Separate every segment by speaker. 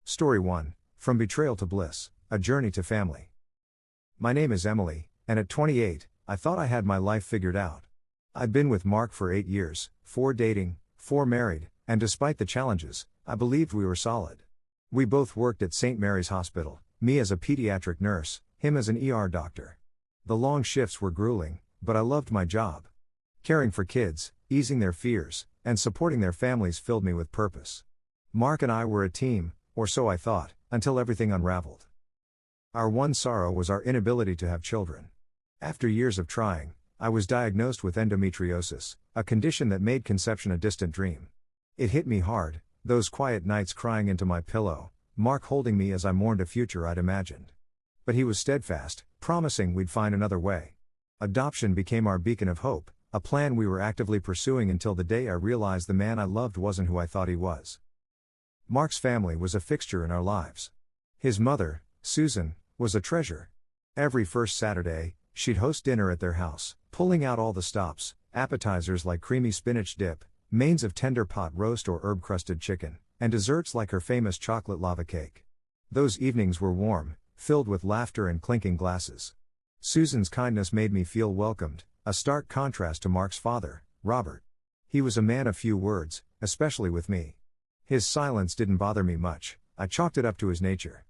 Speaker 1: Story 1, From Betrayal to Bliss, A Journey to Family. My name is Emily, and at 28, I thought I had my life figured out. I'd been with Mark for 8 years, 4 dating, 4 married, and despite the challenges, I believed we were solid. We both worked at St. Mary's Hospital, me as a pediatric nurse, him as an ER doctor. The long shifts were grueling, but I loved my job. Caring for kids, easing their fears, and supporting their families filled me with purpose. Mark and I were a team, or so I thought, until everything unraveled. Our one sorrow was our inability to have children. After years of trying, I was diagnosed with endometriosis, a condition that made conception a distant dream. It hit me hard, those quiet nights crying into my pillow, Mark holding me as I mourned a future I'd imagined. But he was steadfast, promising we'd find another way. Adoption became our beacon of hope, a plan we were actively pursuing until the day I realized the man I loved wasn't who I thought he was. Mark's family was a fixture in our lives. His mother, Susan, was a treasure. Every first Saturday, she'd host dinner at their house, pulling out all the stops, appetizers like creamy spinach dip, mains of tender pot roast or herb-crusted chicken, and desserts like her famous chocolate lava cake. Those evenings were warm, filled with laughter and clinking glasses. Susan's kindness made me feel welcomed, a stark contrast to Mark's father, Robert. He was a man of few words, especially with me. His silence didn't bother me much, I chalked it up to his nature.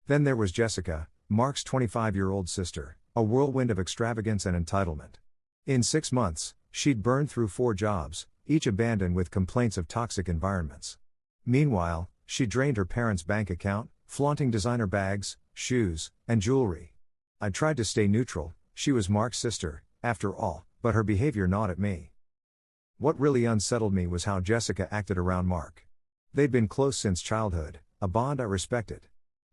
Speaker 1: Then there was Jessica, Mark's 25-year-old sister, a whirlwind of extravagance and entitlement. In 6 months, she'd burned through 4 jobs, each abandoned with complaints of toxic environments. Meanwhile, she drained her parents' bank account, flaunting designer bags, shoes, and jewelry. I tried to stay neutral, she was Mark's sister, after all, but her behavior gnawed at me. What really unsettled me was how Jessica acted around Mark. They'd been close since childhood, a bond I respected.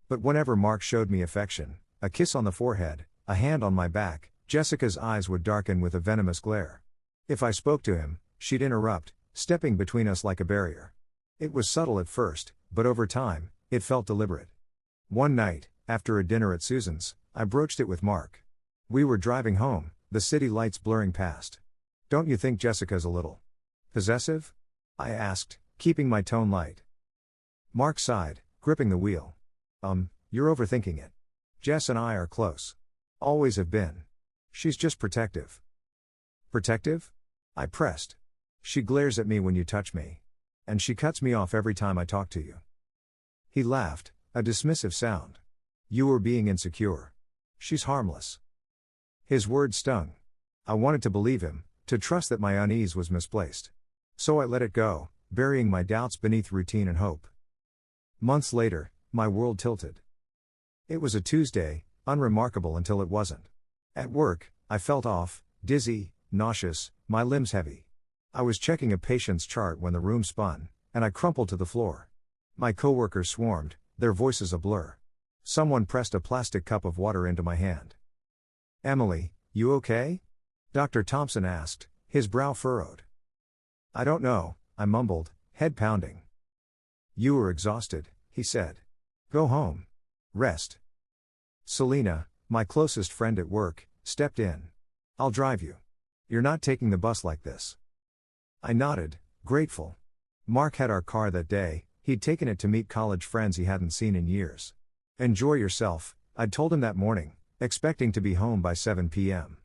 Speaker 1: But whenever Mark showed me affection, a kiss on the forehead, a hand on my back, Jessica's eyes would darken with a venomous glare. If I spoke to him, she'd interrupt, stepping between us like a barrier. It was subtle at first, but over time, it felt deliberate. One night, after a dinner at Susan's, I broached it with Mark. We were driving home, the city lights blurring past. "Don't you think Jessica's a little possessive?" I asked, keeping my tone light. Mark sighed, gripping the wheel. You're overthinking it. Jess and I are close. Always have been. She's just protective." "Protective?" I pressed. "She glares at me when you touch me. And she cuts me off every time I talk to you." He laughed, a dismissive sound. "You were being insecure. She's harmless." His words stung. I wanted to believe him, to trust that my unease was misplaced. So I let it go, burying my doubts beneath routine and hope. Months later, my world tilted. It was a Tuesday, unremarkable until it wasn't. At work, I felt off, dizzy, nauseous, my limbs heavy. I was checking a patient's chart when the room spun, and I crumpled to the floor. My coworkers swarmed, their voices a blur. Someone pressed a plastic cup of water into my hand. "Emily, you okay?" Dr. Thompson asked, his brow furrowed. "I don't know," I mumbled, head pounding. "You were exhausted," he said. "Go home. Rest." Selena, my closest friend at work, stepped in. "I'll drive you. You're not taking the bus like this." I nodded, grateful. Mark had our car that day, he'd taken it to meet college friends he hadn't seen in years. "Enjoy yourself," I'd told him that morning, expecting to be home by 7 p.m.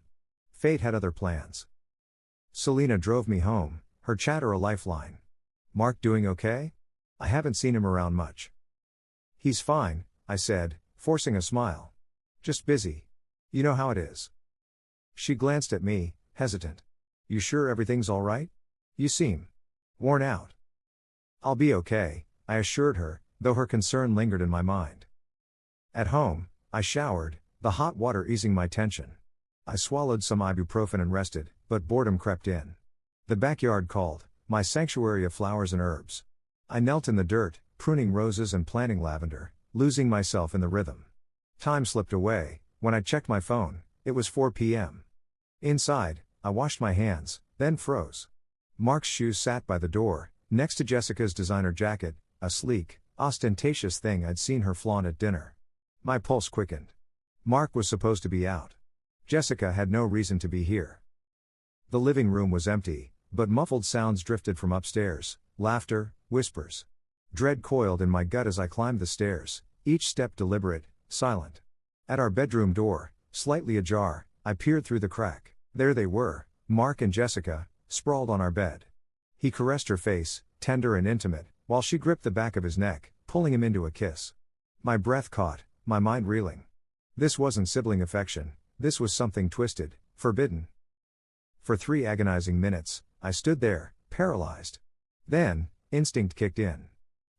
Speaker 1: Fate had other plans. Selena drove me home, her chatter a lifeline. "Mark doing okay? I haven't seen him around much." "He's fine," I said, forcing a smile. "Just busy. You know how it is." She glanced at me, hesitant. "You sure everything's all right? You seem worn out." "I'll be okay," I assured her, though her concern lingered in my mind. At home, I showered, the hot water easing my tension. I swallowed some ibuprofen and rested, but boredom crept in. The backyard called, my sanctuary of flowers and herbs. I knelt in the dirt, pruning roses and planting lavender, losing myself in the rhythm. Time slipped away. When I checked my phone, it was 4 p.m. Inside, I washed my hands, then froze. Mark's shoes sat by the door, next to Jessica's designer jacket, a sleek, ostentatious thing I'd seen her flaunt at dinner. My pulse quickened. Mark was supposed to be out. Jessica had no reason to be here. The living room was empty, but muffled sounds drifted from upstairs, laughter, whispers. Dread coiled in my gut as I climbed the stairs, each step deliberate, silent. At our bedroom door, slightly ajar, I peered through the crack. There they were, Mark and Jessica, sprawled on our bed. He caressed her face, tender and intimate, while she gripped the back of his neck, pulling him into a kiss. My breath caught, my mind reeling. This wasn't sibling affection, this was something twisted, forbidden. For 3 agonizing minutes, I stood there, paralyzed. Then, instinct kicked in.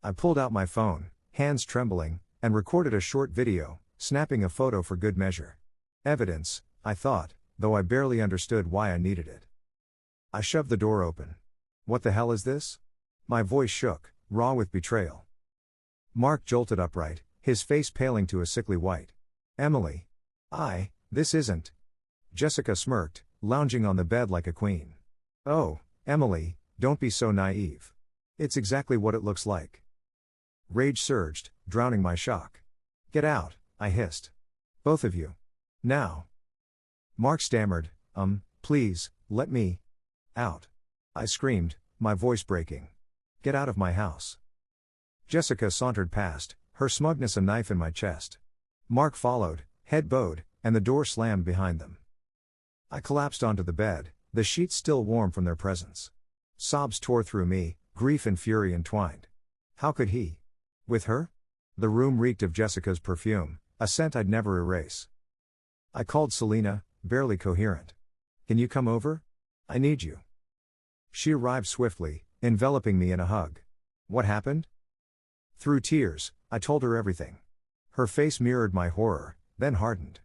Speaker 1: I pulled out my phone, hands trembling, and recorded a short video, snapping a photo for good measure. Evidence, I thought, though I barely understood why I needed it. I shoved the door open. What the hell is this? My voice shook, raw with betrayal. Mark jolted upright, his face paling to a sickly white. Emily. This isn't. Jessica smirked, lounging on the bed like a queen. Oh, Emily, don't be so naive. It's exactly what it looks like. Rage surged, drowning my shock. Get out, I hissed. Both of you. Now. Mark stammered, please, let me. Out. I screamed, my voice breaking. Get out of my house. Jessica sauntered past, her smugness a knife in my chest. Mark followed, head bowed, and the door slammed behind them. I collapsed onto the bed, the sheets still warm from their presence. Sobs tore through me, grief and fury entwined. How could he? With her? The room reeked of Jessica's perfume, a scent I'd never erase. I called Selena, barely coherent. Can you come over? I need you. She arrived swiftly, enveloping me in a hug. What happened? Through tears, I told her everything. Her face mirrored my horror, then hardened.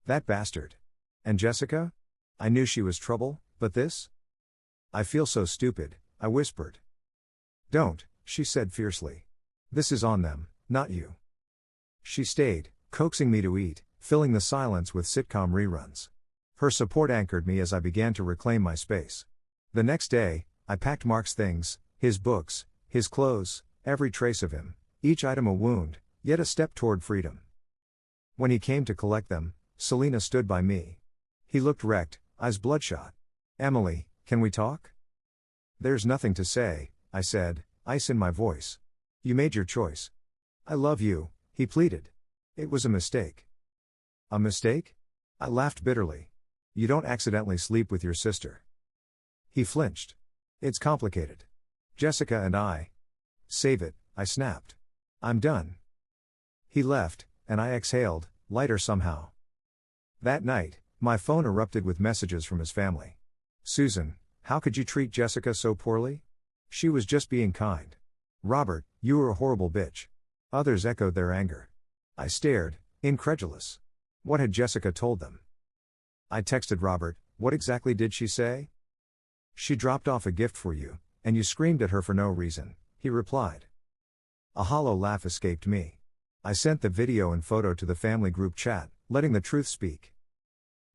Speaker 1: That bastard. And Jessica? I knew she was trouble, but this? I feel so stupid, I whispered. Don't, she said fiercely. This is on them, not you. She stayed, coaxing me to eat, filling the silence with sitcom reruns. Her support anchored me as I began to reclaim my space. The next day, I packed Mark's things, his books, his clothes, every trace of him, each item a wound, yet a step toward freedom. When he came to collect them, Selena stood by me. He looked wrecked, eyes bloodshot. Emily, can we talk? There's nothing to say, I said, ice in my voice. You made your choice. I love you, he pleaded. It was a mistake. A mistake? I laughed bitterly. You don't accidentally sleep with your sister. He flinched. It's complicated. Jessica and I. Save it, I snapped. I'm done. He left, and I exhaled, lighter somehow. That night, my phone erupted with messages from his family. Susan, how could you treat Jessica so poorly? She was just being kind. Robert, you were a horrible bitch. Others echoed their anger. I stared, incredulous. What had Jessica told them? I texted Robert, what exactly did she say? She dropped off a gift for you, and you screamed at her for no reason, he replied. A hollow laugh escaped me. I sent the video and photo to the family group chat, letting the truth speak.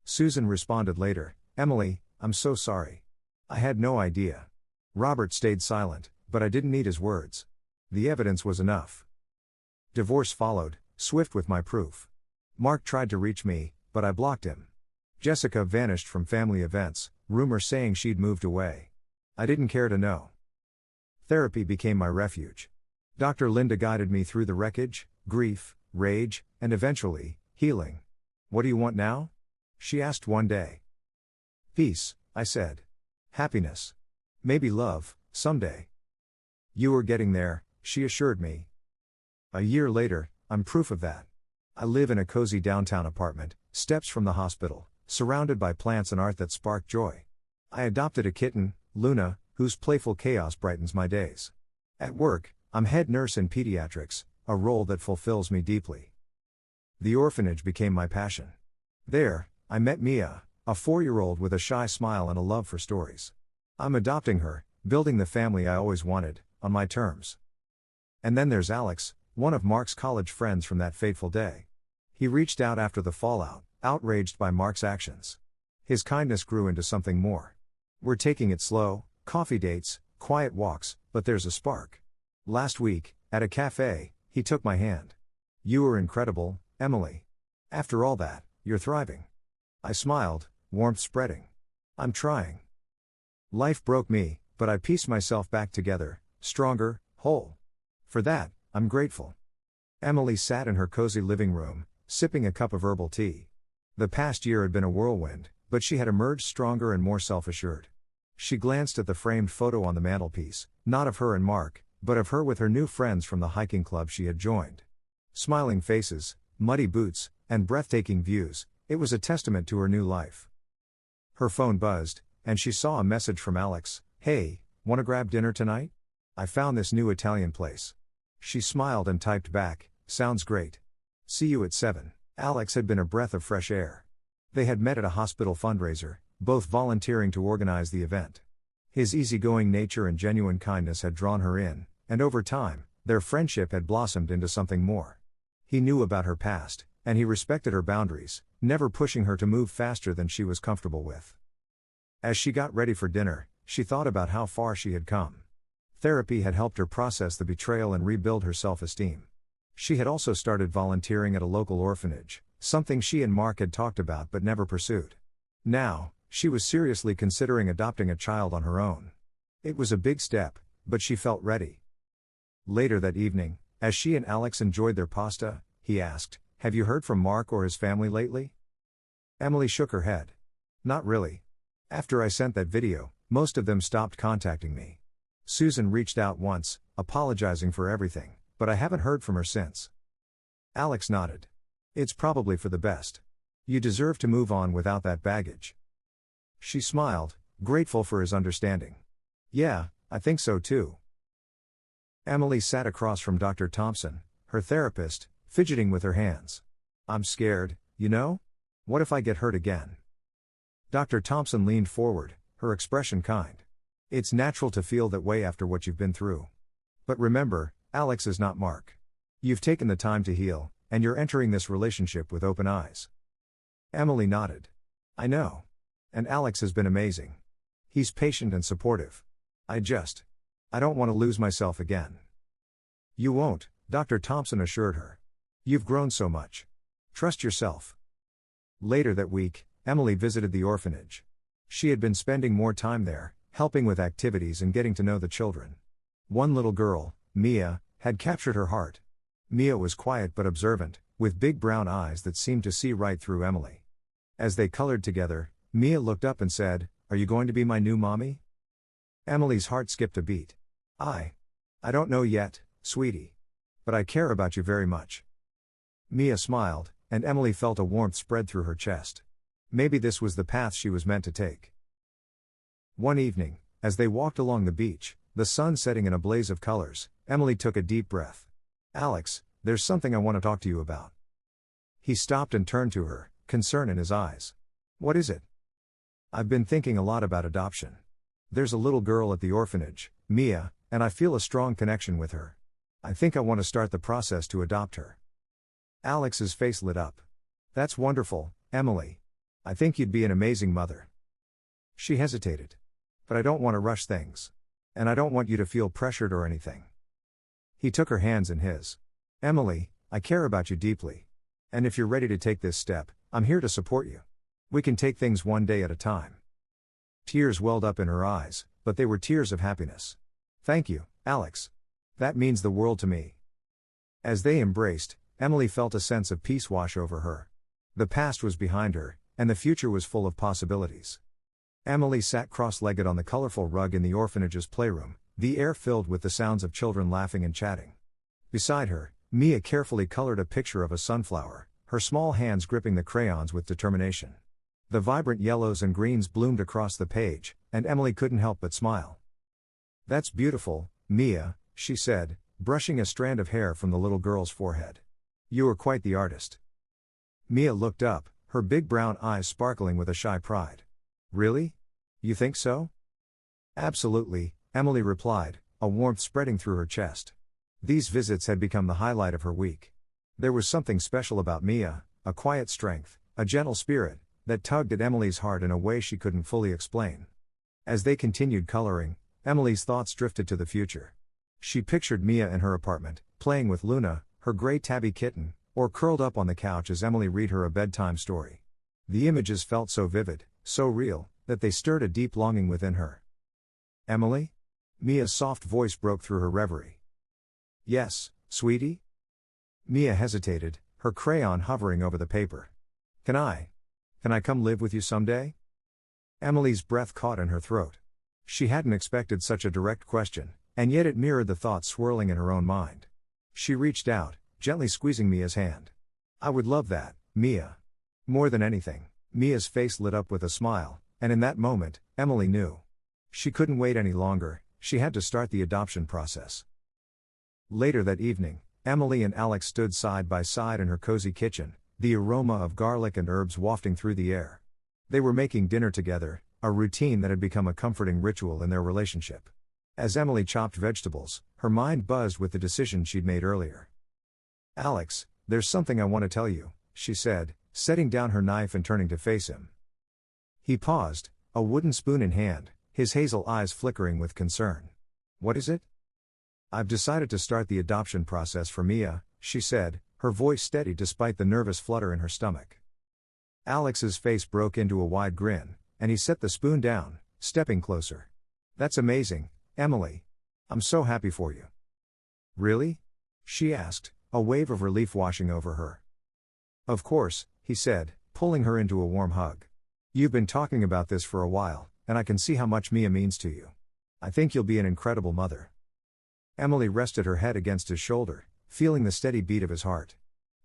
Speaker 1: Susan responded later, Emily, I'm so sorry. I had no idea. Robert stayed silent, but I didn't need his words. The evidence was enough. Divorce followed, swift with my proof. Mark tried to reach me, but I blocked him. Jessica vanished from family events, rumors saying she'd moved away. I didn't care to know. Therapy became my refuge. Dr. Linda guided me through the wreckage, grief, rage, and eventually, healing. What do you want now? She asked one day. Peace, I said. Happiness. Maybe love, someday. You are getting there, she assured me. A year later, I'm proof of that. I live in a cozy downtown apartment, steps from the hospital, surrounded by plants and art that spark joy. I adopted a kitten, Luna, whose playful chaos brightens my days. At work, I'm head nurse in pediatrics, a role that fulfills me deeply. The orphanage became my passion. There, I met Mia, a 4-year-old with a shy smile and a love for stories. I'm adopting her, building the family I always wanted, on my terms. And then there's Alex, one of Mark's college friends from that fateful day. He reached out after the fallout, outraged by Mark's actions. His kindness grew into something more. We're taking it slow, coffee dates, quiet walks, but there's a spark. Last week, at a cafe, he took my hand. You were incredible, Emily. After all that, you're thriving. I smiled, warmth spreading. I'm trying. Life broke me, but I pieced myself back together, stronger, whole. For that, I'm grateful. Emily sat in her cozy living room, sipping a cup of herbal tea. The past year had been a whirlwind, but she had emerged stronger and more self-assured. She glanced at the framed photo on the mantelpiece, not of her and Mark, but of her with her new friends from the hiking club she had joined. Smiling faces, muddy boots, and breathtaking views, it was a testament to her new life. Her phone buzzed, and she saw a message from Alex. "Hey, wanna grab dinner tonight? I found this new Italian place." She smiled and typed back, "Sounds great. See you at 7. Alex had been a breath of fresh air. They had met at a hospital fundraiser, both volunteering to organize the event. His easygoing nature and genuine kindness had drawn her in, and over time, their friendship had blossomed into something more. He knew about her past, and he respected her boundaries, never pushing her to move faster than she was comfortable with. As she got ready for dinner, she thought about how far she had come. Therapy had helped her process the betrayal and rebuild her self-esteem. She had also started volunteering at a local orphanage, something she and Mark had talked about but never pursued. Now, she was seriously considering adopting a child on her own. It was a big step, but she felt ready. Later that evening, as she and Alex enjoyed their pasta, he asked, "Have you heard from Mark or his family lately?" Emily shook her head. "Not really. After I sent that video, most of them stopped contacting me. Susan reached out once, apologizing for everything, but I haven't heard from her since." Alex nodded. "It's probably for the best. You deserve to move on without that baggage." She smiled, grateful for his understanding. "Yeah, I think so too." Emily sat across from Dr. Thompson, her therapist, fidgeting with her hands. "I'm scared, you know? What if I get hurt again?" Dr. Thompson leaned forward, her expression kind. "It's natural to feel that way after what you've been through. But remember, Alex is not Mark. You've taken the time to heal, and you're entering this relationship with open eyes." Emily nodded. "I know. And Alex has been amazing. He's patient and supportive. I don't want to lose myself again." "You won't," Dr. Thompson assured her. "You've grown so much. Trust yourself." Later that week, Emily visited the orphanage. She had been spending more time there, helping with activities and getting to know the children. One little girl, Mia, had captured her heart. Mia was quiet but observant, with big brown eyes that seemed to see right through Emily. As they colored together, Mia looked up and said, "Are you going to be my new mommy?" Emily's heart skipped a beat. I don't know yet, sweetie. But I care about you very much." Mia smiled, and Emily felt a warmth spread through her chest. Maybe this was the path she was meant to take. One evening, as they walked along the beach, the sun setting in a blaze of colors, Emily took a deep breath. "Alex, there's something I want to talk to you about." He stopped and turned to her, concern in his eyes. "What is it?" "I've been thinking a lot about adoption. There's a little girl at the orphanage, Mia, and I feel a strong connection with her. I think I want to start the process to adopt her." Alex's face lit up. "That's wonderful, Emily. I think you'd be an amazing mother." She hesitated. "But I don't want to rush things. And I don't want you to feel pressured or anything." He took her hands in his. "Emily, I care about you deeply. And if you're ready to take this step, I'm here to support you. We can take things one day at a time." Tears welled up in her eyes, but they were tears of happiness. "Thank you, Alex. That means the world to me." As they embraced, Emily felt a sense of peace wash over her. The past was behind her, and the future was full of possibilities. Emily sat cross-legged on the colorful rug in the orphanage's playroom, the air filled with the sounds of children laughing and chatting. Beside her, Mia carefully colored a picture of a sunflower, her small hands gripping the crayons with determination. The vibrant yellows and greens bloomed across the page, and Emily couldn't help but smile. "That's beautiful, Mia," she said, brushing a strand of hair from the little girl's forehead. "You are quite the artist." Mia looked up, her big brown eyes sparkling with a shy pride. "Really? You think so?" "Absolutely," Emily replied, a warmth spreading through her chest. These visits had become the highlight of her week. There was something special about Mia, a quiet strength, a gentle spirit, that tugged at Emily's heart in a way she couldn't fully explain. As they continued coloring, Emily's thoughts drifted to the future. She pictured Mia in her apartment, playing with Luna, her gray tabby kitten, or curled up on the couch as Emily read her a bedtime story. The images felt so vivid, so real, that they stirred a deep longing within her. "Emily?" Mia's soft voice broke through her reverie. Yes, sweetie? Mia hesitated, her crayon hovering over the paper. Can I come live with you someday? Emily's breath caught in her throat. She hadn't expected such a direct question, and yet it mirrored the thoughts swirling in her own mind. She reached out, gently squeezing Mia's hand. I would love that, Mia. More than anything. Mia's face lit up with a smile, and in that moment, Emily knew. She couldn't wait any longer, she had to start the adoption process. Later that evening, Emily and Alex stood side by side in her cozy kitchen, the aroma of garlic and herbs wafting through the air. They were making dinner together, a routine that had become a comforting ritual in their relationship. As Emily chopped vegetables, her mind buzzed with the decision she'd made earlier. Alex, there's something I want to tell you, she said, setting down her knife and turning to face him. He paused, a wooden spoon in hand, his hazel eyes flickering with concern. What is it? I've decided to start the adoption process for Mia, she said, her voice steady despite the nervous flutter in her stomach. Alex's face broke into a wide grin, and he set the spoon down, stepping closer. That's amazing, Emily. I'm so happy for you. Really? She asked, a wave of relief washing over her. Of course, he said, pulling her into a warm hug. You've been talking about this for a while, and I can see how much Mia means to you. I think you'll be an incredible mother. Emily rested her head against his shoulder, feeling the steady beat of his heart.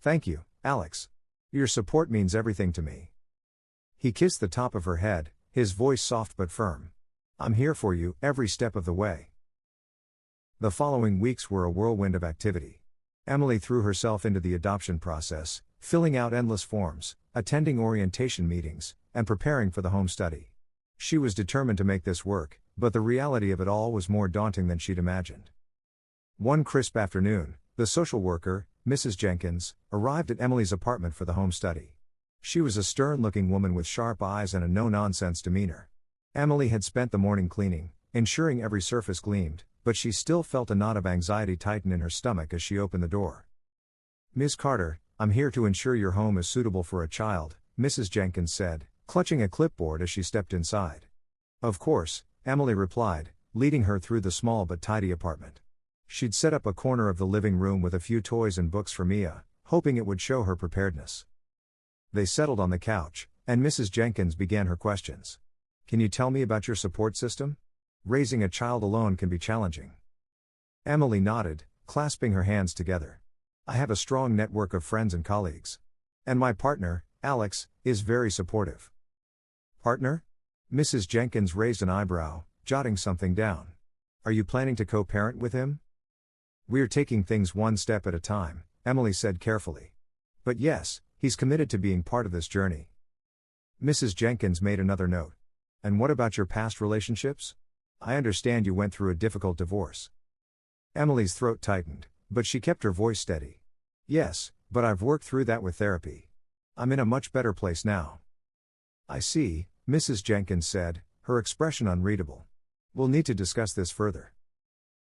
Speaker 1: Thank you, Alex. Your support means everything to me. He kissed the top of her head, his voice soft but firm. I'm here for you, every step of the way. The following weeks were a whirlwind of activity. Emily threw herself into the adoption process, filling out endless forms, attending orientation meetings, and preparing for the home study. She was determined to make this work, but the reality of it all was more daunting than she'd imagined. One crisp afternoon, the social worker, Mrs. Jenkins, arrived at Emily's apartment for the home study. She was a stern-looking woman with sharp eyes and a no-nonsense demeanor. Emily had spent the morning cleaning, ensuring every surface gleamed, but she still felt a knot of anxiety tighten in her stomach as she opened the door. Ms. Carter, I'm here to ensure your home is suitable for a child, Mrs. Jenkins said, clutching a clipboard as she stepped inside. Of course, Emily replied, leading her through the small but tidy apartment. She'd set up a corner of the living room with a few toys and books for Mia, hoping it would show her preparedness. They settled on the couch, and Mrs. Jenkins began her questions. Can you tell me about your support system? Raising a child alone can be challenging. Emily nodded, clasping her hands together. I have a strong network of friends and colleagues. And my partner, Alex, is very supportive. Partner? Mrs. Jenkins raised an eyebrow, jotting something down. Are you planning to co-parent with him? We're taking things one step at a time, Emily said carefully. But yes, he's committed to being part of this journey. Mrs. Jenkins made another note. And what about your past relationships? I understand you went through a difficult divorce. Emily's throat tightened, but she kept her voice steady. Yes, but I've worked through that with therapy. I'm in a much better place now. I see, Mrs. Jenkins said, her expression unreadable. We'll need to discuss this further.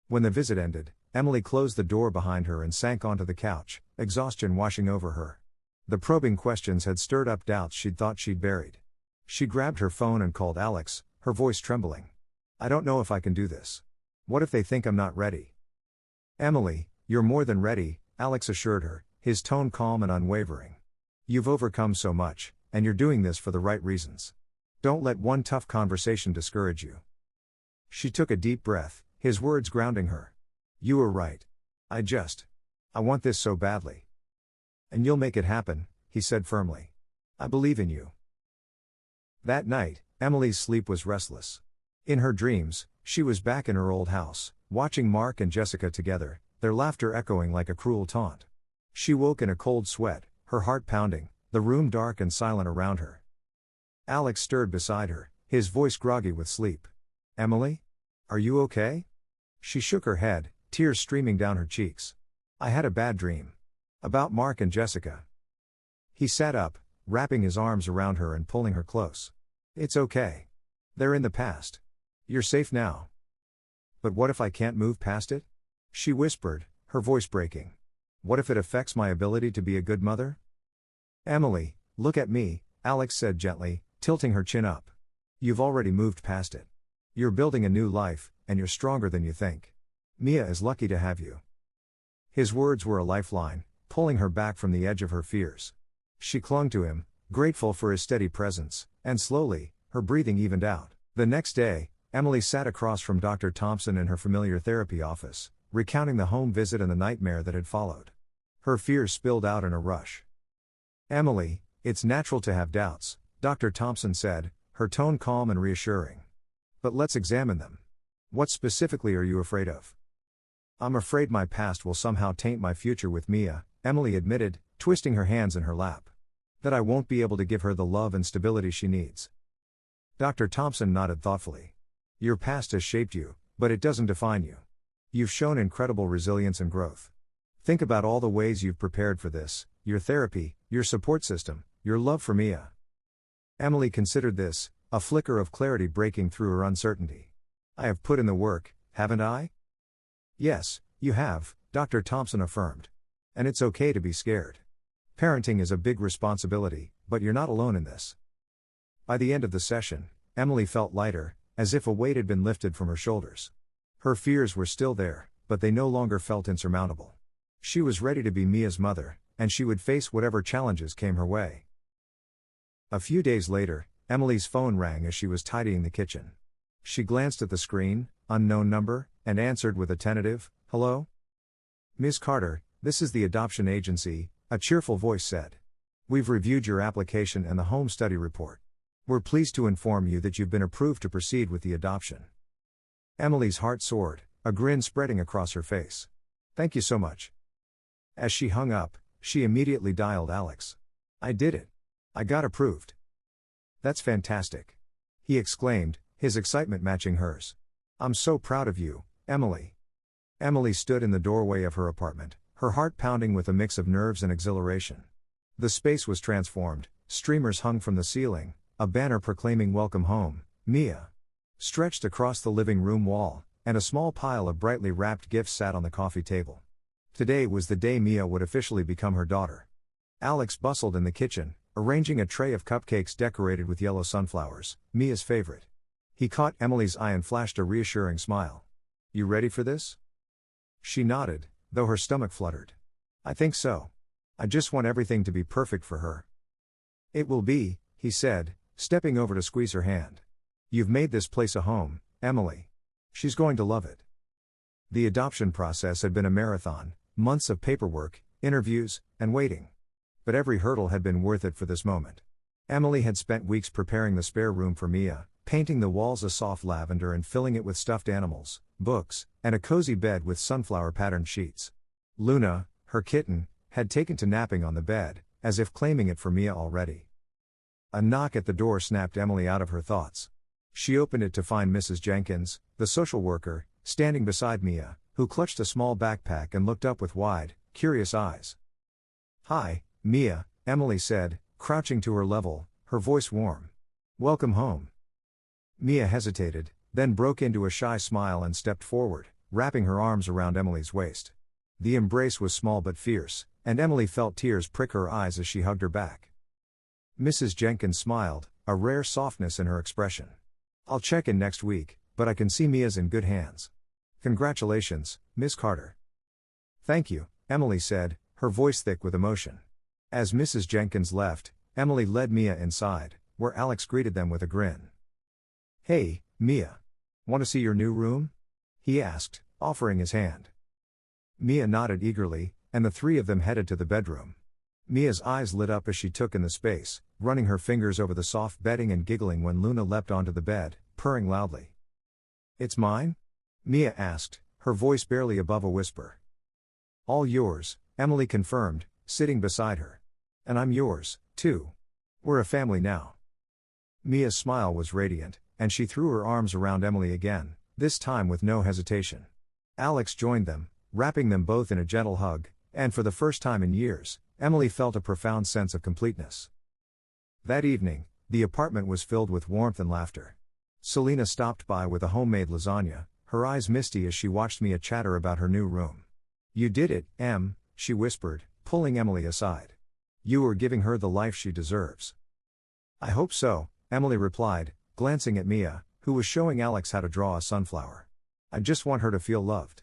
Speaker 1: When the visit ended, Emily closed the door behind her and sank onto the couch, exhaustion washing over her. The probing questions had stirred up doubts she'd thought she'd buried. She grabbed her phone and called Alex, her voice trembling. I don't know if I can do this. What if they think I'm not ready? Emily, you're more than ready, Alex assured her, his tone calm and unwavering. You've overcome so much, and you're doing this for the right reasons. Don't let one tough conversation discourage you. She took a deep breath, his words grounding her. You were right. I want this so badly. And you'll make it happen, he said firmly. I believe in you. That night, Emily's sleep was restless. In her dreams, she was back in her old house, watching Mark and Jessica together, their laughter echoing like a cruel taunt. She woke in a cold sweat, her heart pounding, the room dark and silent around her. Alex stirred beside her, his voice groggy with sleep. Emily? Are you okay? She shook her head, tears streaming down her cheeks. I had a bad dream. About Mark and Jessica. He sat up, wrapping his arms around her and pulling her close. It's okay. They're in the past. You're safe now. But what if I can't move past it? She whispered, her voice breaking. What if it affects my ability to be a good mother? Emily, look at me, Alex said gently, tilting her chin up. You've already moved past it. You're building a new life, and you're stronger than you think. Mia is lucky to have you. His words were a lifeline, pulling her back from the edge of her fears. She clung to him, grateful for his steady presence, and slowly, her breathing evened out. The next day, Emily sat across from Dr. Thompson in her familiar therapy office, recounting the home visit and the nightmare that had followed. Her fears spilled out in a rush. "Emily, it's natural to have doubts," Dr. Thompson said, her tone calm and reassuring. "But let's examine them. What specifically are you afraid of?" "I'm afraid my past will somehow taint my future with Mia," Emily admitted, twisting her hands in her lap. "That I won't be able to give her the love and stability she needs." Dr. Thompson nodded thoughtfully. "Your past has shaped you, but it doesn't define you. You've shown incredible resilience and growth. Think about all the ways you've prepared for this: your therapy, your support system, your love for Mia." Emily considered this, a flicker of clarity breaking through her uncertainty. "I have put in the work, haven't I?" "Yes, you have," Dr. Thompson affirmed. "And it's okay to be scared. Parenting is a big responsibility, but you're not alone in this." By the end of the session, Emily felt lighter, as if a weight had been lifted from her shoulders. Her fears were still there, but they no longer felt insurmountable. She was ready to be Mia's mother, and she would face whatever challenges came her way. A few days later, Emily's phone rang as she was tidying the kitchen. She glanced at the screen, unknown number, and answered with a tentative, "Hello?" "Ms. Carter, this is the adoption agency," a cheerful voice said. "We've reviewed your application and the home study report. We're pleased to inform you that you've been approved to proceed with the adoption." Emily's heart soared, a grin spreading across her face. "Thank you so much." As she hung up, she immediately dialed Alex. "I did it. I got approved." "That's fantastic," he exclaimed, his excitement matching hers. "I'm so proud of you, Emily." Emily stood in the doorway of her apartment, her heart pounding with a mix of nerves and exhilaration. The space was transformed, streamers hung from the ceiling, a banner proclaiming "Welcome home, Mia," stretched across the living room wall, and a small pile of brightly wrapped gifts sat on the coffee table. Today was the day Mia would officially become her daughter. Alex bustled in the kitchen, arranging a tray of cupcakes decorated with yellow sunflowers, Mia's favorite. He caught Emily's eye and flashed a reassuring smile. "You ready for this?" She nodded, though her stomach fluttered. "I think so. I just want everything to be perfect for her." "It will be," he said, stepping over to squeeze her hand. "You've made this place a home, Emily. She's going to love it." The adoption process had been a marathon, months of paperwork, interviews, and waiting. But every hurdle had been worth it for this moment. Emily had spent weeks preparing the spare room for Mia, painting the walls a soft lavender and filling it with stuffed animals, books, and a cozy bed with sunflower-patterned sheets. Luna, her kitten, had taken to napping on the bed, as if claiming it for Mia already. A knock at the door snapped Emily out of her thoughts. She opened it to find Mrs. Jenkins, the social worker, standing beside Mia, who clutched a small backpack and looked up with wide, curious eyes. "Hi, Mia," Emily said, crouching to her level, her voice warm. "Welcome home." Mia hesitated, then broke into a shy smile and stepped forward, wrapping her arms around Emily's waist. The embrace was small but fierce, and Emily felt tears prick her eyes as she hugged her back. Mrs. Jenkins smiled, a rare softness in her expression. "I'll check in next week, but I can see Mia's in good hands. Congratulations, Miss Carter." "Thank you," Emily said, her voice thick with emotion. As Mrs. Jenkins left, Emily led Mia inside, where Alex greeted them with a grin. "Hey, Mia. Want to see your new room?" he asked, offering his hand. Mia nodded eagerly, and the three of them headed to the bedroom. Mia's eyes lit up as she took in the space, running her fingers over the soft bedding and giggling when Luna leapt onto the bed, purring loudly. "It's mine?" Mia asked, her voice barely above a whisper. "All yours," Emily confirmed, sitting beside her. "And I'm yours, too. We're a family now." Mia's smile was radiant, and she threw her arms around Emily again, this time with no hesitation. Alex joined them, wrapping them both in a gentle hug, and for the first time in years, Emily felt a profound sense of completeness. That evening, the apartment was filled with warmth and laughter. Selena stopped by with a homemade lasagna, her eyes misty as she watched Mia chatter about her new room. "You did it, Em," she whispered, pulling Emily aside. "You are giving her the life she deserves." "I hope so," Emily replied, glancing at Mia, who was showing Alex how to draw a sunflower. "I just want her to feel loved."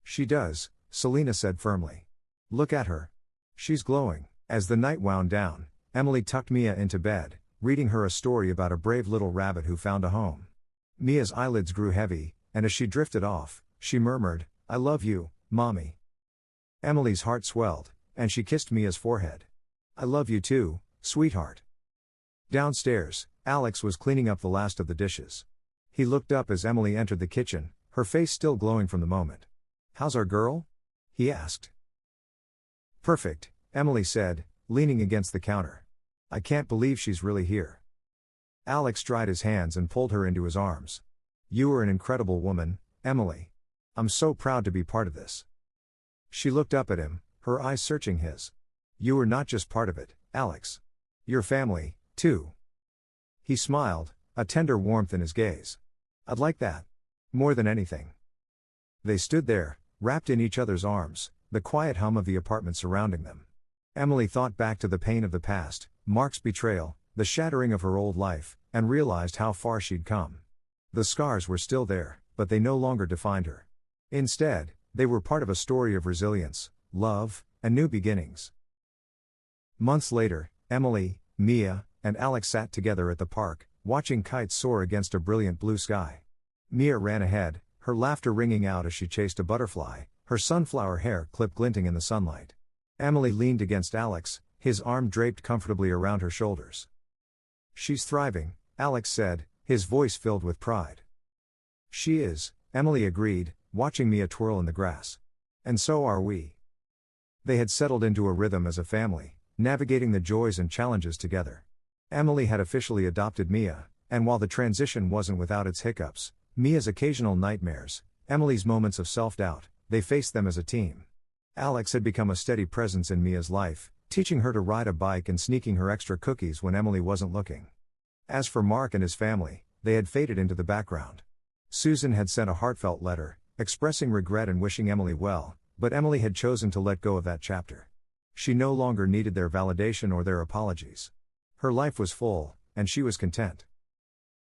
Speaker 1: "She does," Selena said firmly. Look at her. She's glowing. As the night wound down, Emily tucked Mia into bed, reading her a story about a brave little rabbit who found a home. Mia's eyelids grew heavy, and as she drifted off, she murmured, "I love you, Mommy." Emily's heart swelled, and she kissed Mia's forehead. "I love you too, sweetheart." Downstairs, Alex was cleaning up the last of the dishes. He looked up as Emily entered the kitchen, her face still glowing from the moment. "How's our girl?" he asked. "Perfect," Emily said, leaning against the counter. "I can't believe she's really here." Alex dried his hands and pulled her into his arms. "You are an incredible woman, Emily. I'm so proud to be part of this." She looked up at him, her eyes searching his. "You are not just part of it, Alex. You're family, too." He smiled, a tender warmth in his gaze. "I'd like that. More than anything." They stood there, wrapped in each other's arms, the quiet hum of the apartment surrounding them. Emily thought back to the pain of the past, Mark's betrayal, the shattering of her old life, and realized how far she'd come. The scars were still there, but they no longer defined her. Instead, they were part of a story of resilience, love, and new beginnings. Months later, Emily, Mia, and Alex sat together at the park, watching kites soar against a brilliant blue sky. Mia ran ahead, her laughter ringing out as she chased a butterfly, her sunflower hair clip glinting in the sunlight. Emily leaned against Alex, his arm draped comfortably around her shoulders. "She's thriving," Alex said, his voice filled with pride. "She is," Emily agreed, watching Mia twirl in the grass. "And so are we." They had settled into a rhythm as a family, navigating the joys and challenges together. Emily had officially adopted Mia, and while the transition wasn't without its hiccups, Mia's occasional nightmares, Emily's moments of self-doubt, they faced them as a team. Alex had become a steady presence in Mia's life, teaching her to ride a bike and sneaking her extra cookies when Emily wasn't looking. As for Mark and his family, they had faded into the background. Susan had sent a heartfelt letter, expressing regret and wishing Emily well, but Emily had chosen to let go of that chapter. She no longer needed their validation or their apologies. Her life was full, and she was content.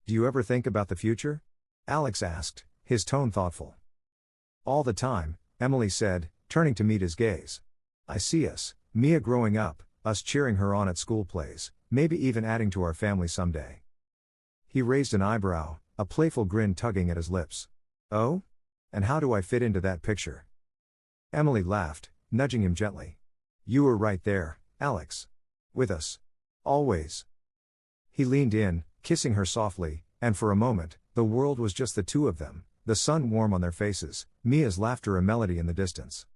Speaker 1: "Do you ever think about the future?" Alex asked, his tone thoughtful. "All the time," Emily said, turning to meet his gaze. "I see us, Mia growing up, us cheering her on at school plays, maybe even adding to our family someday." He raised an eyebrow, a playful grin tugging at his lips. "Oh? And how do I fit into that picture?" Emily laughed, nudging him gently. "You were right there, Alex. With us. Always." He leaned in, kissing her softly, and for a moment, the world was just the two of them, the sun warm on their faces, Mia's laughter a melody in the distance.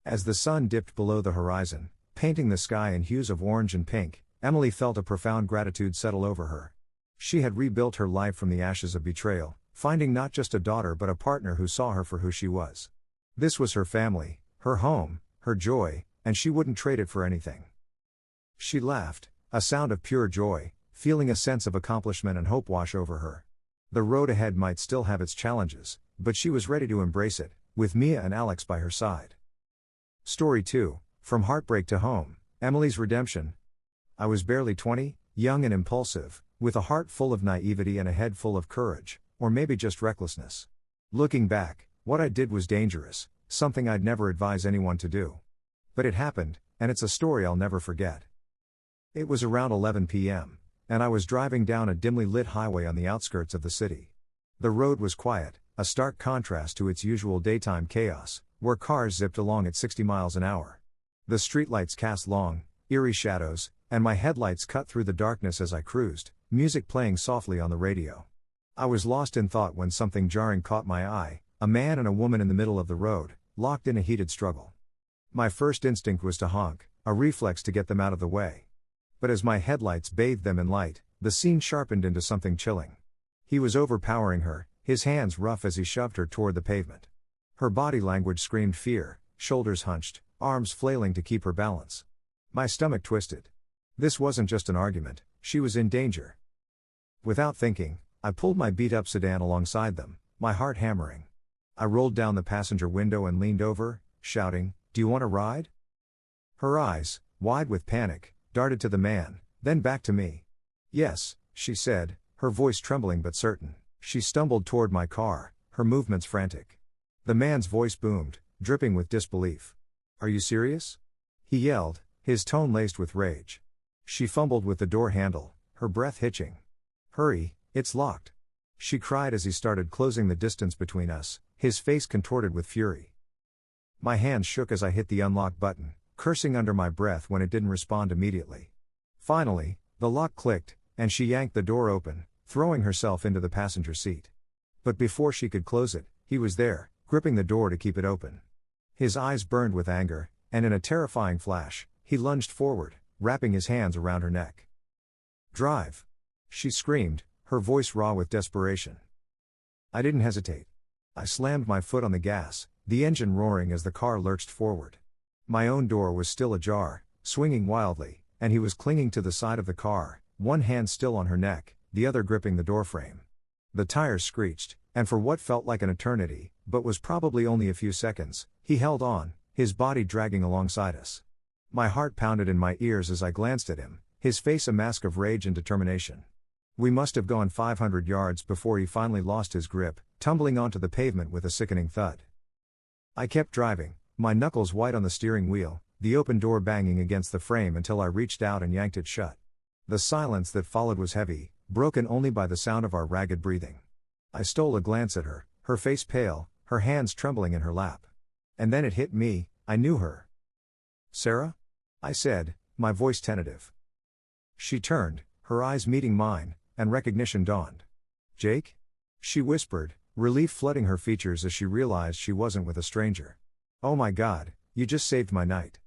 Speaker 1: As the sun dipped below the horizon, painting the sky in hues of orange and pink, Emily felt a profound gratitude settle over her. She had rebuilt her life from the ashes of betrayal, finding not just a daughter but a partner who saw her for who she was. This was her family, her home, her joy, and she wouldn't trade it for anything. She laughed, a sound of pure joy, feeling a sense of accomplishment and hope wash over her. The road ahead might still have its challenges, but she was ready to embrace it, with Mia and Alex by her side. Story 2, From Heartbreak to Home, Emily's Redemption. I was barely 20, young and impulsive, with a heart full of naivety and a head full of courage, or maybe just recklessness. Looking back, what I did was dangerous, something I'd never advise anyone to do. But it happened, and it's a story I'll never forget. It was around 11 p.m., and I was driving down a dimly lit highway on the outskirts of the city. The road was quiet, a stark contrast to its usual daytime chaos, where cars zipped along at 60 miles an hour. The streetlights cast long, eerie shadows, and my headlights cut through the darkness as I cruised, music playing softly on the radio. I was lost in thought when something jarring caught my eye, a man and a woman in the middle of the road, locked in a heated struggle. My first instinct was to honk, a reflex to get them out of the way. But as my headlights bathed them in light, the scene sharpened into something chilling. He was overpowering her, his hands rough as he shoved her toward the pavement. Her body language screamed fear, shoulders hunched, arms flailing to keep her balance. My stomach twisted. This wasn't just an argument, she was in danger. Without thinking, I pulled my beat-up sedan alongside them, my heart hammering. I rolled down the passenger window and leaned over, shouting, "Do you want a ride?" Her eyes, wide with panic, darted to the man, then back to me. "Yes," she said, her voice trembling but certain. She stumbled toward my car, her movements frantic. The man's voice boomed, dripping with disbelief. "Are you serious?" he yelled, his tone laced with rage. She fumbled with the door handle, her breath hitching. "Hurry, it's locked," she cried as he started closing the distance between us, his face contorted with fury. My hands shook as I hit the unlock button, cursing under my breath when it didn't respond immediately. Finally, the lock clicked, and she yanked the door open, throwing herself into the passenger seat. But before she could close it, he was there, gripping the door to keep it open. His eyes burned with anger, and in a terrifying flash, he lunged forward, wrapping his hands around her neck. "Drive!" she screamed, her voice raw with desperation. I didn't hesitate. I slammed my foot on the gas, the engine roaring as the car lurched forward. My own door was still ajar, swinging wildly, and he was clinging to the side of the car, one hand still on her neck, the other gripping the doorframe. The tires screeched, and for what felt like an eternity, but was probably only a few seconds, he held on, his body dragging alongside us. My heart pounded in my ears as I glanced at him, his face a mask of rage and determination. We must have gone 500 yards before he finally lost his grip, tumbling onto the pavement with a sickening thud. I kept driving, my knuckles white on the steering wheel, the open door banging against the frame until I reached out and yanked it shut. The silence that followed was heavy, broken only by the sound of our ragged breathing. I stole a glance at her, her face pale, her hands trembling in her lap. And then it hit me, I knew her. "Sarah?" I said, my voice tentative. She turned, her eyes meeting mine, and recognition dawned. "Jake?" she whispered, relief flooding her features as she realized she wasn't with a stranger. "Oh my God, you just saved my night."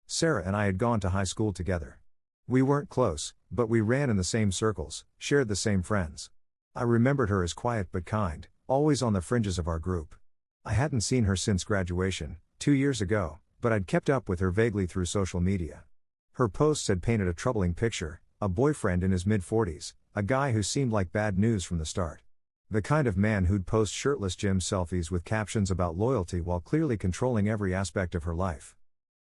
Speaker 1: Sarah and I had gone to high school together. We weren't close, but we ran in the same circles, shared the same friends. I remembered her as quiet but kind, always on the fringes of our group. I hadn't seen her since graduation, 2 years ago, but I'd kept up with her vaguely through social media. Her posts had painted a troubling picture, a boyfriend in his mid-40s, a guy who seemed like bad news from the start. The kind of man who'd post shirtless gym selfies with captions about loyalty while clearly controlling every aspect of her life.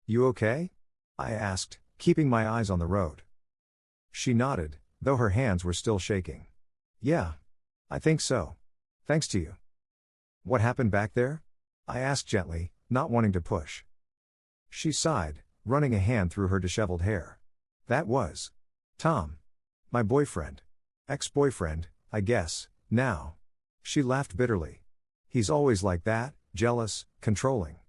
Speaker 1: "You okay?" I asked, keeping my eyes on the road. She nodded, though her hands were still shaking. "Yeah. I think so. Thanks to you." "What happened back there?" I asked gently, not wanting to push. She sighed, running a hand through her disheveled hair. "That was Tom. My boyfriend. Ex-boyfriend, I guess, now." She laughed bitterly. "He's always like that, jealous, controlling.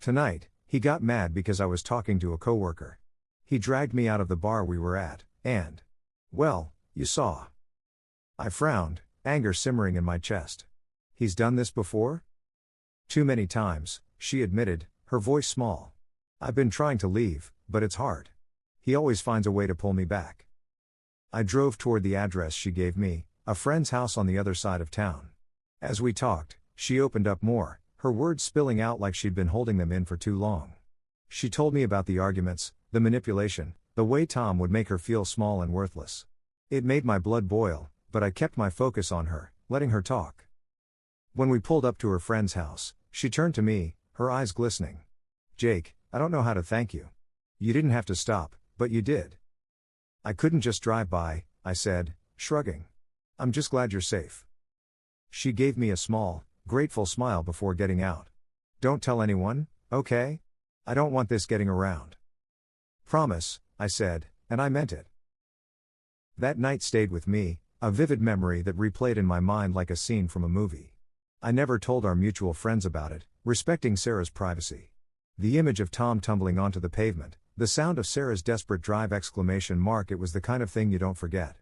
Speaker 1: Tonight, he got mad because I was talking to a coworker. He dragged me out of the bar we were at, and, well, you saw." I frowned, anger simmering in my chest. "He's done this before?" "Too many times," she admitted, her voice small. "I've been trying to leave, but it's hard. He always finds a way to pull me back." I drove toward the address she gave me, a friend's house on the other side of town. As we talked, she opened up more, her words spilling out like she'd been holding them in for too long. She told me about the arguments, the manipulation, the way Tom would make her feel small and worthless. It made my blood boil, but I kept my focus on her, letting her talk. When we pulled up to her friend's house, she turned to me, her eyes glistening. "Jake, I don't know how to thank you. You didn't have to stop, but you did." "I couldn't just drive by," I said, shrugging. "I'm just glad you're safe." She gave me a small, grateful smile before getting out. "Don't tell anyone, okay? I don't want this getting around." "Promise," I said, and I meant it. That night stayed with me, a vivid memory that replayed in my mind like a scene from a movie. I never told our mutual friends about it, respecting Sarah's privacy. The image of Tom tumbling onto the pavement, the sound of Sarah's desperate drive ! It was the kind of thing you don't forget.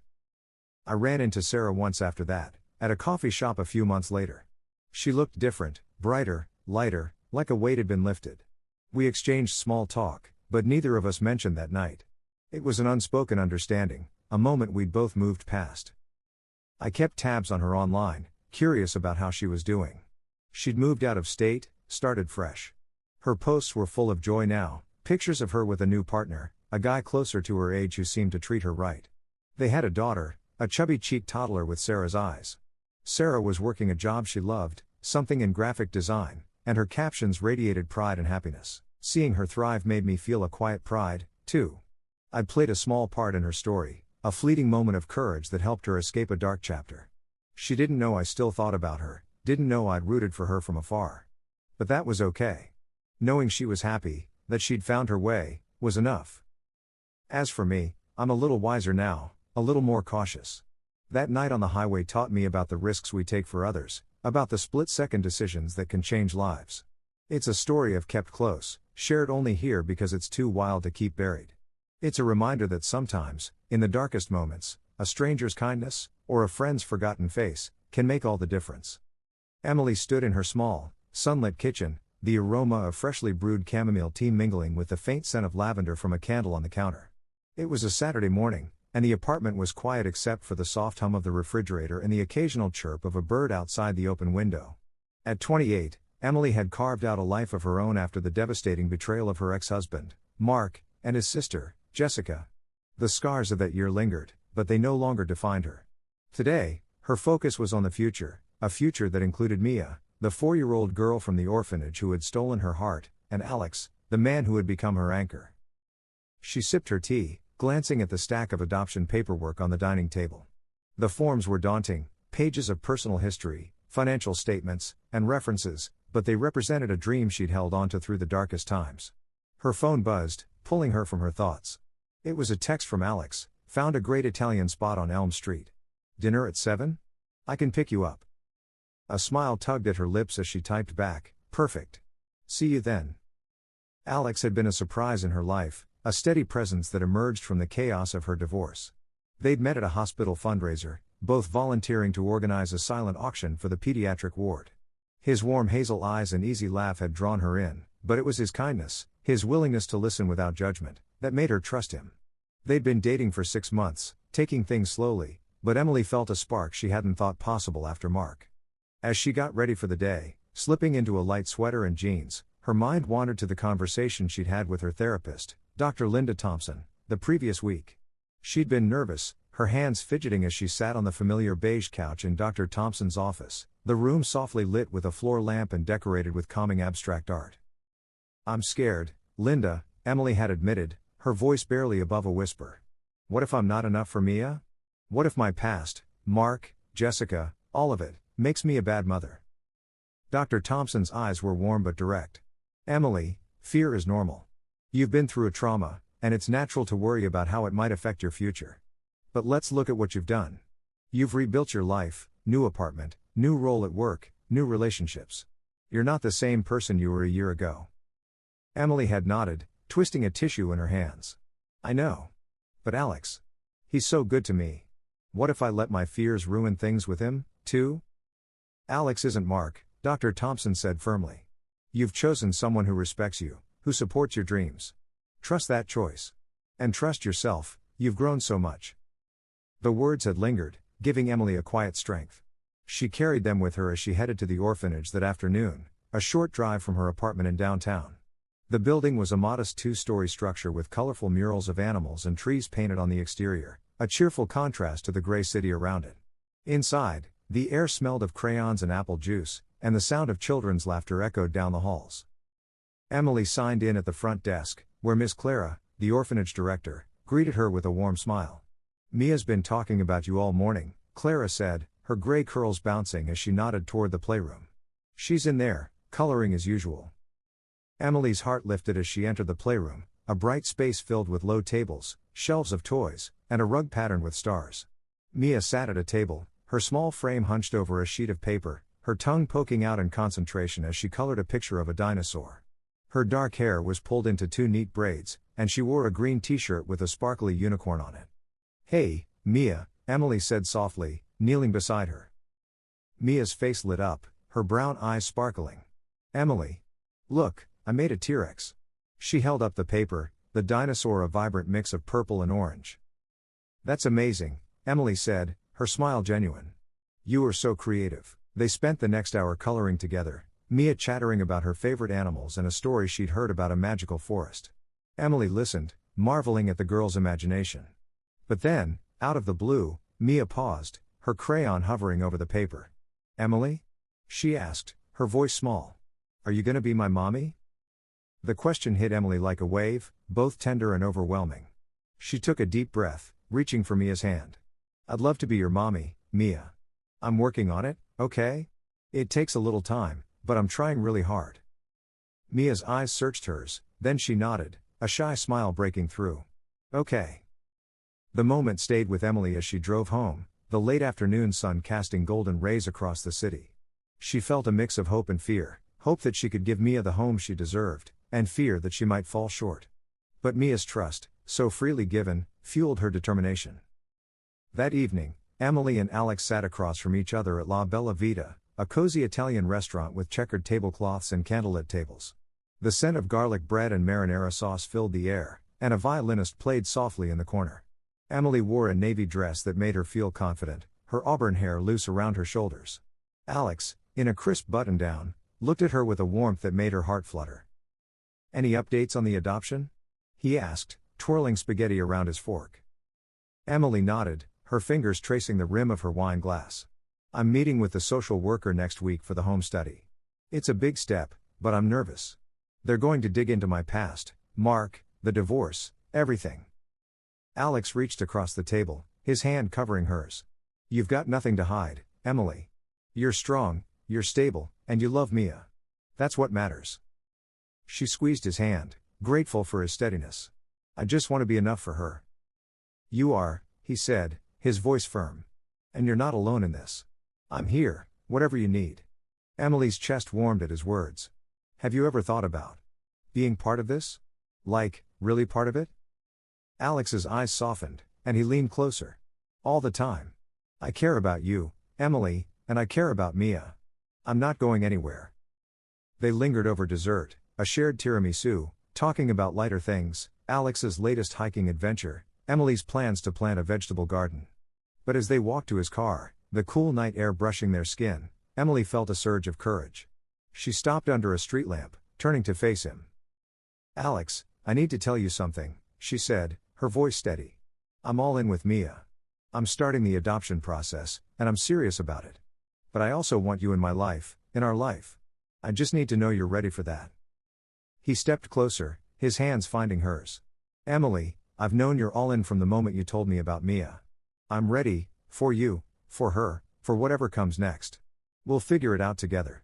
Speaker 1: I ran into Sarah once after that, at a coffee shop a few months later. She looked different, brighter, lighter, like a weight had been lifted. We exchanged small talk, but neither of us mentioned that night. It was an unspoken understanding, a moment we'd both moved past. I kept tabs on her online, curious about how she was doing. She'd moved out of state, started fresh. Her posts were full of joy now, pictures of her with a new partner, a guy closer to her age who seemed to treat her right. They had a daughter, a chubby-cheeked toddler with Sarah's eyes. Sarah was working a job she loved, something in graphic design, and her captions radiated pride and happiness. Seeing her thrive made me feel a quiet pride, too. I'd played a small part in her story, a fleeting moment of courage that helped her escape a dark chapter. She didn't know I still thought about her, didn't know I'd rooted for her from afar. But that was okay. Knowing she was happy, that she'd found her way, was enough. As for me, I'm a little wiser now, a little more cautious. That night on the highway taught me about the risks we take for others, about the split-second decisions that can change lives. It's a story I've kept close, shared only here because it's too wild to keep buried. It's a reminder that sometimes, in the darkest moments, a stranger's kindness, or a friend's forgotten face, can make all the difference. Emily stood in her small, sunlit kitchen, the aroma of freshly brewed chamomile tea mingling with the faint scent of lavender from a candle on the counter. It was a Saturday morning, and the apartment was quiet except for the soft hum of the refrigerator and the occasional chirp of a bird outside the open window. At 28, Emily had carved out a life of her own after the devastating betrayal of her ex-husband, Mark, and his sister, Jessica. The scars of that year lingered, but they no longer defined her. Today, her focus was on the future, a future that included Mia, the 4-year-old girl from the orphanage who had stolen her heart, and Alex, the man who had become her anchor. She sipped her tea, glancing at the stack of adoption paperwork on the dining table. The forms were daunting, pages of personal history, financial statements, and references, but they represented a dream she'd held onto through the darkest times. Her phone buzzed, pulling her from her thoughts. It was a text from Alex, found a great Italian spot on Elm Street. Dinner at 7? I can pick you up. A smile tugged at her lips as she typed back, perfect. See you then. Alex had been a surprise in her life, a steady presence that emerged from the chaos of her divorce. They'd met at a hospital fundraiser, both volunteering to organize a silent auction for the pediatric ward. His warm hazel eyes and easy laugh had drawn her in, but it was his kindness, his willingness to listen without judgment, that made her trust him. They'd been dating for 6 months, taking things slowly, but Emily felt a spark she hadn't thought possible after Mark. As she got ready for the day, slipping into a light sweater and jeans, her mind wandered to the conversation she'd had with her therapist, Dr. Linda Thompson, the previous week. She'd been nervous, her hands fidgeting as she sat on the familiar beige couch in Dr. Thompson's office, the room softly lit with a floor lamp and decorated with calming abstract art. I'm scared, Linda, Emily had admitted, her voice barely above a whisper. What if I'm not enough for Mia? What if my past, Mark, Jessica, all of it, makes me a bad mother? Dr. Thompson's eyes were warm but direct. Emily, fear is normal. You've been through a trauma, and it's natural to worry about how it might affect your future. But let's look at what you've done. You've rebuilt your life, new apartment, new role at work, new relationships. You're not the same person you were a year ago. Emily had nodded, twisting a tissue in her hands. I know. But Alex. He's so good to me. What if I let my fears ruin things with him, too? Alex isn't Mark, Dr. Thompson said firmly. You've chosen someone who respects you, who supports your dreams. Trust that choice. And trust yourself, you've grown so much. The words had lingered, giving Emily a quiet strength. She carried them with her as she headed to the orphanage that afternoon, a short drive from her apartment in downtown. The building was a modest 2-story structure with colorful murals of animals and trees painted on the exterior, a cheerful contrast to the gray city around it. Inside, the air smelled of crayons and apple juice, and the sound of children's laughter echoed down the halls. Emily signed in at the front desk, where Miss Clara, the orphanage director, greeted her with a warm smile. Mia's been talking about you all morning, Clara said, her gray curls bouncing as she nodded toward the playroom. She's in there, coloring as usual. Emily's heart lifted as she entered the playroom, a bright space filled with low tables, shelves of toys, and a rug patterned with stars. Mia sat at a table, her small frame hunched over a sheet of paper, her tongue poking out in concentration as she colored a picture of a dinosaur. Her dark hair was pulled into 2 neat braids, and she wore a green t-shirt with a sparkly unicorn on it. Hey, Mia, Emily said softly, kneeling beside her. Mia's face lit up, her brown eyes sparkling. Emily. Look, I made a T-Rex. She held up the paper, the dinosaur a vibrant mix of purple and orange. That's amazing, Emily said, her smile genuine. You are so creative. They spent the next hour coloring together, Mia chattering about her favorite animals and a story she'd heard about a magical forest. Emily listened, marveling at the girl's imagination. But then, out of the blue, Mia paused, her crayon hovering over the paper. Emily? She asked, her voice small. Are you gonna be my mommy? The question hit Emily like a wave, both tender and overwhelming. She took a deep breath, reaching for Mia's hand. I'd love to be your mommy, Mia. I'm working on it, okay? It takes a little time, but I'm trying really hard. Mia's eyes searched hers, then she nodded, a shy smile breaking through. Okay. The moment stayed with Emily as she drove home, the late afternoon sun casting golden rays across the city. She felt a mix of hope and fear, hope that she could give Mia the home she deserved, and fear that she might fall short. But Mia's trust, so freely given, fueled her determination. That evening, Emily and Alex sat across from each other at La Bella Vita, a cozy Italian restaurant with checkered tablecloths and candlelit tables. The scent of garlic bread and marinara sauce filled the air, and a violinist played softly in the corner. Emily wore a navy dress that made her feel confident, her auburn hair loose around her shoulders. Alex, in a crisp button-down, looked at her with a warmth that made her heart flutter. "Any updates on the adoption?" he asked, twirling spaghetti around his fork. Emily nodded, her fingers tracing the rim of her wine glass. "I'm meeting with the social worker next week for the home study. It's a big step, but I'm nervous. They're going to dig into my past, Mark, the divorce, everything." Alex reached across the table, his hand covering hers. "You've got nothing to hide, Emily. You're strong, you're stable, and you love Mia. That's what matters." She squeezed his hand, grateful for his steadiness. "I just want to be enough for her." "You are," he said, his voice firm. "And you're not alone in this. I'm here, whatever you need." Emily's chest warmed at his words. "Have you ever thought about being part of this? Like, really part of it?" Alex's eyes softened, and he leaned closer. "All the time. I care about you, Emily, and I care about Mia. I'm not going anywhere." They lingered over dessert, a shared tiramisu, talking about lighter things, Alex's latest hiking adventure, Emily's plans to plant a vegetable garden. But as they walked to his car, the cool night air brushing their skin, Emily felt a surge of courage. She stopped under a street lamp, turning to face him. "Alex, I need to tell you something," she said, her voice steady. "I'm all in with Mia. I'm starting the adoption process, and I'm serious about it. But I also want you in my life, in our life. I just need to know you're ready for that." He stepped closer, his hands finding hers. "Emily, I've known you're all in from the moment you told me about Mia. I'm ready, for you, for her, for whatever comes next. We'll figure it out together."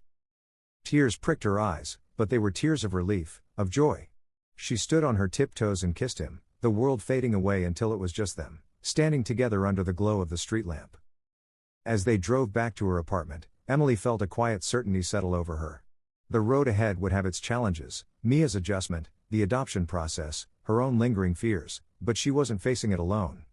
Speaker 1: Tears pricked her eyes, but they were tears of relief, of joy. She stood on her tiptoes and kissed him, the world fading away until it was just them, standing together under the glow of the street lamp. As they drove back to her apartment, Emily felt a quiet certainty settle over her. The road ahead would have its challenges, Mia's adjustment, the adoption process, her own lingering fears, but she wasn't facing it alone.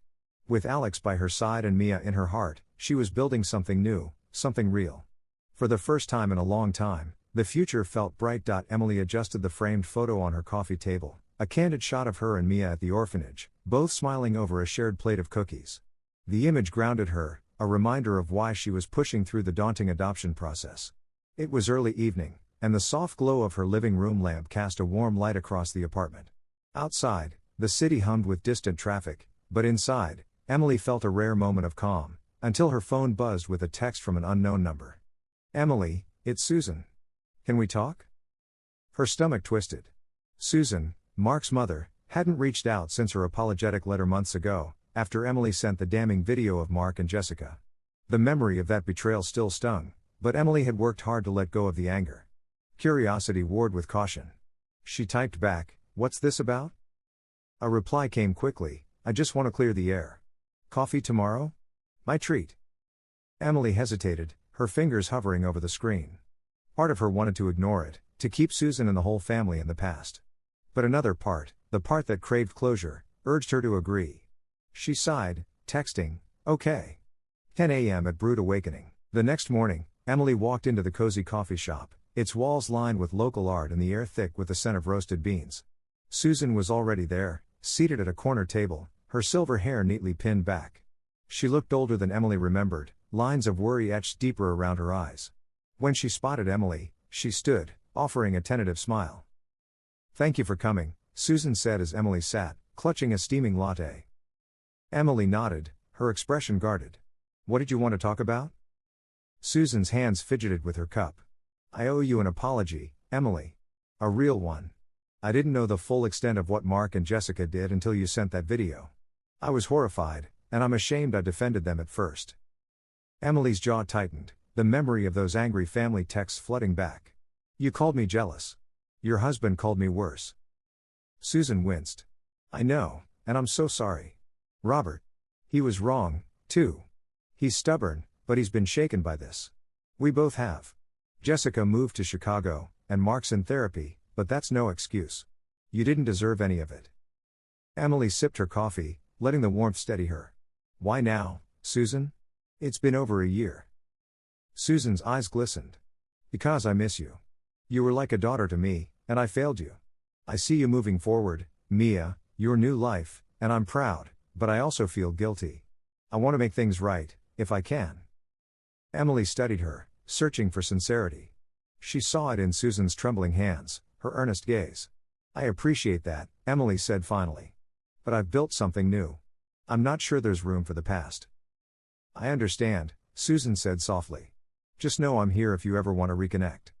Speaker 1: With Alex by her side and Mia in her heart, she was building something new, something real. For the first time in a long time, the future felt bright. Emily adjusted the framed photo on her coffee table, a candid shot of her and Mia at the orphanage, both smiling over a shared plate of cookies. The image grounded her, a reminder of why she was pushing through the daunting adoption process. It was early evening, and the soft glow of her living room lamp cast a warm light across the apartment. Outside, the city hummed with distant traffic, but inside, Emily felt a rare moment of calm, until her phone buzzed with a text from an unknown number. "Emily, it's Susan. Can we talk?" Her stomach twisted. Susan, Mark's mother, hadn't reached out since her apologetic letter months ago, after Emily sent the damning video of Mark and Jessica. The memory of that betrayal still stung, but Emily had worked hard to let go of the anger. Curiosity warred with caution. She typed back, "What's this about?" A reply came quickly, "I just want to clear the air. Coffee tomorrow? My treat." Emily hesitated, her fingers hovering over the screen. Part of her wanted to ignore it, to keep Susan and the whole family in the past. But another part, the part that craved closure, urged her to agree. She sighed, texting, "Okay." 10 a.m. at Brood Awakening. The next morning, Emily walked into the cozy coffee shop, its walls lined with local art and the air thick with the scent of roasted beans. Susan was already there, seated at a corner table, her silver hair neatly pinned back. She looked older than Emily remembered, lines of worry etched deeper around her eyes. When she spotted Emily, she stood, offering a tentative smile. "Thank you for coming," Susan said as Emily sat, clutching a steaming latte. Emily nodded, her expression guarded. "What did you want to talk about?" Susan's hands fidgeted with her cup. "I owe you an apology, Emily. A real one. I didn't know the full extent of what Mark and Jessica did until you sent that video. I was horrified, and I'm ashamed I defended them at first." Emily's jaw tightened, the memory of those angry family texts flooding back. "You called me jealous. Your husband called me worse. Susan winced. I know, and I'm so sorry. Robert. He was wrong, too. He's stubborn, but he's been shaken by this. We both have. Jessica moved to Chicago, and Mark's in therapy, but that's no excuse. You didn't deserve any of it. Emily sipped her coffee, letting the warmth steady her. Why now, Susan? It's been over a year. Susan's eyes glistened. Because I miss you. You were like a daughter to me, and I failed you. I see you moving forward, Mia, your new life, and I'm proud, but I also feel guilty. I want to make things right, if I can. Emily studied her, searching for sincerity. She saw it in Susan's trembling hands, her earnest gaze. I appreciate that, Emily said finally. But I've built something new. I'm not sure there's room for the past. I understand, Susan said softly. Just know I'm here if you ever want to reconnect.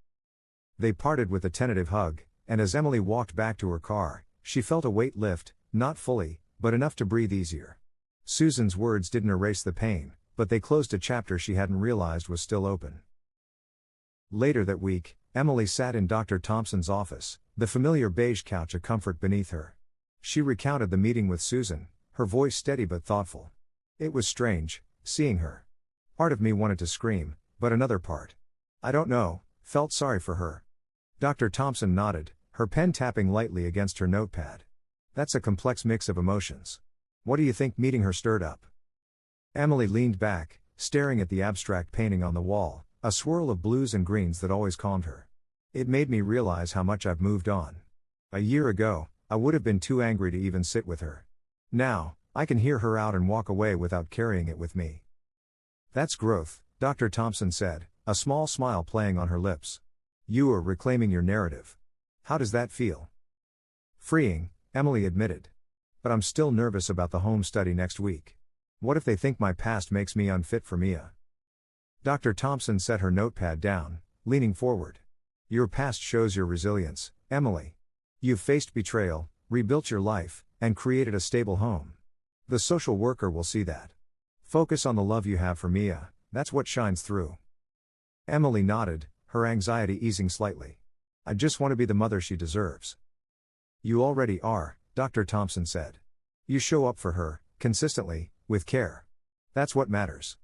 Speaker 1: They parted with a tentative hug, and as Emily walked back to her car, she felt a weight lift, not fully, but enough to breathe easier. Susan's words didn't erase the pain, but they closed a chapter she hadn't realized was still open. Later that week, Emily sat in Dr. Thompson's office, the familiar beige couch a comfort beneath her. She recounted the meeting with Susan, her voice steady but thoughtful. It was strange, seeing her. Part of me wanted to scream, but another part, I don't know, felt sorry for her. Dr. Thompson nodded, her pen tapping lightly against her notepad. That's a complex mix of emotions. What do you think meeting her stirred up? Emily leaned back, staring at the abstract painting on the wall, a swirl of blues and greens that always calmed her. It made me realize how much I've moved on. A year ago, I would have been too angry to even sit with her. Now, I can hear her out and walk away without carrying it with me. That's growth, Dr. Thompson said, a small smile playing on her lips. You are reclaiming your narrative. How does that feel? Freeing, Emily admitted. But I'm still nervous about the home study next week. What if they think my past makes me unfit for Mia? Dr. Thompson set her notepad down, leaning forward. Your past shows your resilience, Emily. You've faced betrayal, rebuilt your life, and created a stable home. The social worker will see that. Focus on the love you have for Mia, that's what shines through. Emily nodded, her anxiety easing slightly. I just want to be the mother she deserves. You already are, Dr. Thompson said. You show up for her, consistently, with care. That's what matters.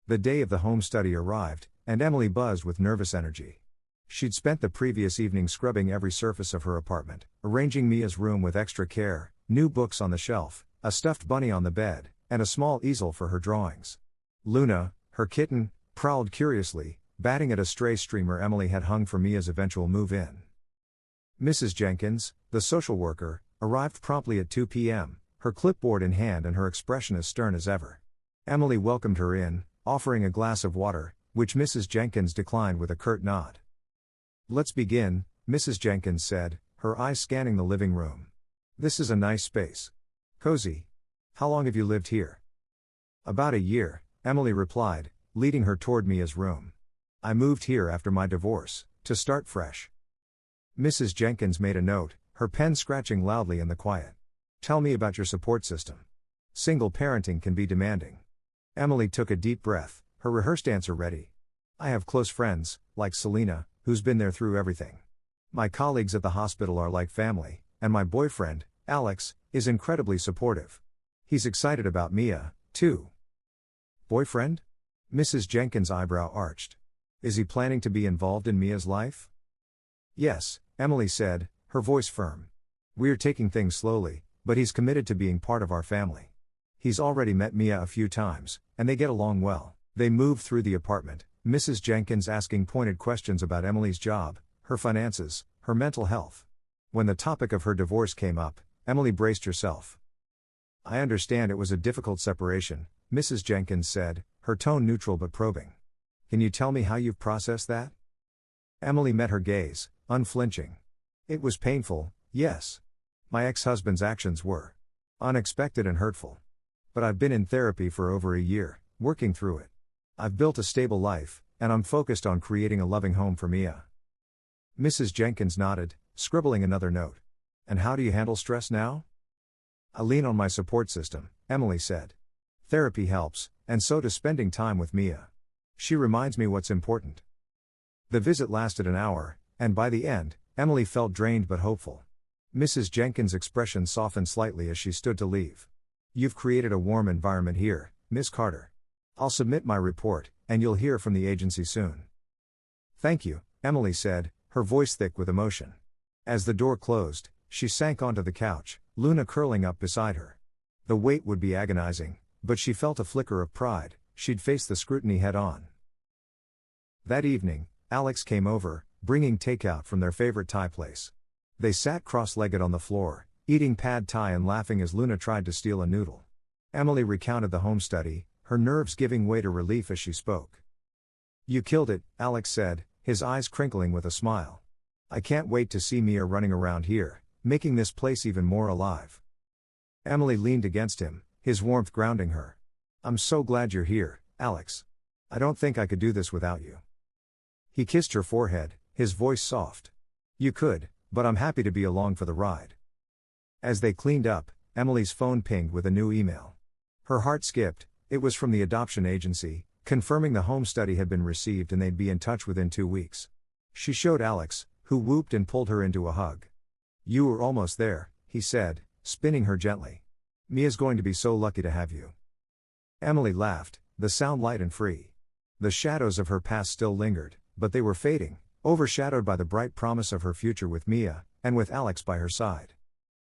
Speaker 1: The day of the home study arrived, and Emily buzzed with nervous energy. She'd spent the previous evening scrubbing every surface of her apartment, arranging Mia's room with extra care, new books on the shelf, a stuffed bunny on the bed, and a small easel for her drawings. Luna, her kitten, prowled curiously, batting at a stray streamer Emily had hung for Mia's eventual move-in. Mrs. Jenkins, the social worker, arrived promptly at 2 p.m., her clipboard in hand and her expression as stern as ever. Emily welcomed her in, offering a glass of water, which Mrs. Jenkins declined with a curt nod. Let's begin, Mrs. Jenkins said, her eyes scanning the living room. This is a nice space. Cozy. How long have you lived here? About a year, Emily replied, leading her toward Mia's room. I moved here after my divorce, to start fresh. Mrs. Jenkins made a note, her pen scratching loudly in the quiet. Tell me about your support system. Single parenting can be demanding. Emily took a deep breath, her rehearsed answer ready. I have close friends, like Selena, who's been there through everything. My colleagues at the hospital are like family, and my boyfriend, Alex, is incredibly supportive. He's excited about Mia, too. Boyfriend? Mrs. Jenkins' eyebrow arched. Is he planning to be involved in Mia's life? Yes, Emily said, her voice firm. We're taking things slowly, but he's committed to being part of our family. He's already met Mia a few times, and they get along well. They moved through the apartment, Mrs. Jenkins asking pointed questions about Emily's job, her finances, her mental health. When the topic of her divorce came up, Emily braced herself. I understand it was a difficult separation, Mrs. Jenkins said, her tone neutral but probing. Can you tell me how you've processed that? Emily met her gaze, unflinching. It was painful, yes. My ex-husband's actions were unexpected and hurtful. But I've been in therapy for over a year, working through it. I've built a stable life, and I'm focused on creating a loving home for Mia. Mrs. Jenkins nodded, scribbling another note. And how do you handle stress now? I lean on my support system, Emily said. Therapy helps, and so does spending time with Mia. She reminds me what's important. The visit lasted an hour, and by the end, Emily felt drained but hopeful. Mrs. Jenkins' expression softened slightly as she stood to leave. "You've created a warm environment here, Miss Carter. I'll submit my report, and you'll hear from the agency soon." "Thank you," Emily said, her voice thick with emotion. As the door closed, she sank onto the couch, Luna curling up beside her. The wait would be agonizing, but she felt a flicker of pride. She'd face the scrutiny head-on. That evening, Alex came over, bringing takeout from their favorite Thai place. They sat cross-legged on the floor, eating pad Thai and laughing as Luna tried to steal a noodle. Emily recounted the home study, her nerves giving way to relief as she spoke. "You killed it," Alex said, his eyes crinkling with a smile. "I can't wait to see Mia running around here, making this place even more alive." Emily leaned against him, his warmth grounding her. "I'm so glad you're here, Alex. I don't think I could do this without you." He kissed her forehead, his voice soft. "You could, but I'm happy to be along for the ride." As they cleaned up, Emily's phone pinged with a new email. Her heart skipped. It was from the adoption agency, confirming the home study had been received and they'd be in touch within 2 weeks. She showed Alex, who whooped and pulled her into a hug. "You were almost there," he said, spinning her gently. "Mia's going to be so lucky to have you." Emily laughed, the sound light and free. The shadows of her past still lingered, but they were fading, overshadowed by the bright promise of her future with Mia, and with Alex by her side.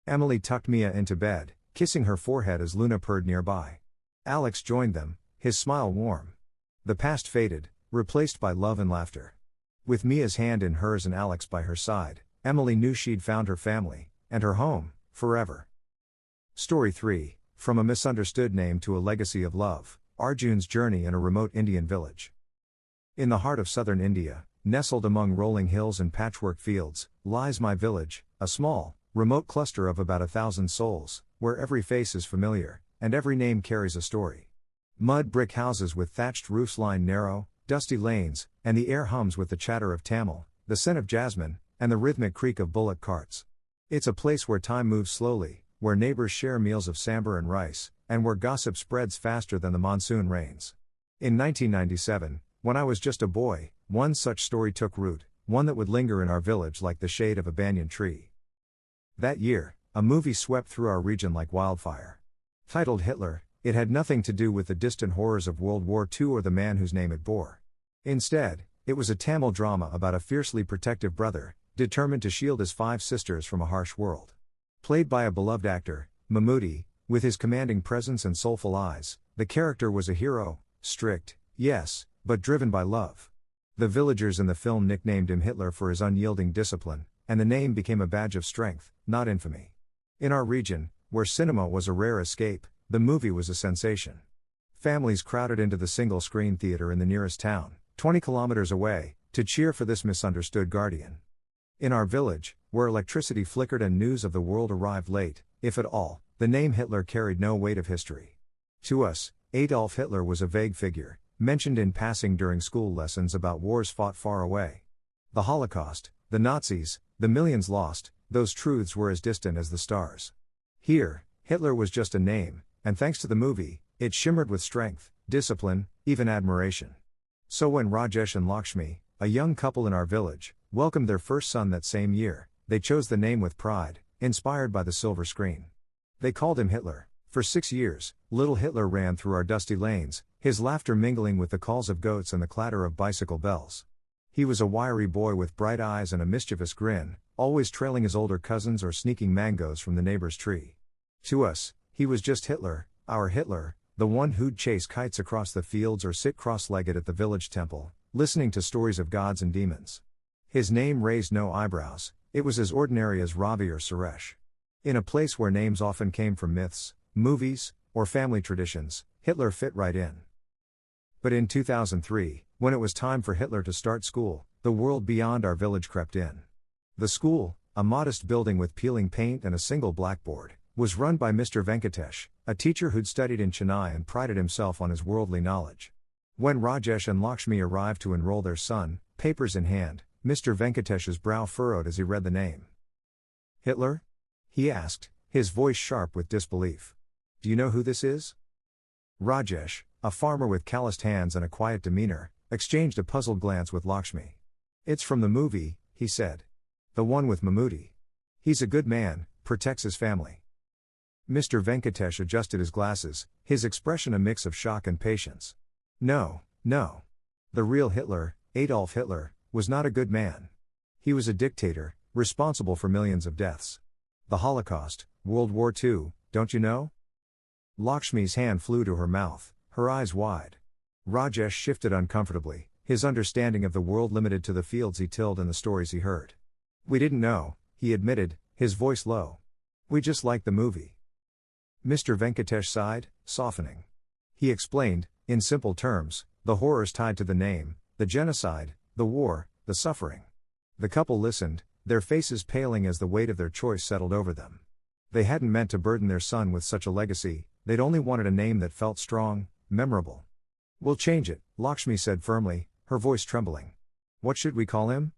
Speaker 1: Emily tucked Mia into bed, kissing her forehead as Luna purred nearby. Alex joined them, his smile warm. The past faded, replaced by love and laughter. With Mia's hand in hers and Alex by her side, Emily knew she'd found her family, and her home, forever. Story 3, From a Misunderstood Name to a Legacy of Love, Arjun's Journey in a Remote Indian Village. In the heart of southern India, nestled among rolling hills and patchwork fields, lies my village, a small, remote cluster of about 1,000 souls, where every face is familiar, and every name carries a story. Mud brick houses with thatched roofs line narrow, dusty lanes, and the air hums with the chatter of Tamil, the scent of jasmine, and the rhythmic creak of bullock carts. It's a place where time moves slowly, where neighbors share meals of sambar and rice, and where gossip spreads faster than the monsoon rains. In 1997, when I was just a boy, one such story took root, one that would linger in our village like the shade of a banyan tree. That year, a movie swept through our region like wildfire. Titled Hitler, it had nothing to do with the distant horrors of World War II or the man whose name it bore. Instead, it was a Tamil drama about a fiercely protective brother, determined to shield his 5 sisters from a harsh world. Played by a beloved actor, Mammootty, with his commanding presence and soulful eyes, the character was a hero, strict, yes, but driven by love. The villagers in the film nicknamed him Hitler for his unyielding discipline, and the name became a badge of strength, not infamy. In our region, where cinema was a rare escape, the movie was a sensation. Families crowded into the single-screen theater in the nearest town, 20 kilometers away, to cheer for this misunderstood guardian. In our village, where electricity flickered and news of the world arrived late, if at all, the name Hitler carried no weight of history. To us, Adolf Hitler was a vague figure, mentioned in passing during school lessons about wars fought far away. The Holocaust, the Nazis, the millions lost, those truths were as distant as the stars. Here, Hitler was just a name, and thanks to the movie, it shimmered with strength, discipline, even admiration. So when Rajesh and Lakshmi, a young couple in our village, welcomed their first son that same year, they chose the name with pride, inspired by the silver screen. They called him Hitler. For 6 years, little Hitler ran through our dusty lanes, his laughter mingling with the calls of goats and the clatter of bicycle bells. He was a wiry boy with bright eyes and a mischievous grin, always trailing his older cousins or sneaking mangoes from the neighbor's tree. To us, he was just Hitler, our Hitler, the one who'd chase kites across the fields or sit cross-legged at the village temple, listening to stories of gods and demons. His name raised no eyebrows, it was as ordinary as Ravi or Suresh. In a place where names often came from myths, movies, or family traditions, Hitler fit right in. But in 2003, when it was time for Hitler to start school, the world beyond our village crept in. The school, a modest building with peeling paint and a single blackboard, was run by Mr. Venkatesh, a teacher who'd studied in Chennai and prided himself on his worldly knowledge. When Rajesh and Lakshmi arrived to enroll their son, papers in hand, Mr. Venkatesh's brow furrowed as he read the name. "Hitler?" he asked, his voice sharp with disbelief. "Do you know who this is?" Rajesh, a farmer with calloused hands and a quiet demeanor, exchanged a puzzled glance with Lakshmi. "It's from the movie," he said. The one with Mammootty. He's a good man, protects his family. Mr. Venkatesh adjusted his glasses, his expression a mix of shock and patience. No, no. The real Hitler, Adolf Hitler, was not a good man. He was a dictator, responsible for millions of deaths. The Holocaust, World War II, don't you know? Lakshmi's hand flew to her mouth, her eyes wide. Rajesh shifted uncomfortably, his understanding of the world limited to the fields he tilled and the stories he heard. We didn't know, he admitted, his voice low. We just liked the movie. Mr. Venkatesh sighed, softening. He explained, in simple terms, the horrors tied to the name, the genocide, the war, the suffering. The couple listened, their faces paling as the weight of their choice settled over them. They hadn't meant to burden their son with such a legacy, they'd only wanted a name that felt strong, memorable. We'll change it, Lakshmi said firmly, her voice trembling. What should we call him?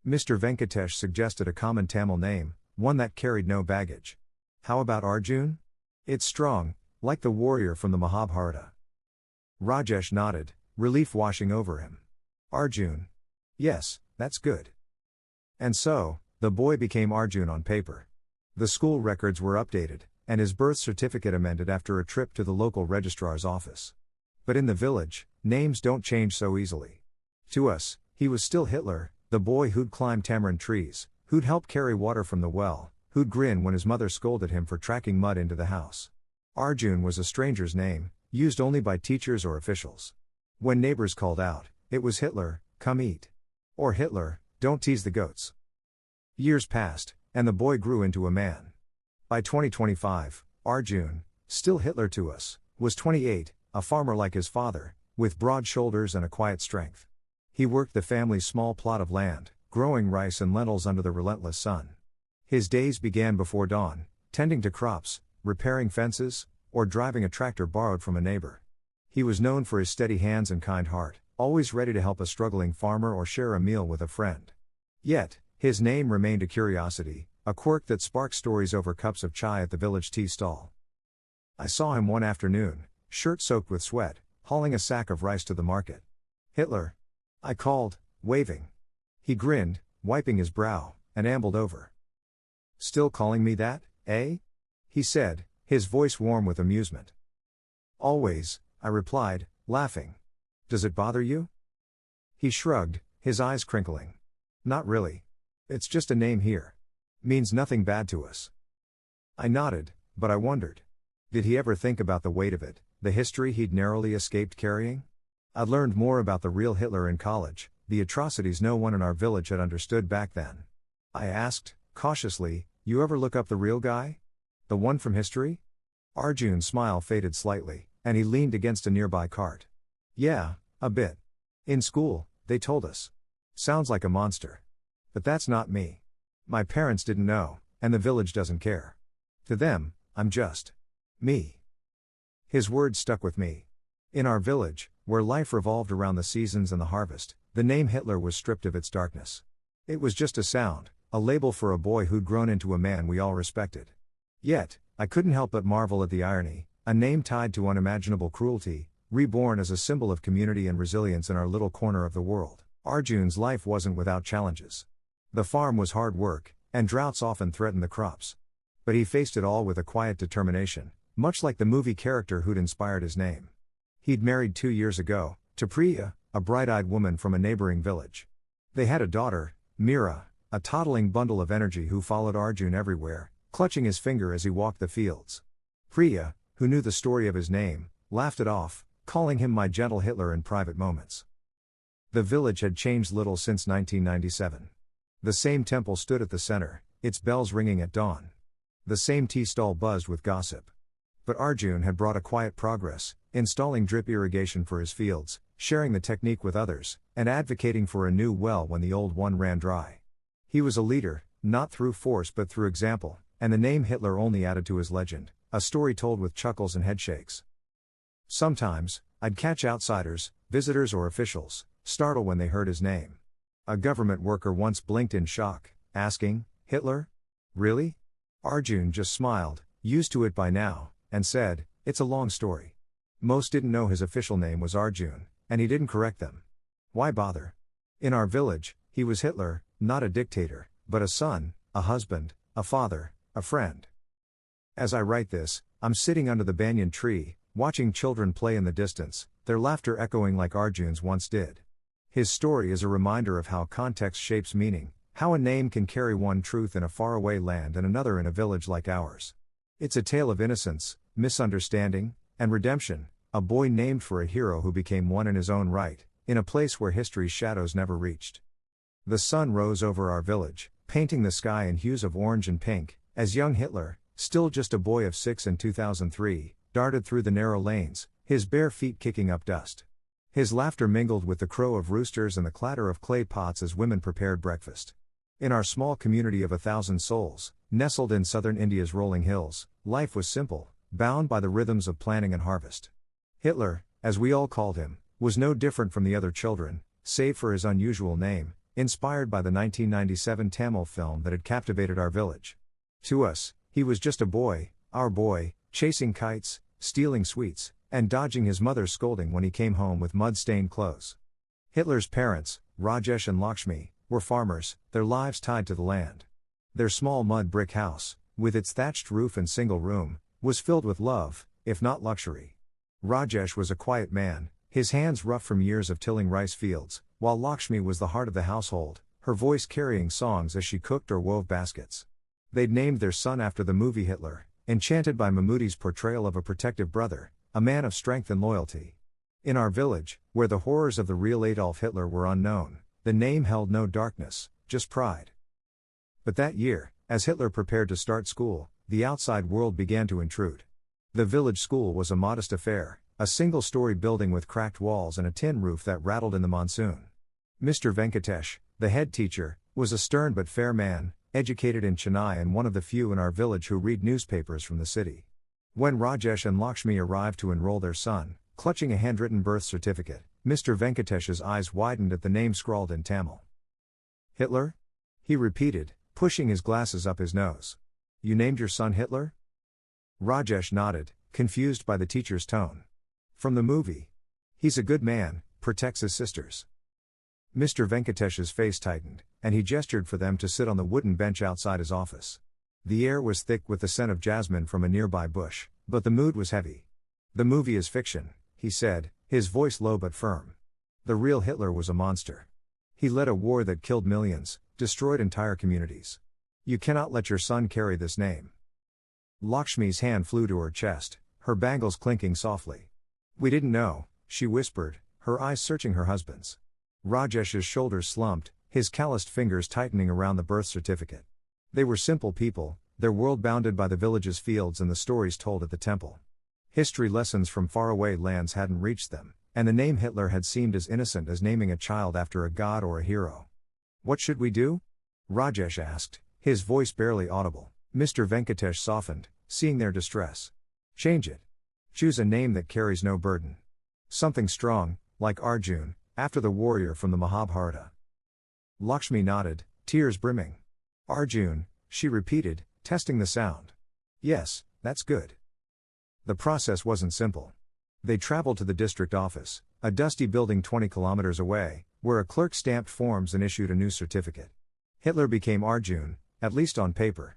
Speaker 1: Mr. Venkatesh suggested a common Tamil name, one that carried no baggage. How about Arjun? It's strong, like the warrior from the Mahabharata. Rajesh nodded, relief washing over him. Arjun. Yes, that's good. And so, the boy became Arjun on paper. The school records were updated, and his birth certificate amended after a trip to the local registrar's office. But in the village, names don't change so easily. To us, he was still Hitler, the boy who'd climb tamarind trees, who'd help carry water from the well, who'd grin when his mother scolded him for tracking mud into the house. Arjun was a stranger's name, used only by teachers or officials. When neighbors called out, it was Hitler, come eat. Or Hitler, don't tease the goats. Years passed, and the boy grew into a man. By 2025, Arjun, still Hitler to us, was 28, a farmer like his father, with broad shoulders and a quiet strength. He worked the family's small plot of land, growing rice and lentils under the relentless sun. His days began before dawn, tending to crops, repairing fences, or driving a tractor borrowed from a neighbor. He was known for his steady hands and kind heart, always ready to help a struggling farmer or share a meal with a friend. Yet, his name remained a curiosity, a quirk that sparked stories over cups of chai at the village tea stall. I saw him one afternoon, shirt soaked with sweat, hauling a sack of rice to the market. Hitler. I called, waving. He grinned, wiping his brow, and ambled over. Still calling me that, eh? He said, his voice warm with amusement. Always, I replied, laughing. Does it bother you? He shrugged, his eyes crinkling. Not really. It's just a name here. Means nothing bad to us. I nodded, but I wondered. Did he ever think about the weight of it, the history he'd narrowly escaped carrying? I'd learned more about the real Hitler in college, the atrocities no one in our village had understood back then. I asked, cautiously, you ever look up the real guy? The one from history? Arjun's smile faded slightly, and he leaned against a nearby cart. Yeah, a bit. In school, they told us. Sounds like a monster. But that's not me. My parents didn't know, and the village doesn't care. To them, I'm just me. His words stuck with me. In our village, where life revolved around the seasons and the harvest, the name Hitler was stripped of its darkness. It was just a sound, a label for a boy who'd grown into a man we all respected. Yet, I couldn't help but marvel at the irony, a name tied to unimaginable cruelty, reborn as a symbol of community and resilience in our little corner of the world. Arjun's life wasn't without challenges. The farm was hard work, and droughts often threatened the crops. But he faced it all with a quiet determination, much like the movie character who'd inspired his name. He'd married 2 years ago, to Priya, a bright-eyed woman from a neighboring village. They had a daughter, Meera, a toddling bundle of energy who followed Arjun everywhere, clutching his finger as he walked the fields. Priya, who knew the story of his name, laughed it off, calling him my gentle Hitler in private moments. The village had changed little since 1997. The same temple stood at the center, its bells ringing at dawn. The same tea stall buzzed with gossip. But Arjun had brought a quiet progress, installing drip irrigation for his fields, sharing the technique with others, and advocating for a new well when the old one ran dry. He was a leader, not through force but through example, and the name Hitler only added to his legend, a story told with chuckles and headshakes. Sometimes, I'd catch outsiders, visitors or officials, startle when they heard his name. A government worker once blinked in shock, asking, Hitler? Really? Arjun just smiled, used to it by now, and said, it's a long story. Most didn't know his official name was Arjun, and he didn't correct them. Why bother? In our village, he was Hitler, not a dictator, but a son, a husband, a father, a friend. As I write this, I'm sitting under the banyan tree, watching children play in the distance, their laughter echoing like Arjun's once did. His story is a reminder of how context shapes meaning, how a name can carry one truth in a faraway land and another in a village like ours. It's a tale of innocence, misunderstanding, and redemption, a boy named for a hero who became one in his own right, in a place where history's shadows never reached. The sun rose over our village, painting the sky in hues of orange and pink, as young Hitler, still just a boy of 6 in 2003, darted through the narrow lanes, his bare feet kicking up dust. His laughter mingled with the crow of roosters and the clatter of clay pots as women prepared breakfast. In our small community of 1,000 souls, nestled in southern India's rolling hills, life was simple, bound by the rhythms of planting and harvest. Hitler, as we all called him, was no different from the other children, save for his unusual name, inspired by the 1997 Tamil film that had captivated our village. To us, he was just a boy, our boy, chasing kites, stealing sweets, and dodging his mother's scolding when he came home with mud-stained clothes. Hitler's parents, Rajesh and Lakshmi, were farmers, their lives tied to the land. Their small mud brick house, with its thatched roof and single room, was filled with love, if not luxury. Rajesh was a quiet man, his hands rough from years of tilling rice fields, while Lakshmi was the heart of the household, her voice carrying songs as she cooked or wove baskets. They'd named their son after the movie Hitler, enchanted by Mammootty's portrayal of a protective brother, a man of strength and loyalty. In our village, where the horrors of the real Adolf Hitler were unknown, the name held no darkness, just pride. But that year, as Hitler prepared to start school, the outside world began to intrude. The village school was a modest affair, a single-story building with cracked walls and a tin roof that rattled in the monsoon. Mr. Venkatesh, the head teacher, was a stern but fair man, educated in Chennai and one of the few in our village who read newspapers from the city. When Rajesh and Lakshmi arrived to enroll their son, clutching a handwritten birth certificate, Mr. Venkatesh's eyes widened at the name scrawled in Tamil. "Hitler?" he repeated, pushing his glasses up his nose. "You named your son Hitler?" Rajesh nodded, confused by the teacher's tone. "From the movie. He's a good man, protects his sisters." Mr. Venkatesh's face tightened, and he gestured for them to sit on the wooden bench outside his office. The air was thick with the scent of jasmine from a nearby bush, but the mood was heavy. "The movie is fiction," he said, his voice low but firm. "The real Hitler was a monster. He led a war that killed millions, destroyed entire communities. You cannot let your son carry this name." Lakshmi's hand flew to her chest, her bangles clinking softly. "We didn't know," she whispered, her eyes searching her husband's. Rajesh's shoulders slumped, his calloused fingers tightening around the birth certificate. They were simple people, their world bounded by the village's fields and the stories told at the temple. History lessons from faraway lands hadn't reached them, and the name Hitler had seemed as innocent as naming a child after a god or a hero. "What should we do?" Rajesh asked, his voice barely audible. Mr. Venkatesh softened, seeing their distress. "Change it. Choose a name that carries no burden. Something strong, like Arjun, after the warrior from the Mahabharata." Lakshmi nodded, tears brimming. "Arjun," she repeated, testing the sound. "Yes, that's good." The process wasn't simple. They traveled to the district office, a dusty building 20 kilometers away, where a clerk stamped forms and issued a new certificate. Hitler became Arjun, at least on paper.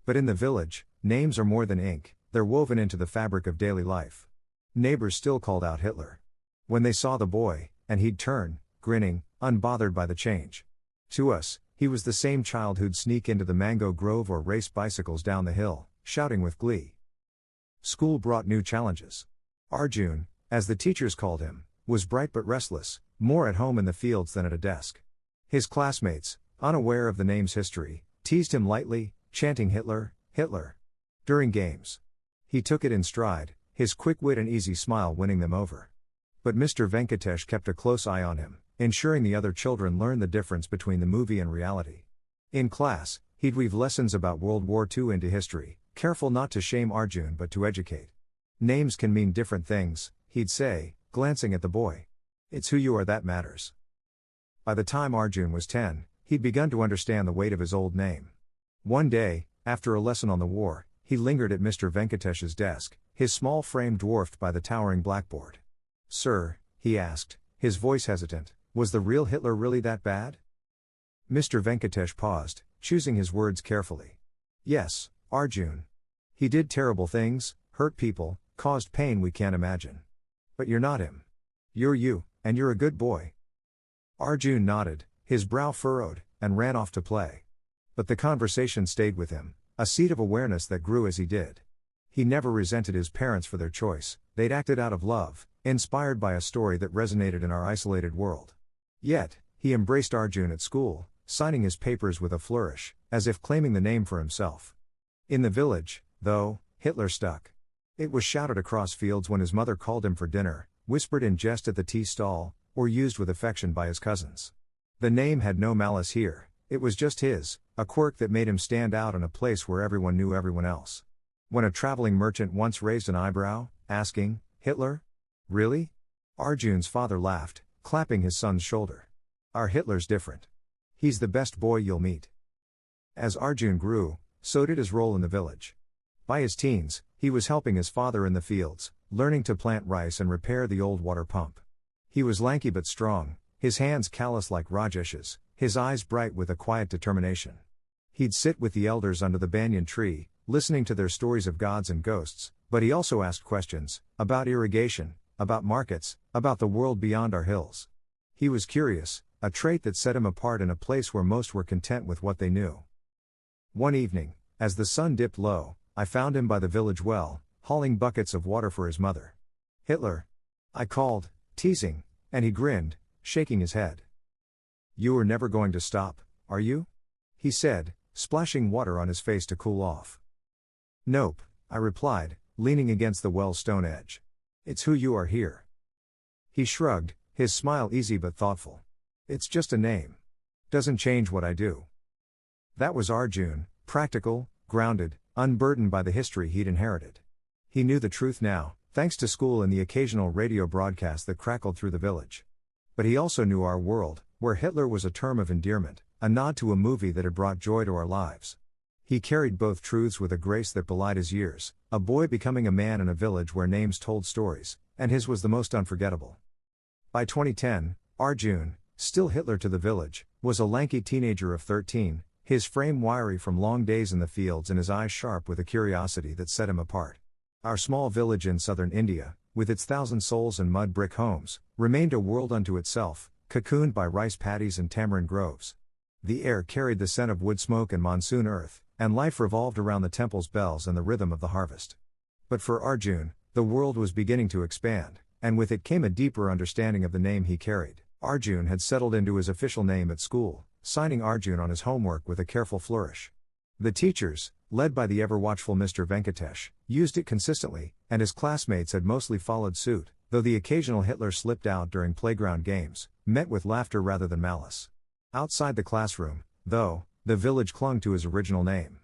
Speaker 1: But in the village, names are more than ink, they're woven into the fabric of daily life. Neighbors still called out Hitler when they saw the boy, and he'd turn, grinning, unbothered by the change. To us, he was the same child who'd sneak into the mango grove or race bicycles down the hill, shouting with glee. School brought new challenges. Arjun, as the teachers called him, was bright but restless, more at home in the fields than at a desk. His classmates, unaware of the name's history, teased him lightly, chanting Hitler, Hitler. During games, he took it in stride, his quick wit and easy smile winning them over. But Mr. Venkatesh kept a close eye on him, ensuring the other children learned the difference between the movie and reality. In class, he'd weave lessons about World War II into history, careful not to shame Arjun but to educate. "Names can mean different things," he'd say, glancing at the boy. "It's who you are that matters." By the time Arjun was 10, he'd begun to understand the weight of his old name. One day, after a lesson on the war, he lingered at Mr. Venkatesh's desk, his small frame dwarfed by the towering blackboard. "Sir," he asked, his voice hesitant, "was the real Hitler really that bad?" Mr. Venkatesh paused, choosing his words carefully. Yes, Arjun. He did terrible things, hurt people, caused pain we can't imagine. But you're not him. You're you, and you're a good boy. Arjun nodded, his brow furrowed, and ran off to play. But the conversation stayed with him, a seed of awareness that grew as he did. He never resented his parents for their choice, they'd acted out of love, inspired by a story that resonated in our isolated world. Yet, he embraced Arjun at school, signing his papers with a flourish, as if claiming the name for himself. In the village, though, Hitler stuck. It was shouted across fields when his mother called him for dinner, whispered in jest at the tea stall, or used with affection by his cousins. The name had no malice here, it was just his, a quirk that made him stand out in a place where everyone knew everyone else. When a traveling merchant once raised an eyebrow, asking, "Hitler? Really?" Arjun's father laughed, clapping his son's shoulder. "Our Hitler's different. He's the best boy you'll meet." As Arjun grew, so did his role in the village. By his teens, he was helping his father in the fields, learning to plant rice and repair the old water pump. He was lanky but strong, his hands callous like Rajesh's, his eyes bright with a quiet determination. He'd sit with the elders under the banyan tree, listening to their stories of gods and ghosts, but he also asked questions, about irrigation, about markets, about the world beyond our hills. He was curious, a trait that set him apart in a place where most were content with what they knew. One evening, as the sun dipped low, I found him by the village well, hauling buckets of water for his mother. "Hitler," I called, teasing, and he grinned, shaking his head. "You are never going to stop, are you?" he said, splashing water on his face to cool off. "Nope," I replied, leaning against the well's stone edge. "It's who you are here." He shrugged, his smile easy but thoughtful. "It's just a name. Doesn't change what I do." That was Arjun, practical, grounded, unburdened by the history he'd inherited. He knew the truth now, thanks to school and the occasional radio broadcast that crackled through the village. But he also knew our world, where Hitler was a term of endearment, a nod to a movie that had brought joy to our lives. He carried both truths with a grace that belied his years, a boy becoming a man in a village where names told stories, and his was the most unforgettable. By 2010, Arjun, still Hitler to the village, was a lanky teenager of 13, his frame wiry from long days in the fields and his eyes sharp with a curiosity that set him apart. Our small village in southern India, with its 1,000 souls and mud brick homes, remained a world unto itself, cocooned by rice paddies and tamarind groves. The air carried the scent of wood smoke and monsoon earth, and life revolved around the temple's bells and the rhythm of the harvest. But for Arjun, the world was beginning to expand, and with it came a deeper understanding of the name he carried. Arjun had settled into his official name at school, signing Arjun on his homework with a careful flourish. The teachers, led by the ever-watchful Mr. Venkatesh, used it consistently, and his classmates had mostly followed suit, though the occasional Hitler slipped out during playground games, met with laughter rather than malice. Outside the classroom, though, the village clung to his original name.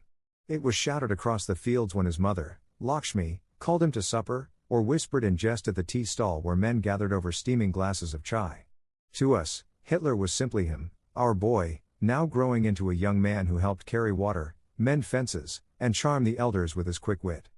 Speaker 1: It was shouted across the fields when his mother, Lakshmi, called him to supper, or whispered in jest at the tea stall where men gathered over steaming glasses of chai. To us, Hitler was simply him, our boy, now growing into a young man who helped carry water, mend fences, and charm the elders with his quick wit.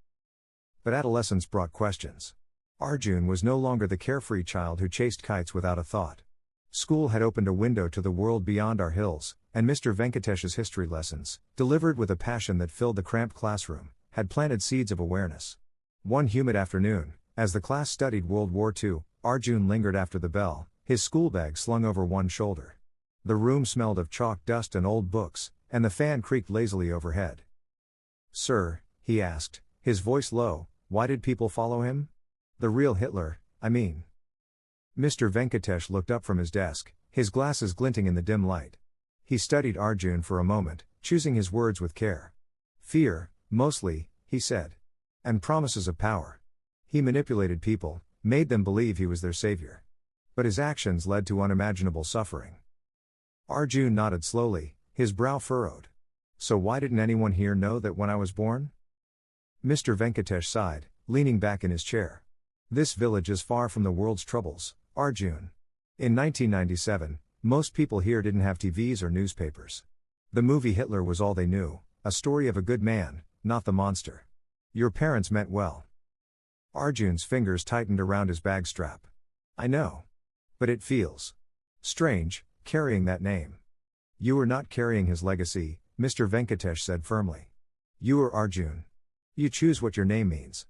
Speaker 1: But adolescence brought questions. Arjun was no longer the carefree child who chased kites without a thought. School had opened a window to the world beyond our hills, and Mr. Venkatesh's history lessons, delivered with a passion that filled the cramped classroom, had planted seeds of awareness. One humid afternoon, as the class studied World War II, Arjun lingered after the bell, his schoolbag slung over one shoulder. The room smelled of chalk dust and old books, and the fan creaked lazily overhead. "Sir," he asked, his voice low, "why did people follow him? The real Hitler, I mean." Mr. Venkatesh looked up from his desk, his glasses glinting in the dim light. He studied Arjun for a moment, choosing his words with care. "Fear, mostly," he said. "And promises of power. He manipulated people, made them believe he was their savior. But his actions led to unimaginable suffering." Arjun nodded slowly, his brow furrowed. "So why didn't anyone here know that when I was born?" Mr. Venkatesh sighed, leaning back in his chair. "This village is far from the world's troubles, Arjun. In 1997, most people here didn't have TVs or newspapers. The movie Hitler was all they knew, a story of a good man, not the monster. Your parents meant well." Arjun's fingers tightened around his bag strap. "I know. But it feels strange, carrying that name." "You are not carrying his legacy," Mr. Venkatesh said firmly. You are Arjun. You choose what your name means.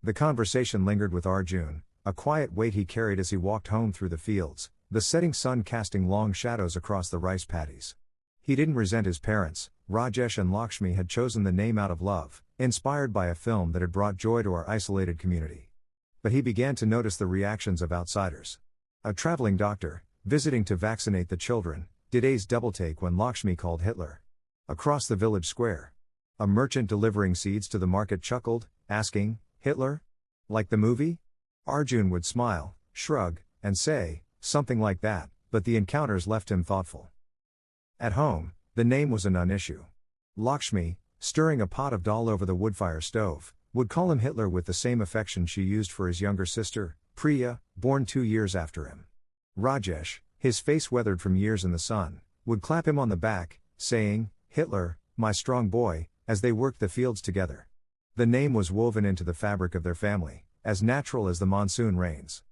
Speaker 1: The conversation lingered with Arjun, a quiet weight he carried as he walked home through the fields, the setting sun casting long shadows across the rice paddies. He didn't resent his parents. Rajesh and Lakshmi had chosen the name out of love, inspired by a film that had brought joy to our isolated community. But he began to notice the reactions of outsiders. A traveling doctor, visiting to vaccinate the children, did A's double-take when Lakshmi called Hitler. Across the village square, a merchant delivering seeds to the market chuckled, asking, Hitler? Like the movie? Arjun would smile, shrug, and say, something like that, but the encounters left him thoughtful. At home, the name was a non-issue. Lakshmi, stirring a pot of dal over the wood-fire stove, would call him Hitler with the same affection she used for his younger sister, Priya, born 2 years after him. Rajesh, his face weathered from years in the sun, would clap him on the back, saying, Hitler, my strong boy, as they worked the fields together. The name was woven into the fabric of their family, as natural as the monsoon rains.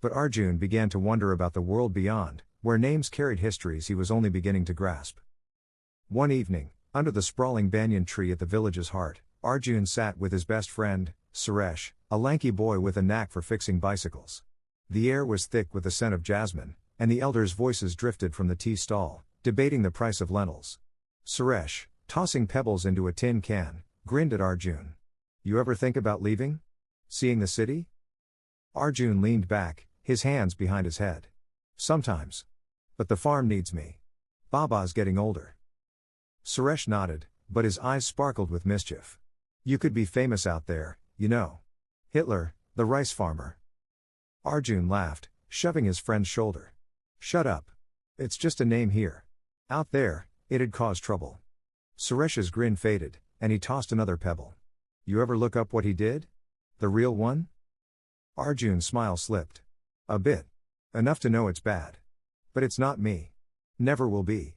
Speaker 1: But Arjun began to wonder about the world beyond, where names carried histories he was only beginning to grasp. One evening, under the sprawling banyan tree at the village's heart, Arjun sat with his best friend, Suresh, a lanky boy with a knack for fixing bicycles. The air was thick with the scent of jasmine, and the elders' voices drifted from the tea stall, debating the price of lentils. Suresh, tossing pebbles into a tin can, grinned at Arjun. You ever think about leaving? Seeing the city? Arjun leaned back, his hands behind his head. Sometimes. But the farm needs me. Baba's getting older. Suresh nodded, but his eyes sparkled with mischief. You could be famous out there, you know. Hitler, the rice farmer. Arjun laughed, shoving his friend's shoulder. Shut up. It's just a name here. Out there, it'd cause trouble. Suresh's grin faded, and he tossed another pebble. You ever look up what he did? The real one? Arjun's smile slipped. A bit. Enough to know it's bad. But it's not me. Never will be.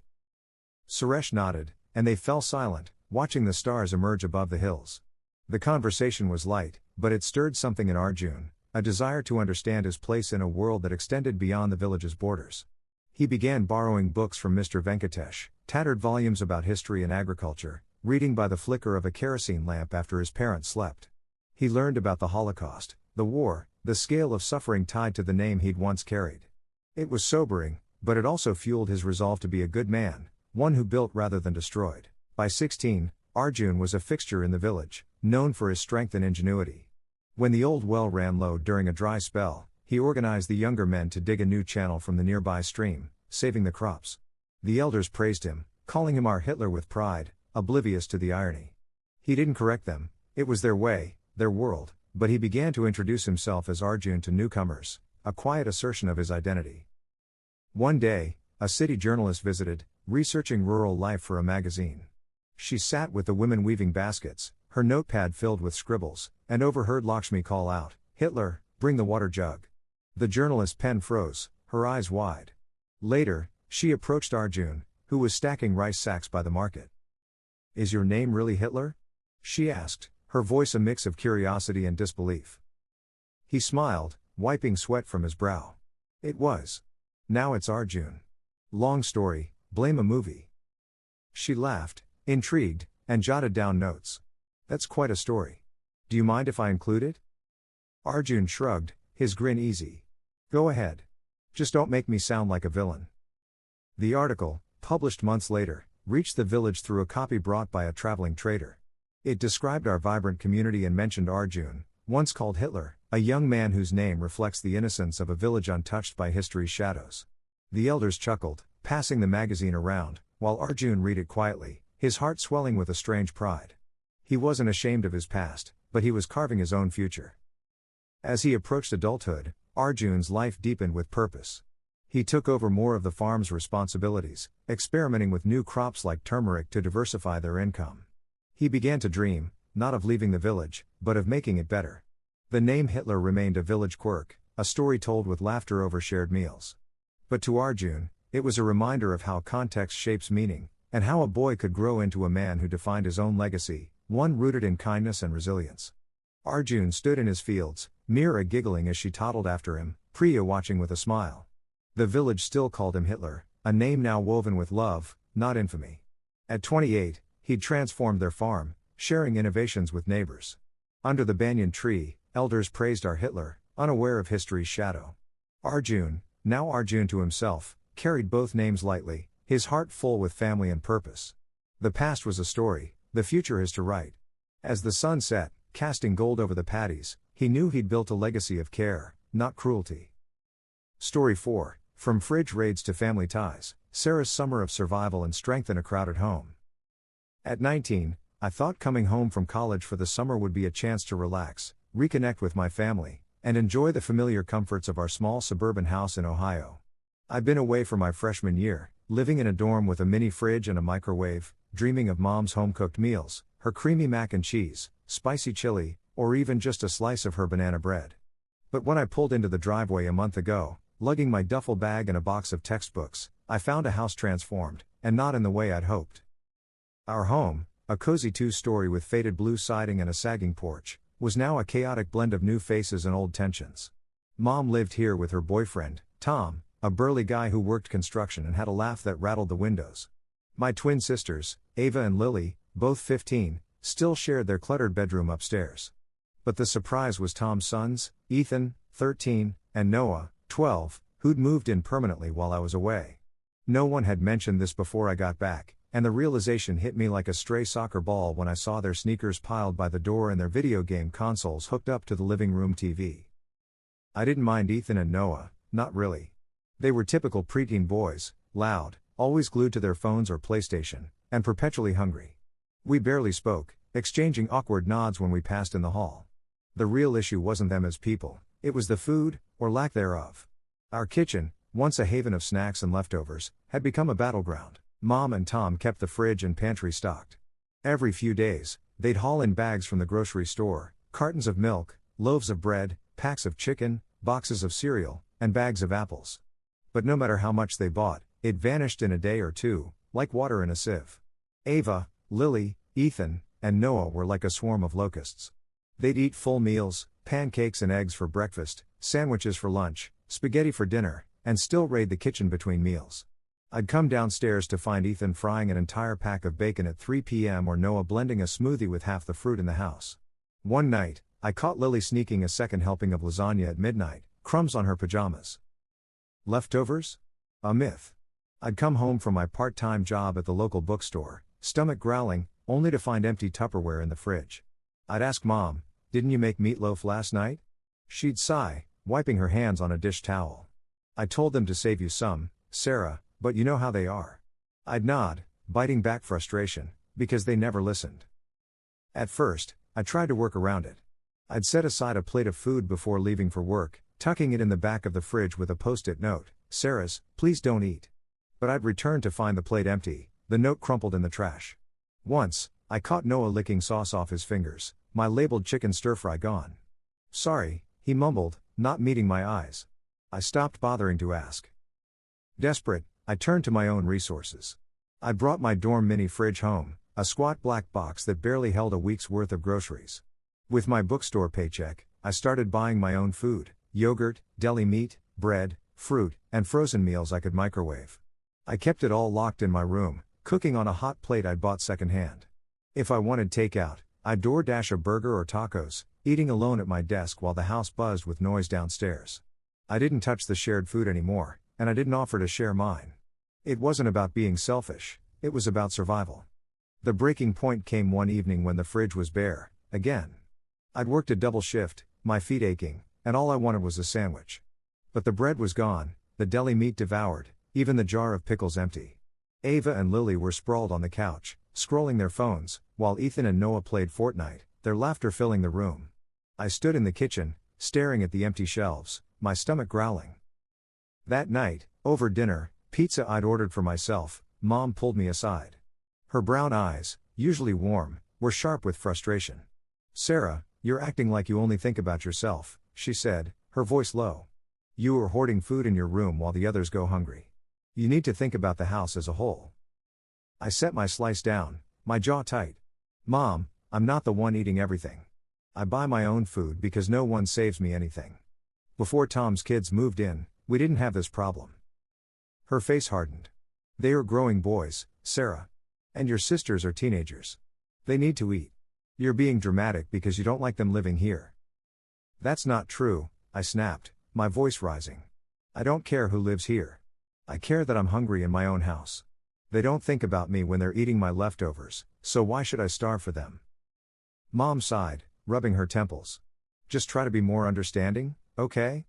Speaker 1: Suresh nodded, and they fell silent, watching the stars emerge above the hills. The conversation was light, but it stirred something in Arjun, a desire to understand his place in a world that extended beyond the village's borders. He began borrowing books from Mr. Venkatesh, tattered volumes about history and agriculture, reading by the flicker of a kerosene lamp after his parents slept. He learned about the Holocaust, the war, the scale of suffering tied to the name he'd once carried. It was sobering, but it also fueled his resolve to be a good man, one who built rather than destroyed. By 16, Arjun was a fixture in the village, known for his strength and ingenuity. When the old well ran low during a dry spell, he organized the younger men to dig a new channel from the nearby stream, saving the crops. The elders praised him, calling him our Hitler with pride, oblivious to the irony. He didn't correct them, it was their way, their world, but he began to introduce himself as Arjun to newcomers, a quiet assertion of his identity. One day, a city journalist visited, researching rural life for a magazine. She sat with the women weaving baskets, her notepad filled with scribbles, and overheard Lakshmi call out, Hitler, bring the water jug. The journalist's pen froze, her eyes wide. Later, she approached Arjun, who was stacking rice sacks by the market. Is your name really Hitler? She asked, her voice a mix of curiosity and disbelief. He smiled, wiping sweat from his brow. It was. Now it's Arjun. Long story, blame a movie. She laughed, intrigued, and jotted down notes. That's quite a story. Do you mind if I include it? Arjun shrugged, his grin easy. Go ahead. Just don't make me sound like a villain. The article, published months later, reached the village through a copy brought by a traveling trader. It described our vibrant community and mentioned Arjun, once called Hitler, a young man whose name reflects the innocence of a village untouched by history's shadows. The elders chuckled, passing the magazine around, while Arjun read it quietly, his heart swelling with a strange pride. He wasn't ashamed of his past, but he was carving his own future. As he approached adulthood, Arjun's life deepened with purpose. He took over more of the farm's responsibilities, experimenting with new crops like turmeric to diversify their income. He began to dream, not of leaving the village, but of making it better. The name Hitler remained a village quirk, a story told with laughter over shared meals. But to Arjun, it was a reminder of how context shapes meaning, and how a boy could grow into a man who defined his own legacy, one rooted in kindness and resilience. Arjun stood in his fields, Meera giggling as she toddled after him, Priya watching with a smile. The village still called him Hitler, a name now woven with love, not infamy. At 28, he'd transformed their farm, sharing innovations with neighbors. Under the banyan tree, elders praised our Hitler, unaware of history's shadow. Arjun, now Arjun to himself, carried both names lightly, his heart full with family and purpose. The past was a story, the future is to write. As the sun set, casting gold over the paddies, he knew he'd built a legacy of care, not cruelty. Story 4, From Fridge Raids to Family Ties, Sarah's Summer of Survival and Strength in a Crowded Home. At 19, I thought coming home from college for the summer would be a chance to relax, reconnect with my family, and enjoy the familiar comforts of our small suburban house in Ohio. I'd been away for my freshman year, living in a dorm with a mini fridge and a microwave, dreaming of mom's home-cooked meals, her creamy mac and cheese, spicy chili, or even just a slice of her banana bread. But when I pulled into the driveway a month ago, lugging my duffel bag and a box of textbooks, I found a house transformed, and not in the way I'd hoped. Our home, a cozy two-story with faded blue siding and a sagging porch, was now a chaotic blend of new faces and old tensions. Mom lived here with her boyfriend, Tom, a burly guy who worked construction and had a laugh that rattled the windows. My twin sisters, Ava and Lily, both 15, still shared their cluttered bedroom upstairs. But the surprise was Tom's sons, Ethan, 13, and Noah, 12, who'd moved in permanently while I was away. No one had mentioned this before I got back, and the realization hit me like a stray soccer ball when I saw their sneakers piled by the door and their video game consoles hooked up to the living room TV. I didn't mind Ethan and Noah, not really. They were typical preteen boys, loud, always glued to their phones or PlayStation, and perpetually hungry. We barely spoke, exchanging awkward nods when we passed in the hall. The real issue wasn't them as people, it was the food, or lack thereof. Our kitchen, once a haven of snacks and leftovers, had become a battleground. Mom and Tom kept the fridge and pantry stocked. Every few days, they'd haul in bags from the grocery store, cartons of milk, loaves of bread, packs of chicken, boxes of cereal, and bags of apples. But no matter how much they bought, it vanished in a day or two, like water in a sieve. Ava, Lily, Ethan, and Noah were like a swarm of locusts. They'd eat full meals, pancakes and eggs for breakfast, sandwiches for lunch, spaghetti for dinner, and still raid the kitchen between meals. I'd come downstairs to find Ethan frying an entire pack of bacon at 3 p.m. or Noah blending a smoothie with half the fruit in the house. One night, I caught Lily sneaking a second helping of lasagna at midnight, crumbs on her pajamas. Leftovers? A myth. I'd come home from my part-time job at the local bookstore, stomach growling, only to find empty Tupperware in the fridge. I'd ask Mom, "Didn't you make meatloaf last night?" She'd sigh, wiping her hands on a dish towel. "I told them to save you some, Sarah, but you know how they are." I'd nod, biting back frustration, because they never listened. At first, I tried to work around it. I'd set aside a plate of food before leaving for work, tucking it in the back of the fridge with a post-it note, "Sarah's, please don't eat." But I'd return to find the plate empty, the note crumpled in the trash. Once, I caught Noah licking sauce off his fingers, my labeled chicken stir-fry gone. "Sorry," he mumbled, not meeting my eyes. I stopped bothering to ask. Desperate, I turned to my own resources. I brought my dorm mini fridge home, a squat black box that barely held a week's worth of groceries. With my bookstore paycheck, I started buying my own food, yogurt, deli meat, bread, fruit, and frozen meals I could microwave. I kept it all locked in my room, cooking on a hot plate I'd bought secondhand. If I wanted takeout, I'd DoorDash a burger or tacos, eating alone at my desk while the house buzzed with noise downstairs. I didn't touch the shared food anymore, and I didn't offer to share mine. It wasn't about being selfish, it was about survival. The breaking point came one evening when the fridge was bare, again. I'd worked a double shift, my feet aching, and all I wanted was a sandwich. But the bread was gone, the deli meat devoured, even the jar of pickles empty. Ava and Lily were sprawled on the couch, scrolling their phones, while Ethan and Noah played Fortnite, their laughter filling the room. I stood in the kitchen, staring at the empty shelves, my stomach growling. That night, over dinner, pizza I'd ordered for myself, Mom pulled me aside. Her brown eyes, usually warm, were sharp with frustration. "Sarah, you're acting like you only think about yourself," she said, her voice low. "You are hoarding food in your room while the others go hungry. You need to think about the house as a whole." I set my slice down, my jaw tight. "Mom, I'm not the one eating everything. I buy my own food because no one saves me anything. Before Tom's kids moved in, we didn't have this problem." Her face hardened. "They are growing boys, Sarah. And your sisters are teenagers. They need to eat. You're being dramatic because you don't like them living here. That's not true, I snapped, my voice rising. I don't care who lives here. I care that I'm hungry in my own house. They don't think about me when they're eating my leftovers, so why should I starve for them? Mom sighed, rubbing her temples. Just try to be more understanding, okay?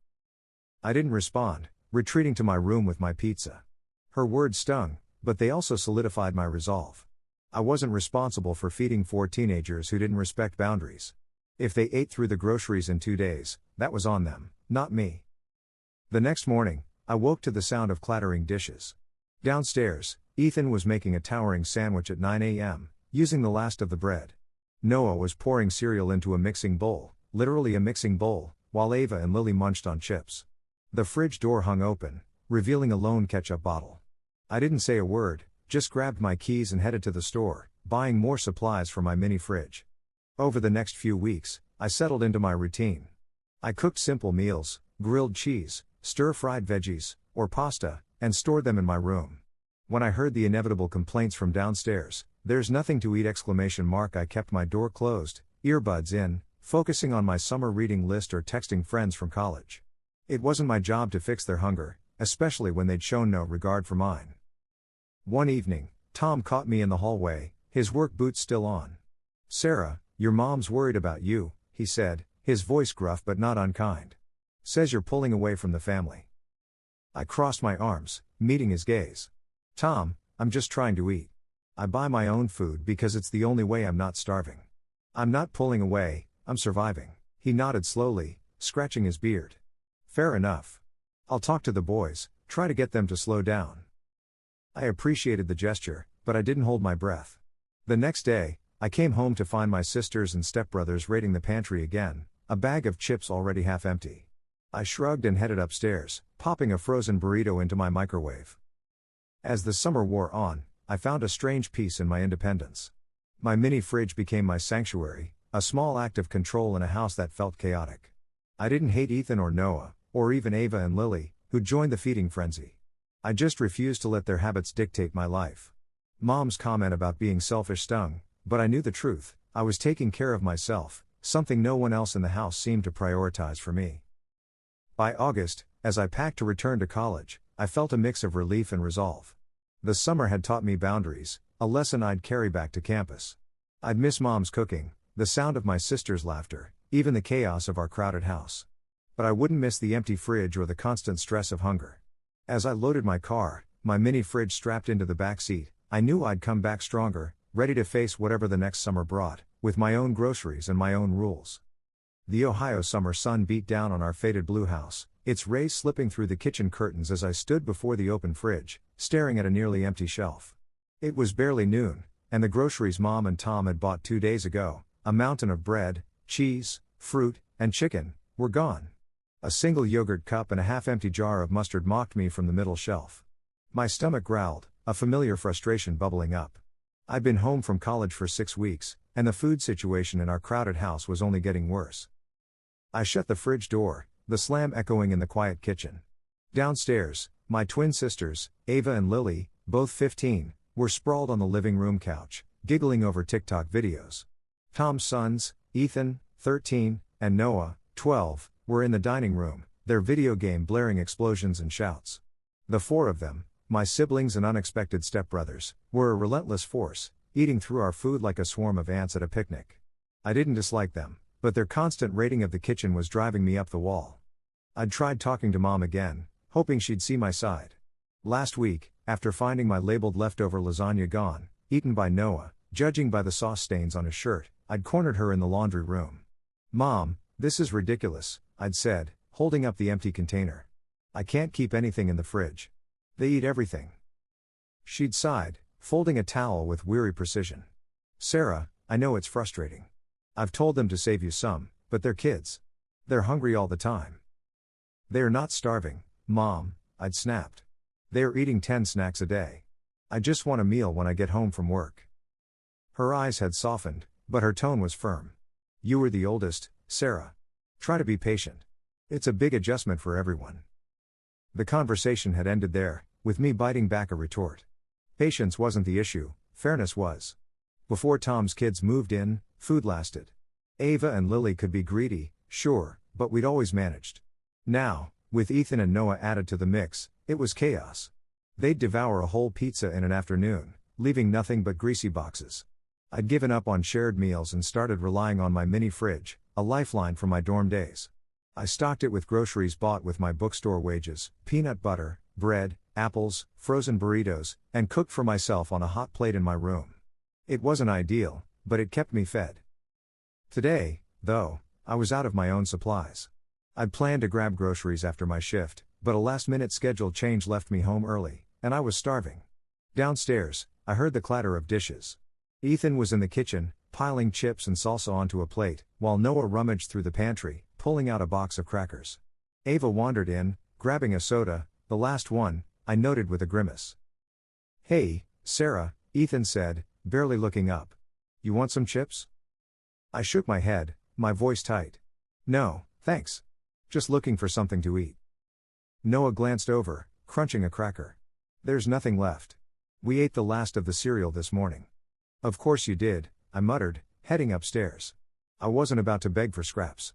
Speaker 1: I didn't respond, retreating to my room with my pizza. Her words stung, but they also solidified my resolve. I wasn't responsible for feeding 4 teenagers who didn't respect boundaries. If they ate through the groceries in 2 days, that was on them, not me. The next morning, I woke to the sound of clattering dishes. Downstairs, Ethan was making a towering sandwich at 9 a.m., using the last of the bread. Noah was pouring cereal into a mixing bowl, literally a mixing bowl, while Ava and Lily munched on chips. The fridge door hung open, revealing a lone ketchup bottle. I didn't say a word, just grabbed my keys and headed to the store, buying more supplies for my mini fridge. Over the next few weeks, I settled into my routine. I cooked simple meals, grilled cheese, stir-fried veggies, or pasta, and stored them in my room. When I heard the inevitable complaints from downstairs, "There's nothing to eat!" I kept my door closed, earbuds in, focusing on my summer reading list or texting friends from college. It wasn't my job to fix their hunger, especially when they'd shown no regard for mine. One evening, Tom caught me in the hallway, his work boots still on. "Sarah, your mom's worried about you," he said, his voice gruff but not unkind. "Says you're pulling away from the family." I crossed my arms, meeting his gaze. "Tom, I'm just trying to eat. I buy my own food because it's the only way I'm not starving. I'm not pulling away, I'm surviving." He nodded slowly, scratching his beard. "Fair enough. I'll talk to the boys, try to get them to slow down." I appreciated the gesture, but I didn't hold my breath. The next day, I came home to find my sisters and stepbrothers raiding the pantry again, a bag of chips already half empty. I shrugged and headed upstairs, popping a frozen burrito into my microwave. As the summer wore on, I found a strange peace in my independence. My mini fridge became my sanctuary, a small act of control in a house that felt chaotic. I didn't hate Ethan or Noah, or even Ava and Lily, who joined the feeding frenzy. I just refused to let their habits dictate my life. Mom's comment about being selfish stung, but I knew the truth. I was taking care of myself, something no one else in the house seemed to prioritize for me. By August, as I packed to return to college, I felt a mix of relief and resolve. The summer had taught me boundaries, a lesson I'd carry back to campus. I'd miss Mom's cooking, the sound of my sister's laughter, even the chaos of our crowded house. But I wouldn't miss the empty fridge or the constant stress of hunger. As I loaded my car, my mini fridge strapped into the back seat, I knew I'd come back stronger, ready to face whatever the next summer brought, with my own groceries and my own rules. The Ohio summer sun beat down on our faded blue house, its rays slipping through the kitchen curtains as I stood before the open fridge, staring at a nearly empty shelf. It was barely noon, and the groceries Mom and Tom had bought 2 days ago, a mountain of bread, cheese, fruit, and chicken, were gone. A single yogurt cup and a half-empty jar of mustard mocked me from the middle shelf. My stomach growled, a familiar frustration bubbling up. I'd been home from college for 6 weeks, and the food situation in our crowded house was only getting worse. I shut the fridge door, the slam echoing in the quiet kitchen. Downstairs, my twin sisters, Ava and Lily, both 15, were sprawled on the living room couch, giggling over TikTok videos. Tom's sons, Ethan, 13, and Noah, 12, were in the dining room, their video game blaring explosions and shouts. The 4 of them, my siblings and unexpected stepbrothers, were a relentless force, eating through our food like a swarm of ants at a picnic. I didn't dislike them, but their constant raiding of the kitchen was driving me up the wall. I'd tried talking to Mom again, hoping she'd see my side. Last week, after finding my labeled leftover lasagna gone, eaten by Noah, judging by the sauce stains on his shirt, I'd cornered her in the laundry room. "Mom, this is ridiculous," I'd said, holding up the empty container. "I can't keep anything in the fridge. They eat everything." She'd sighed, folding a towel with weary precision. "Sarah, I know it's frustrating. I've told them to save you some, but they're kids. They're hungry all the time." "They're not starving, Mom," I'd snapped. "They're eating 10 snacks a day. I just want a meal when I get home from work." Her eyes had softened, but her tone was firm. "You were the oldest, Sarah. Try to be patient. It's a big adjustment for everyone." The conversation had ended there, with me biting back a retort. Patience wasn't the issue, fairness was. Before Tom's kids moved in, food lasted. Ava and Lily could be greedy, sure, but we'd always managed. Now, with Ethan and Noah added to the mix, it was chaos. They'd devour a whole pizza in an afternoon, leaving nothing but greasy boxes. I'd given up on shared meals and started relying on my mini fridge, a lifeline from my dorm days. I stocked it with groceries bought with my bookstore wages, peanut butter, bread, apples, frozen burritos, and cooked for myself on a hot plate in my room. It wasn't ideal, but it kept me fed. Today, though, I was out of my own supplies. I'd planned to grab groceries after my shift, but a last-minute schedule change left me home early, and I was starving. Downstairs, I heard the clatter of dishes. Ethan was in the kitchen, piling chips and salsa onto a plate, while Noah rummaged through the pantry, pulling out a box of crackers. Ava wandered in, grabbing a soda, the last one, I noted with a grimace. "Hey, Sarah," Ethan said, barely looking up. "You want some chips?" I shook my head, my voice tight. "No, thanks. Just looking for something to eat." Noah glanced over, crunching a cracker. "There's nothing left. We ate the last of the cereal this morning." "Of course you did," I muttered, heading upstairs. I wasn't about to beg for scraps.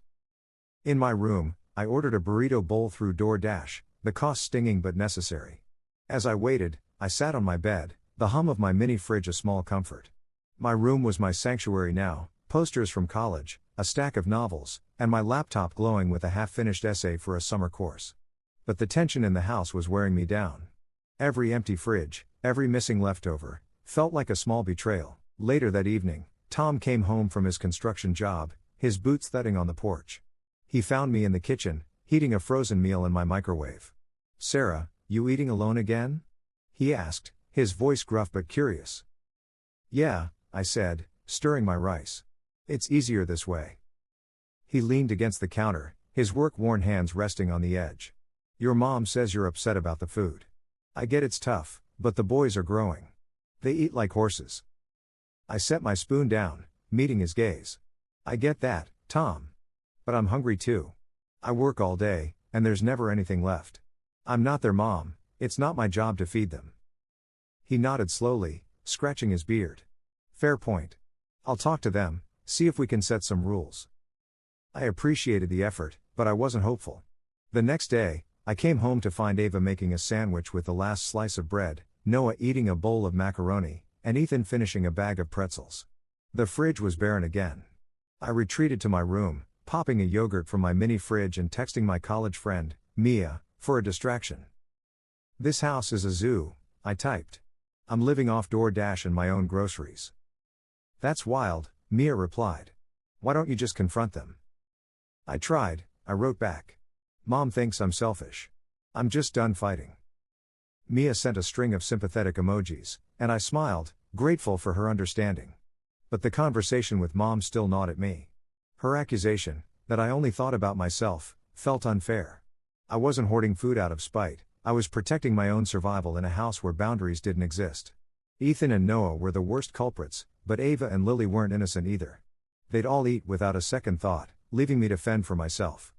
Speaker 1: In my room, I ordered a burrito bowl through DoorDash, the cost stinging but necessary. As I waited, I sat on my bed, the hum of my mini fridge a small comfort. My room was my sanctuary now, posters from college, a stack of novels, and my laptop glowing with a half-finished essay for a summer course. But the tension in the house was wearing me down. Every empty fridge, every missing leftover, felt like a small betrayal. Later that evening, Tom came home from his construction job, his boots thudding on the porch. He found me in the kitchen, heating a frozen meal in my microwave. "Sarah, you eating alone again?" he asked, his voice gruff but curious. "Yeah," I said, stirring my rice. "It's easier this way." He leaned against the counter, his work-worn hands resting on the edge. "Your mom says you're upset about the food. I get it's tough, but the boys are growing. They eat like horses." I set my spoon down, meeting his gaze. "I get that, Tom. But I'm hungry too. I work all day, and there's never anything left. I'm not their mom, it's not my job to feed them." He nodded slowly, scratching his beard. "Fair point. I'll talk to them, see if we can set some rules." I appreciated the effort, but I wasn't hopeful. The next day, I came home to find Ava making a sandwich with the last slice of bread, Noah eating a bowl of macaroni, and Ethan finishing a bag of pretzels. The fridge was barren again. I retreated to my room, popping a yogurt from my mini fridge and texting my college friend, Mia, for a distraction. "This house is a zoo," I typed. "I'm living off DoorDash and my own groceries." "That's wild," Mia replied. "Why don't you just confront them?" "I tried," I wrote back. "Mom thinks I'm selfish. I'm just done fighting." Mia sent a string of sympathetic emojis, and I smiled, grateful for her understanding. But the conversation with Mom still gnawed at me. Her accusation, that I only thought about myself, felt unfair. I wasn't hoarding food out of spite, I was protecting my own survival in a house where boundaries didn't exist. Ethan and Noah were the worst culprits, but Ava and Lily weren't innocent either. They'd all eat without a second thought, leaving me to fend for myself.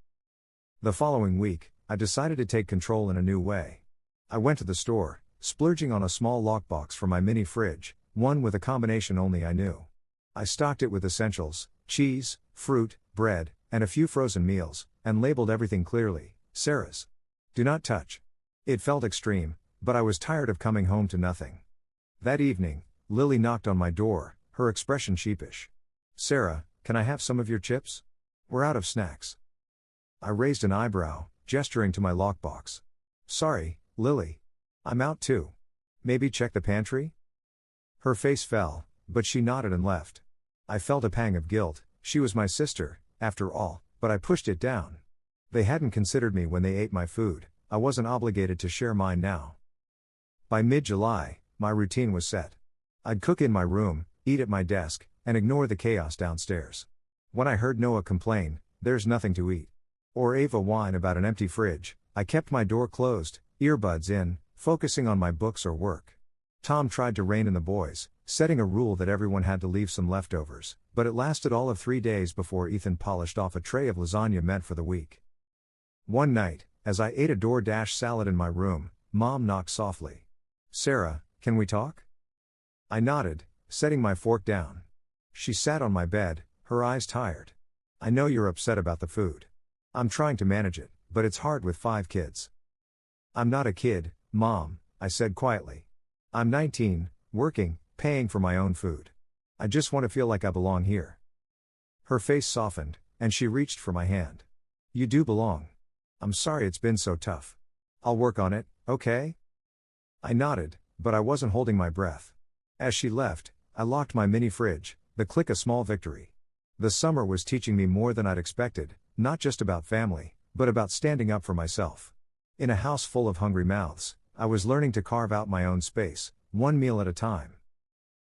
Speaker 1: The following week, I decided to take control in a new way. I went to the store, splurging on a small lockbox for my mini fridge, one with a combination only I knew. I stocked it with essentials, cheese, fruit, bread, and a few frozen meals, and labeled everything clearly, "Sarah's. Do not touch." It felt extreme, but I was tired of coming home to nothing. That evening, Lily knocked on my door, her expression sheepish. "Sarah, can I have some of your chips? We're out of snacks." I raised an eyebrow, gesturing to my lockbox. "Sorry, Lily. I'm out too. Maybe check the pantry?" Her face fell, but she nodded and left. I felt a pang of guilt, she was my sister, after all, but I pushed it down. They hadn't considered me when they ate my food, I wasn't obligated to share mine now. By mid-July, my routine was set. I'd cook in my room, eat at my desk, and ignore the chaos downstairs. When I heard Noah complain, "There's nothing to eat," or Ava whine about an empty fridge, I kept my door closed, earbuds in, focusing on my books or work. Tom tried to rein in the boys, setting a rule that everyone had to leave some leftovers, but it lasted all of 3 days before Ethan polished off a tray of lasagna meant for the week. One night, as I ate a DoorDash salad in my room, Mom knocked softly. "Sarah, can we talk?" I nodded, setting my fork down. She sat on my bed, her eyes tired. I know you're upset about the food. I'm trying to manage it, but it's hard with 5 kids. I'm not a kid, Mom, I said quietly. I'm 19, working, paying for my own food. I just want to feel like I belong here. Her face softened, and she reached for my hand. You do belong. I'm sorry it's been so tough. I'll work on it, okay? I nodded, but I wasn't holding my breath. As she left, I locked my mini fridge, the click a small victory. The summer was teaching me more than I'd expected, not just about family, but about standing up for myself. In a house full of hungry mouths, I was learning to carve out my own space, one meal at a time.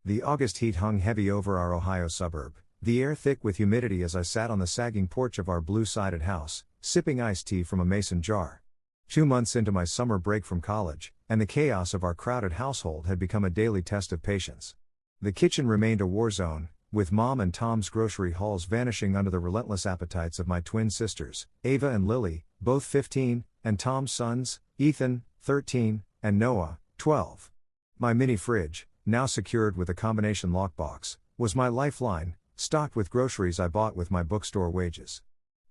Speaker 1: The August heat hung heavy over our Ohio suburb, the air thick with humidity as I sat on the sagging porch of our blue-sided house, sipping iced tea from a mason jar. 2 months into my summer break from college, and the chaos of our crowded household had become a daily test of patience. The kitchen remained a war zone, with Mom and Tom's grocery hauls vanishing under the relentless appetites of my twin sisters, Ava and Lily, both 15, and Tom's sons, Ethan, 13, and Noah, 12. My mini fridge, now secured with a combination lockbox, was my lifeline, stocked with groceries I bought with my bookstore wages.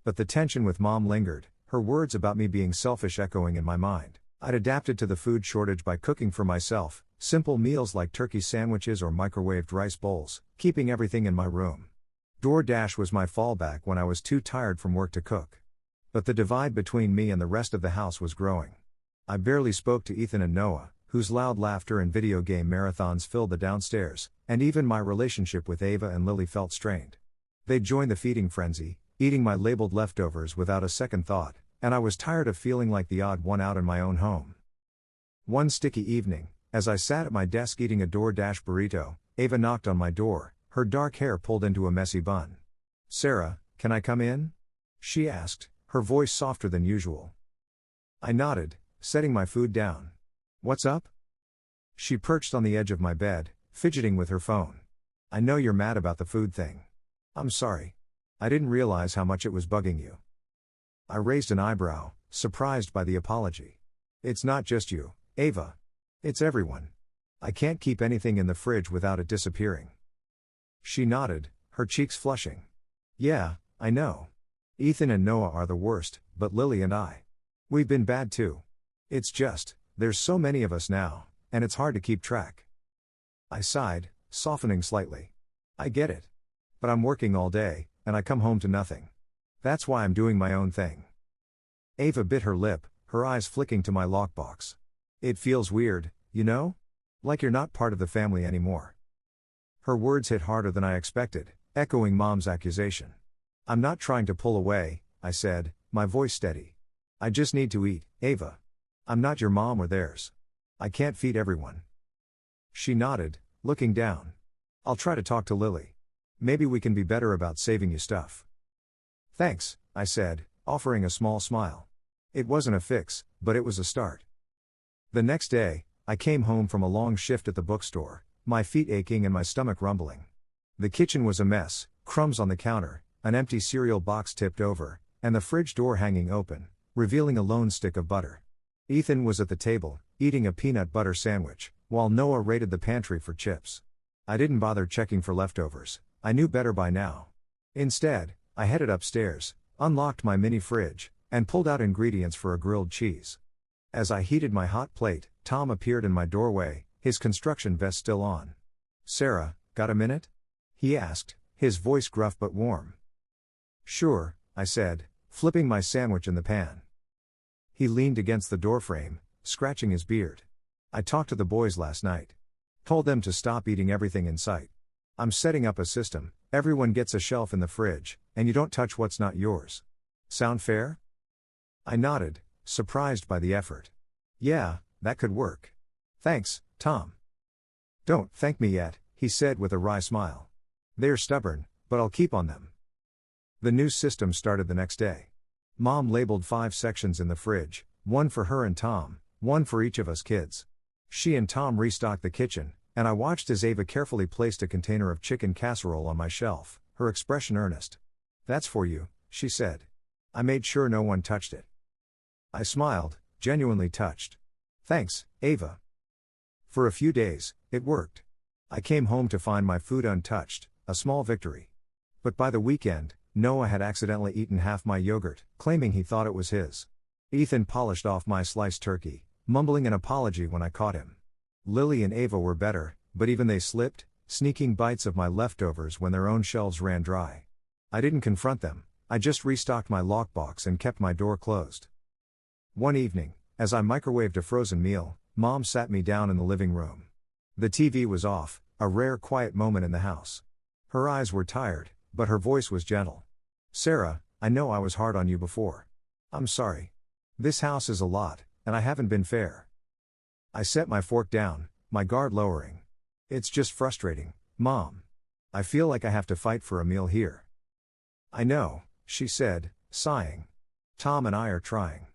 Speaker 1: But the tension with Mom lingered, her words about me being selfish echoing in my mind. I'd adapted to the food shortage by cooking for myself, simple meals like turkey sandwiches or microwaved rice bowls, keeping everything in my room. DoorDash was my fallback when I was too tired from work to cook. But the divide between me and the rest of the house was growing. I barely spoke to Ethan and Noah, whose loud laughter and video game marathons filled the downstairs, and even my relationship with Ava and Lily felt strained. They'd joined the feeding frenzy, eating my labeled leftovers without a second thought, and I was tired of feeling like the odd one out in my own home. One sticky evening, as I sat at my desk eating a DoorDash burrito, Ava knocked on my door, her dark hair pulled into a messy bun. "Sarah, can I come in?" she asked, her voice softer than usual. I nodded, setting my food down. "What's up?" She perched on the edge of my bed, fidgeting with her phone. "I know you're mad about the food thing. I'm sorry. I didn't realize how much it was bugging you." I raised an eyebrow, surprised by the apology. "It's not just you, Ava. It's everyone. I can't keep anything in the fridge without it disappearing." She nodded, her cheeks flushing. "Yeah, I know. Ethan and Noah are the worst, but Lily and we've been bad too. It's just, there's so many of us now, and it's hard to keep track." I sighed, softening slightly. "I get it. But I'm working all day, and I come home to nothing. That's why I'm doing my own thing." Ava bit her lip, her eyes flicking to my lockbox. "It feels weird, you know? Like you're not part of the family anymore." Her words hit harder than I expected, echoing Mom's accusation. "I'm not trying to pull away," I said, my voice steady. "I just need to eat, Ava. I'm not your mom or theirs. I can't feed everyone." She nodded, looking down. "I'll try to talk to Lily. Maybe we can be better about saving you stuff." "Thanks," I said, offering a small smile. It wasn't a fix, but it was a start. The next day, I came home from a long shift at the bookstore, my feet aching and my stomach rumbling. The kitchen was a mess, crumbs on the counter, an empty cereal box tipped over, and the fridge door hanging open, revealing a lone stick of butter. Ethan was at the table, eating a peanut butter sandwich, while Noah raided the pantry for chips. I didn't bother checking for leftovers, I knew better by now. Instead, I headed upstairs, unlocked my mini fridge, and pulled out ingredients for a grilled cheese. As I heated my hot plate, Tom appeared in my doorway, his construction vest still on. "Sarah, got a minute?" he asked, his voice gruff but warm. "Sure," I said, flipping my sandwich in the pan. He leaned against the doorframe, scratching his beard. "I talked to the boys last night. Told them to stop eating everything in sight. I'm setting up a system, everyone gets a shelf in the fridge, and you don't touch what's not yours. Sound fair?" I nodded, surprised by the effort. "Yeah, that could work. Thanks, Tom." "Don't thank me yet," he said with a wry smile. "They're stubborn, but I'll keep on them." The new system started the next day. Mom labeled 5 sections in the fridge, one for her and Tom, one for each of us kids. She and Tom restocked the kitchen, and I watched as Ava carefully placed a container of chicken casserole on my shelf, her expression earnest. "That's for you," she said. "I made sure no one touched it." I smiled, genuinely touched. "Thanks, Ava." For a few days, it worked. I came home to find my food untouched, a small victory. But by the weekend, Noah had accidentally eaten half my yogurt, claiming he thought it was his. Ethan polished off my sliced turkey, mumbling an apology when I caught him. Lily and Ava were better, but even they slipped, sneaking bites of my leftovers when their own shelves ran dry. I didn't confront them, I just restocked my lockbox and kept my door closed. One evening, as I microwaved a frozen meal, Mom sat me down in the living room. The TV was off, a rare quiet moment in the house. Her eyes were tired, but her voice was gentle. "Sarah, I know I was hard on you before. I'm sorry. This house is a lot, and I haven't been fair." I set my fork down, my guard lowering. "It's just frustrating, Mom. I feel like I have to fight for a meal here." "I know," she said, sighing. "Tom and I are trying.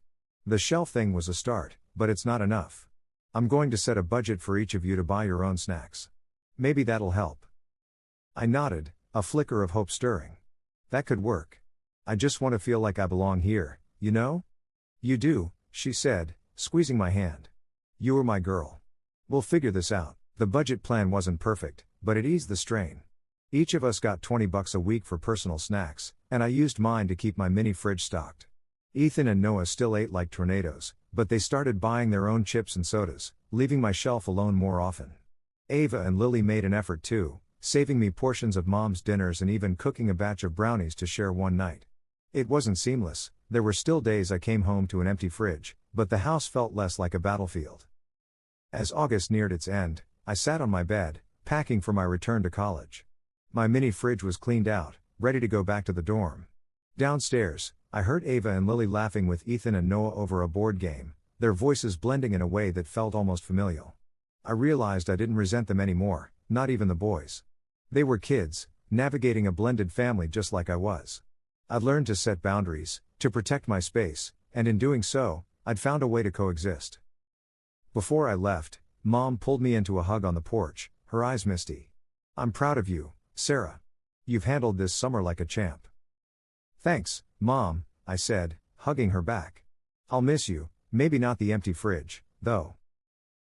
Speaker 1: The shelf thing was a start, but it's not enough. I'm going to set a budget for each of you to buy your own snacks. Maybe that'll help." I nodded, a flicker of hope stirring. That could work. I just want to feel like I belong here, you know? "You do," she said, squeezing my hand. "You are my girl. We'll figure this out." The budget plan wasn't perfect, but it eased the strain. Each of us got $20 a week for personal snacks, and I used mine to keep my mini fridge stocked. Ethan and Noah still ate like tornadoes, but they started buying their own chips and sodas, leaving my shelf alone more often. Ava and Lily made an effort too, saving me portions of Mom's dinners and even cooking a batch of brownies to share one night. It wasn't seamless, there were still days I came home to an empty fridge, but the house felt less like a battlefield. As August neared its end, I sat on my bed, packing for my return to college. My mini fridge was cleaned out, ready to go back to the dorm. Downstairs, I heard Ava and Lily laughing with Ethan and Noah over a board game, their voices blending in a way that felt almost familial. I realized I didn't resent them anymore, not even the boys. They were kids, navigating a blended family just like I was. I'd learned to set boundaries, to protect my space, and in doing so, I'd found a way to coexist. Before I left, Mom pulled me into a hug on the porch, her eyes misty. "I'm proud of you, Sarah. You've handled this summer like a champ." "Thanks, Mom," I said, hugging her back. "I'll miss you, maybe not the empty fridge, though."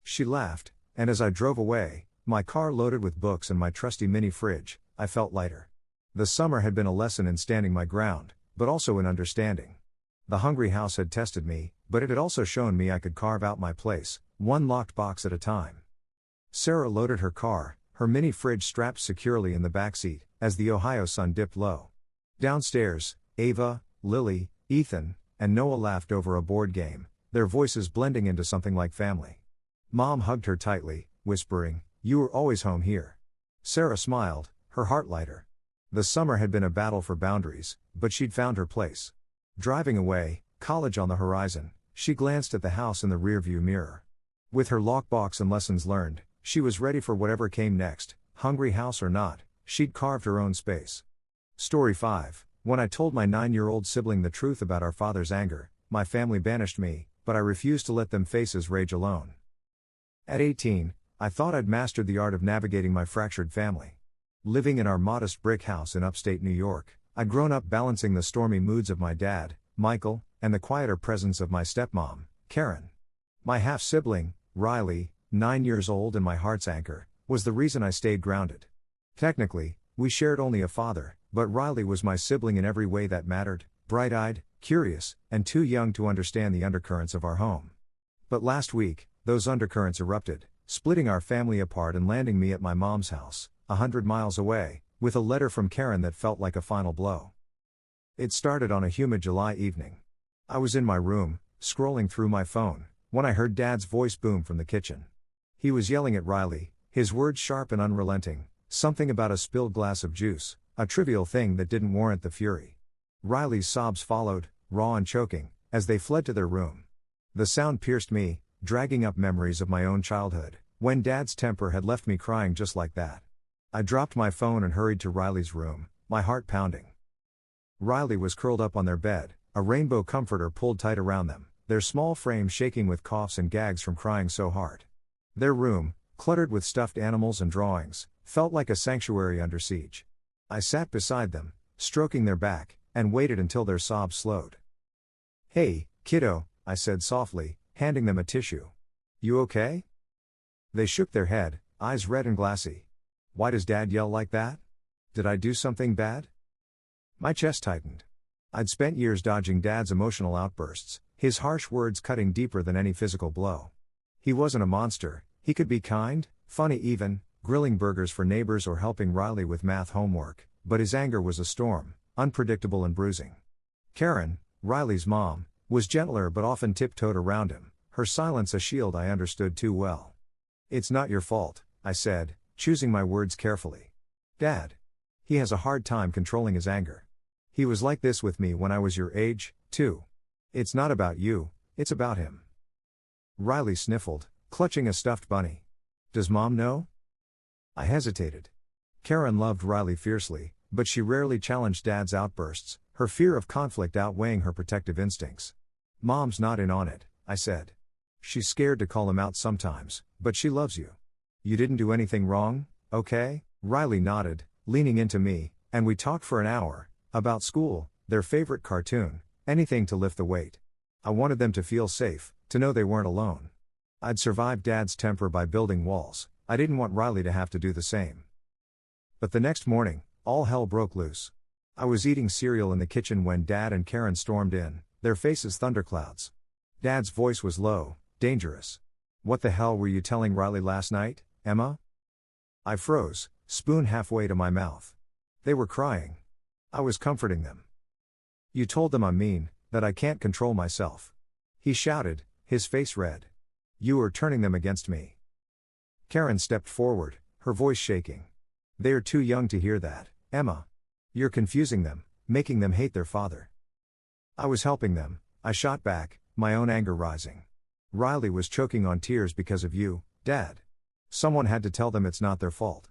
Speaker 1: She laughed, and as I drove away, my car loaded with books and my trusty mini fridge, I felt lighter. The summer had been a lesson in standing my ground, but also in understanding. The hungry house had tested me, but it had also shown me I could carve out my place, one locked box at a time. Sarah loaded her car, her mini fridge strapped securely in the back seat, as the Ohio sun dipped low. Downstairs, Ava, Lily, Ethan, and Noah laughed over a board game, their voices blending into something like family. Mom hugged her tightly, whispering, "You were always home here." Sarah smiled, her heart lighter. The summer had been a battle for boundaries, but she'd found her place. Driving away, college on the horizon, she glanced at the house in the rearview mirror. With her lockbox and lessons learned, she was ready for whatever came next, hungry house or not, she'd carved her own space. Story 5. When I told my 9-year-old sibling the truth about our father's anger, my family banished me, but I refused to let them face his rage alone. At 18, I thought I'd mastered the art of navigating my fractured family. Living in our modest brick house in upstate New York, I'd grown up balancing the stormy moods of my dad, Michael, and the quieter presence of my stepmom, Karen. My half-sibling, Riley, 9 years old and my heart's anchor, was the reason I stayed grounded. Technically, we shared only a father, but Riley was my sibling in every way that mattered, bright-eyed, curious, and too young to understand the undercurrents of our home. But last week, those undercurrents erupted, splitting our family apart and landing me at my mom's house, 100 miles away, with a letter from Karen that felt like a final blow. It started on a humid July evening. I was in my room, scrolling through my phone, when I heard Dad's voice boom from the kitchen. He was yelling at Riley, his words sharp and unrelenting, something about a spilled glass of juice, a trivial thing that didn't warrant the fury. Riley's sobs followed, raw and choking, as they fled to their room. The sound pierced me, dragging up memories of my own childhood, when Dad's temper had left me crying just like that. I dropped my phone and hurried to Riley's room, my heart pounding. Riley was curled up on their bed, a rainbow comforter pulled tight around them, their small frame shaking with coughs and gags from crying so hard. Their room, cluttered with stuffed animals and drawings, felt like a sanctuary under siege. I sat beside them, stroking their back, and waited until their sobs slowed. "Hey, kiddo," I said softly, handing them a tissue. "You okay?" They shook their head, eyes red and glassy. Why does Dad yell like that? Did I do something bad? My chest tightened. I'd spent years dodging Dad's emotional outbursts, his harsh words cutting deeper than any physical blow. He wasn't a monster, he could be kind, funny even, grilling burgers for neighbors or helping Riley with math homework, but his anger was a storm, unpredictable and bruising. Karen, Riley's mom, was gentler but often tiptoed around him, her silence a shield I understood too well. It's not your fault, I said, choosing my words carefully. Dad. He has a hard time controlling his anger. He was like this with me when I was your age, too. It's not about you, it's about him. Riley sniffled, clutching a stuffed bunny. Does Mom know? I hesitated. Karen loved Riley fiercely, but she rarely challenged Dad's outbursts, her fear of conflict outweighing her protective instincts. Mom's not in on it, I said. She's scared to call him out sometimes, but she loves you. You didn't do anything wrong, okay? Riley nodded, leaning into me, and we talked for an hour, about school, their favorite cartoon, anything to lift the weight. I wanted them to feel safe, to know they weren't alone. I'd survived Dad's temper by building walls, I didn't want Riley to have to do the same. But the next morning, all hell broke loose. I was eating cereal in the kitchen when Dad and Karen stormed in, their faces thunderclouds. Dad's voice was low, dangerous. What the hell were you telling Riley last night, Emma? I froze, spoon halfway to my mouth. They were crying. I was comforting them. You told them I'm mean, that I can't control myself. He shouted, his face red. You are turning them against me. Karen stepped forward, her voice shaking. They are too young to hear that, Emma. You're confusing them, making them hate their father. I was helping them, I shot back, my own anger rising. Riley was choking on tears because of you, Dad. Someone had to tell them it's not their fault.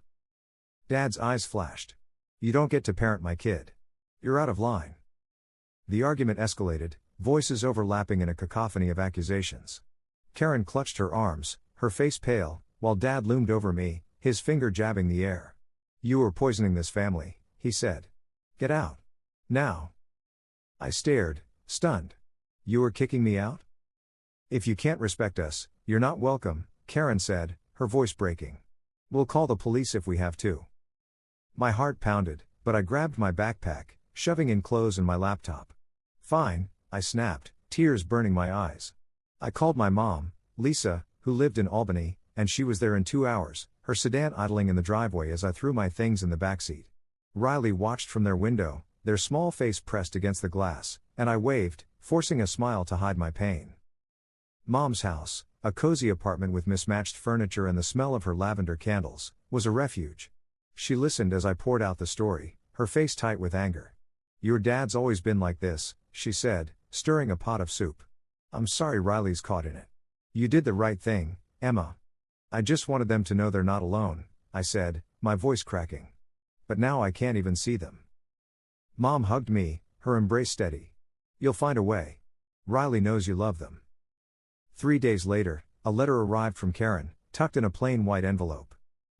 Speaker 1: Dad's eyes flashed. You don't get to parent my kid. You're out of line. The argument escalated, voices overlapping in a cacophony of accusations. Karen clutched her arms, her face pale, while Dad loomed over me, his finger jabbing the air. You are poisoning this family, he said. Get out. Now. I stared, stunned. You are kicking me out? If you can't respect us, you're not welcome, Karen said, her voice breaking. We'll call the police if we have to. My heart pounded, but I grabbed my backpack, shoving in clothes and my laptop. Fine, I snapped, tears burning my eyes. I called my mom, Lisa, who lived in Albany, and she was there in 2 hours, her sedan idling in the driveway as I threw my things in the backseat. Riley watched from their window, their small face pressed against the glass, and I waved, forcing a smile to hide my pain. Mom's house, a cozy apartment with mismatched furniture and the smell of her lavender candles, was a refuge. She listened as I poured out the story, her face tight with anger. Your dad's always been like this, she said, stirring a pot of soup. I'm sorry Riley's caught in it. You did the right thing, Emma. I just wanted them to know they're not alone, I said, my voice cracking. But now I can't even see them. Mom hugged me, her embrace steady. You'll find a way. Riley knows you love them. 3 days later, a letter arrived from Karen, tucked in a plain white envelope.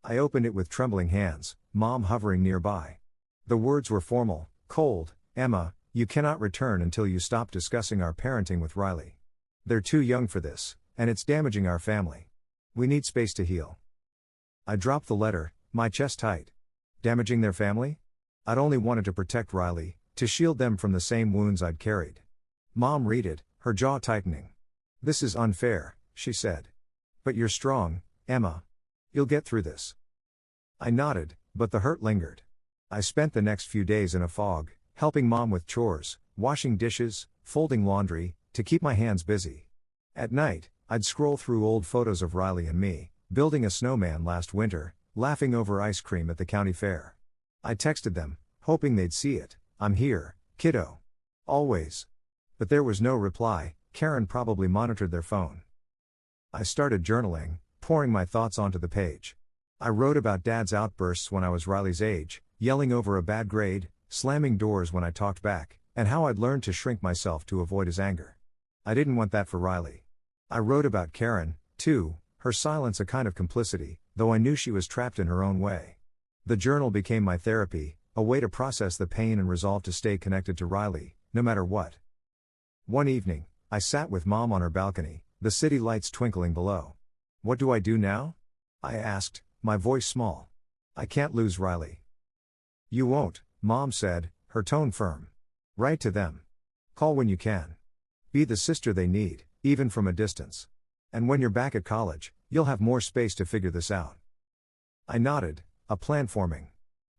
Speaker 1: I opened it with trembling hands, Mom hovering nearby. The words were formal, cold. Emma, you cannot return until you stop discussing our parenting with Riley. They're too young for this, and it's damaging our family. We need space to heal. I dropped the letter, my chest tight. Damaging their family? I'd only wanted to protect Riley, to shield them from the same wounds I'd carried. Mom read it, her jaw tightening. This is unfair, she said. But you're strong, Emma. You'll get through this. I nodded, but the hurt lingered. I spent the next few days in a fog, helping Mom with chores, washing dishes, folding laundry, to keep my hands busy. At night, I'd scroll through old photos of Riley and me, building a snowman last winter, laughing over ice cream at the county fair. I texted them, hoping they'd see it. I'm here, kiddo. Always. But there was no reply. Karen probably monitored their phone. I started journaling, pouring my thoughts onto the page. I wrote about Dad's outbursts when I was Riley's age, yelling over a bad grade, slamming doors when I talked back, and how I'd learned to shrink myself to avoid his anger. I didn't want that for Riley. I wrote about Karen, too, her silence a kind of complicity, though I knew she was trapped in her own way. The journal became my therapy, a way to process the pain and resolve to stay connected to Riley, no matter what. One evening, I sat with Mom on her balcony, the city lights twinkling below. What do I do now? I asked, my voice small. I can't lose Riley. You won't, Mom said, her tone firm. Write to them. Call when you can. Be the sister they need, even from a distance. And when you're back at college, you'll have more space to figure this out. I nodded, a plan forming.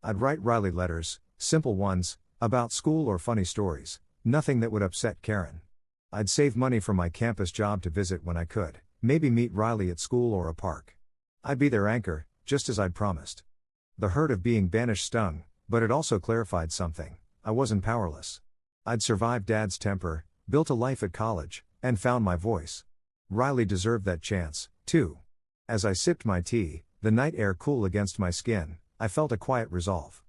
Speaker 1: I'd write Riley letters, simple ones, about school or funny stories, nothing that would upset Karen. I'd save money from my campus job to visit when I could, maybe meet Riley at school or a park. I'd be their anchor, just as I'd promised. The hurt of being banished stung, but it also clarified something. I wasn't powerless. I'd survived Dad's temper, built a life at college, and found my voice. Riley deserved that chance, too. As I sipped my tea, the night air cool against my skin, I felt a quiet resolve.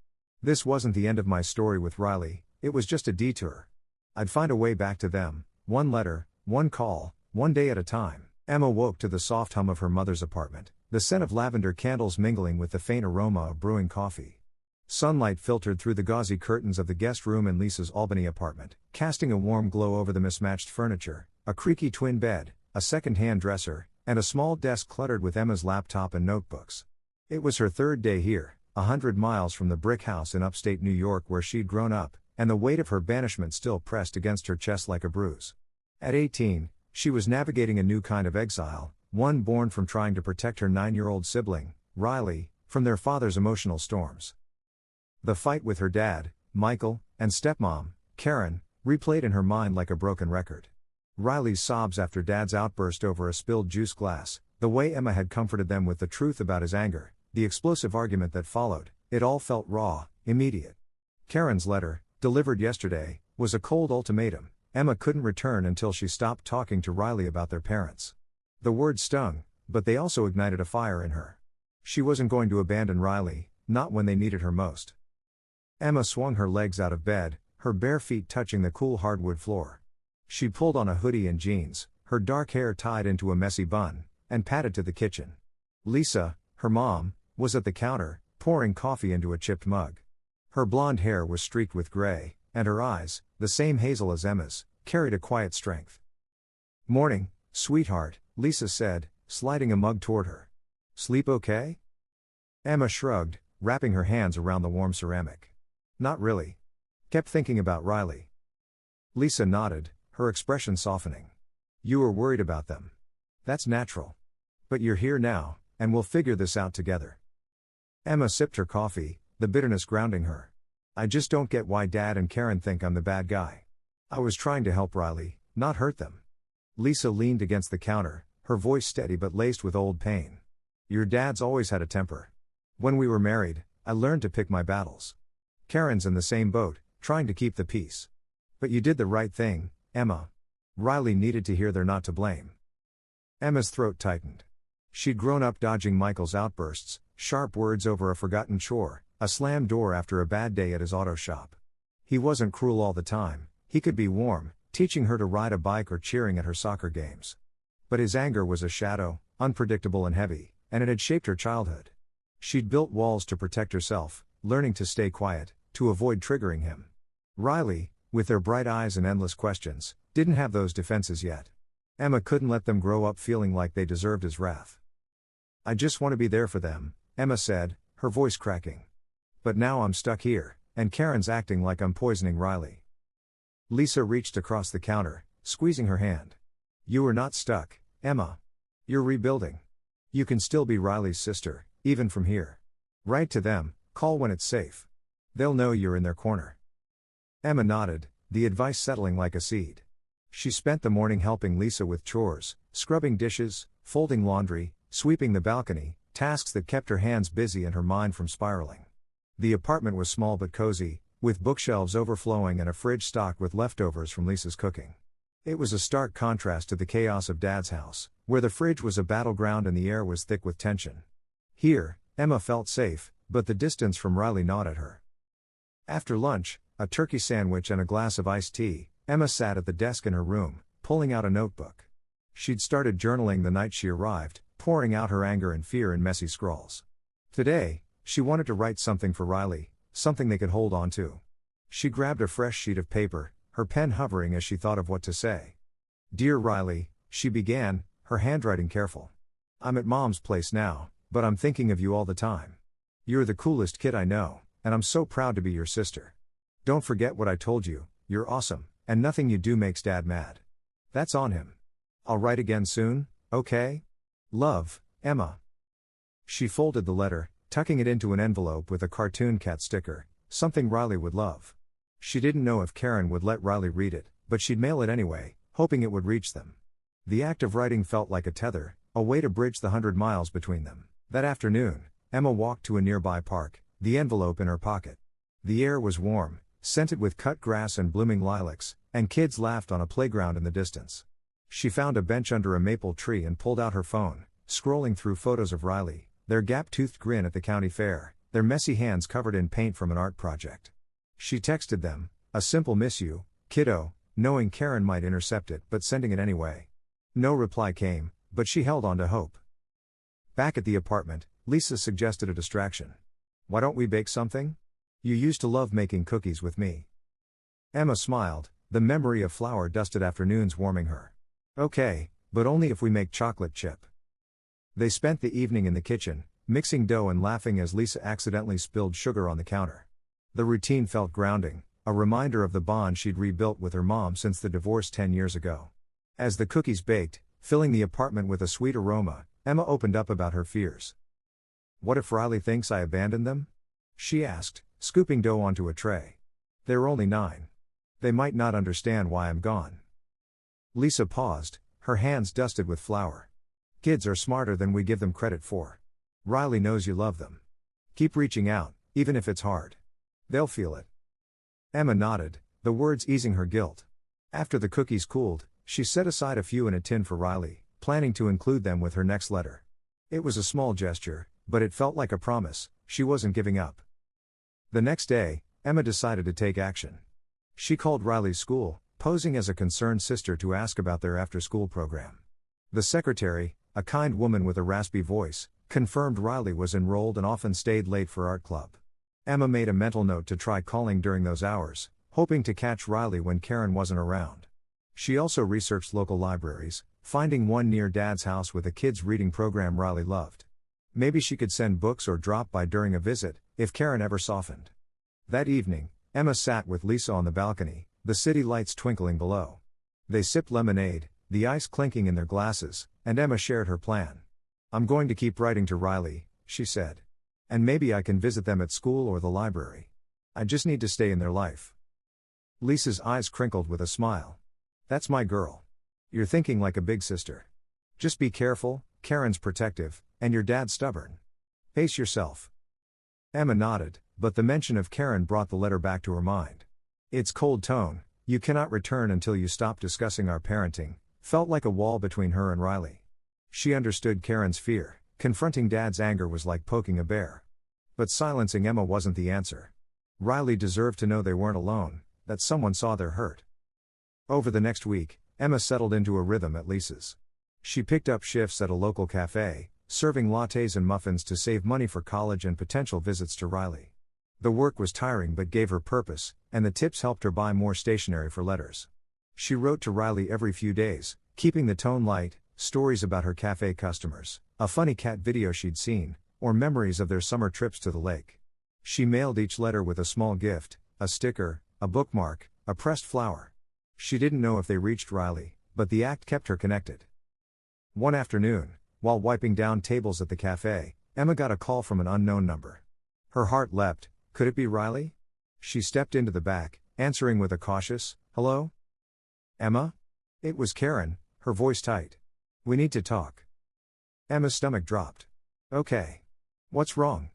Speaker 1: This wasn't the end of my story with Riley, it was just a detour. I'd find a way back to them, one letter, one call, one day at a time. Emma woke to the soft hum of her mother's apartment, the scent of lavender candles mingling with the faint aroma of brewing coffee. Sunlight filtered through the gauzy curtains of the guest room in Lisa's Albany apartment, casting a warm glow over the mismatched furniture, a creaky twin bed, a second-hand dresser, and a small desk cluttered with Emma's laptop and notebooks. It was her third day here, 100 miles from the brick house in upstate New York where she'd grown up, and the weight of her banishment still pressed against her chest like a bruise. At 18, she was navigating a new kind of exile, one born from trying to protect her 9-year-old sibling, Riley, from their father's emotional storms. The fight with her dad, Michael, and stepmom, Karen, replayed in her mind like a broken record. Riley's sobs after Dad's outburst over a spilled juice glass, the way Emma had comforted them with the truth about his anger, the explosive argument that followed, it all felt raw, immediate. Karen's letter, delivered yesterday, was a cold ultimatum. Emma couldn't return until she stopped talking to Riley about their parents. The words stung, but they also ignited a fire in her. She wasn't going to abandon Riley, not when they needed her most. Emma swung her legs out of bed, her bare feet touching the cool hardwood floor. She pulled on a hoodie and jeans, her dark hair tied into a messy bun, and padded to the kitchen. Lisa, her mom, was at the counter, pouring coffee into a chipped mug. Her blonde hair was streaked with gray, and her eyes, the same hazel as Emma's, carried a quiet strength. "Morning, sweetheart," Lisa said, sliding a mug toward her. "Sleep okay?" Emma shrugged, wrapping her hands around the warm ceramic. "Not really. Kept thinking about Riley." Lisa nodded, her expression softening. "You were worried about them. That's natural. But you're here now, and we'll figure this out together." Emma sipped her coffee, the bitterness grounding her. "I just don't get why Dad and Karen think I'm the bad guy. I was trying to help Riley, not hurt them." Lisa leaned against the counter, her voice steady but laced with old pain. "Your dad's always had a temper. When we were married, I learned to pick my battles. Karen's in the same boat, trying to keep the peace. But you did the right thing, Emma. Riley needed to hear they're not to blame." Emma's throat tightened. She'd grown up dodging Michael's outbursts, sharp words over a forgotten chore, a slammed door after a bad day at his auto shop. He wasn't cruel all the time, he could be warm, teaching her to ride a bike or cheering at her soccer games. But his anger was a shadow, unpredictable and heavy, and it had shaped her childhood. She'd built walls to protect herself, learning to stay quiet, to avoid triggering him. Riley, with their bright eyes and endless questions, didn't have those defenses yet. Emma couldn't let them grow up feeling like they deserved his wrath. "I just want to be there for them," Emma said, her voice cracking. "But now I'm stuck here, and Karen's acting like I'm poisoning Riley." Lisa reached across the counter, squeezing her hand. "You are not stuck, Emma. You're rebuilding. You can still be Riley's sister, even from here. Write to them, call when it's safe. They'll know you're in their corner." Emma nodded, the advice settling like a seed. She spent the morning helping Lisa with chores, scrubbing dishes, folding laundry, sweeping the balcony, tasks that kept her hands busy and her mind from spiraling. The apartment was small but cozy, with bookshelves overflowing and a fridge stocked with leftovers from Lisa's cooking. It was a stark contrast to the chaos of Dad's house, where the fridge was a battleground and the air was thick with tension. Here, Emma felt safe, but the distance from Riley gnawed at her. After lunch, a turkey sandwich and a glass of iced tea, Emma sat at the desk in her room, pulling out a notebook. She'd started journaling the night she arrived, pouring out her anger and fear in messy scrawls. Today, she wanted to write something for Riley, something they could hold on to. She grabbed a fresh sheet of paper, her pen hovering as she thought of what to say. "Dear Riley," she began, her handwriting careful. "I'm at Mom's place now, But I'm thinking of you all the time. You're the coolest kid I know, and I'm so proud to be your sister. Don't forget what I told you, you're awesome, and nothing you do makes Dad mad. That's on him. I'll write again soon, okay? Love, Emma. She folded the letter, tucking it into an envelope with a cartoon cat sticker, something Riley would love. She didn't know if Karen would let Riley read it, but she'd mail it anyway, hoping it would reach them. The act of writing felt like a tether, a way to bridge the 100 miles between them. That afternoon, Emma walked to a nearby park, the envelope in her pocket. The air was warm, scented with cut grass and blooming lilacs, and kids laughed on a playground in the distance. She found a bench under a maple tree and pulled out her phone, scrolling through photos of Riley, their gap-toothed grin at the county fair, their messy hands covered in paint from an art project. She texted them, a simple "miss you, kiddo," knowing Karen might intercept it but sending it anyway. No reply came, but she held on to hope. Back at the apartment, Lisa suggested a distraction. Why don't we bake something? You used to love making cookies with me. Emma smiled, the memory of flour-dusted afternoons warming her. Okay, but only if we make chocolate chip. They spent the evening in the kitchen, mixing dough and laughing as Lisa accidentally spilled sugar on the counter. The routine felt grounding, a reminder of the bond she'd rebuilt with her mom since the divorce 10 years ago. As the cookies baked, filling the apartment with a sweet aroma, Emma opened up about her fears. What if Riley thinks I abandoned them? She asked, scooping dough onto a tray. They're only 9. They might not understand why I'm gone. Lisa paused, her hands dusted with flour. Kids are smarter than we give them credit for. Riley knows you love them. Keep reaching out, even if it's hard. They'll feel it. Emma nodded, the words easing her guilt. After the cookies cooled, she set aside a few in a tin for Riley, planning to include them with her next letter. It was a small gesture, but it felt like a promise, she wasn't giving up. The next day, Emma decided to take action. She called Riley's school, posing as a concerned sister to ask about their after-school program. The secretary, a kind woman with a raspy voice, confirmed Riley was enrolled and often stayed late for art club. Emma made a mental note to try calling during those hours, hoping to catch Riley when Karen wasn't around. She also researched local libraries, finding one near Dad's house with a kids' reading program Riley loved. Maybe she could send books or drop by during a visit, if Karen ever softened. That evening, Emma sat with Lisa on the balcony, the city lights twinkling below. They sipped lemonade, the ice clinking in their glasses, and Emma shared her plan. I'm going to keep writing to Riley, she said. And maybe I can visit them at school or the library. I just need to stay in their life. Lisa's eyes crinkled with a smile. That's my girl. You're thinking like a big sister. Just be careful, Karen's protective, and your dad's stubborn. Pace yourself. Emma nodded, but the mention of Karen brought the letter back to her mind. Its cold tone, "You cannot return until you stop discussing our parenting," felt like a wall between her and Riley. She understood Karen's fear. Confronting Dad's anger was like poking a bear. But silencing Emma wasn't the answer. Riley deserved to know they weren't alone, that someone saw their hurt. Over the next week, Emma settled into a rhythm at Lisa's. She picked up shifts at a local cafe, serving lattes and muffins to save money for college and potential visits to Riley. The work was tiring but gave her purpose, and the tips helped her buy more stationery for letters. She wrote to Riley every few days, keeping the tone light, stories about her cafe customers, a funny cat video she'd seen, or memories of their summer trips to the lake. She mailed each letter with a small gift, a sticker, a bookmark, a pressed flower. She didn't know if they reached Riley, but the act kept her connected. One afternoon, while wiping down tables at the cafe, Emma got a call from an unknown number. Her heart leapt. Could it be Riley? She stepped into the back, answering with a cautious, "Hello? Emma?" It was Karen, her voice tight. "We need to talk." Emma's stomach dropped. "Okay. What's wrong?"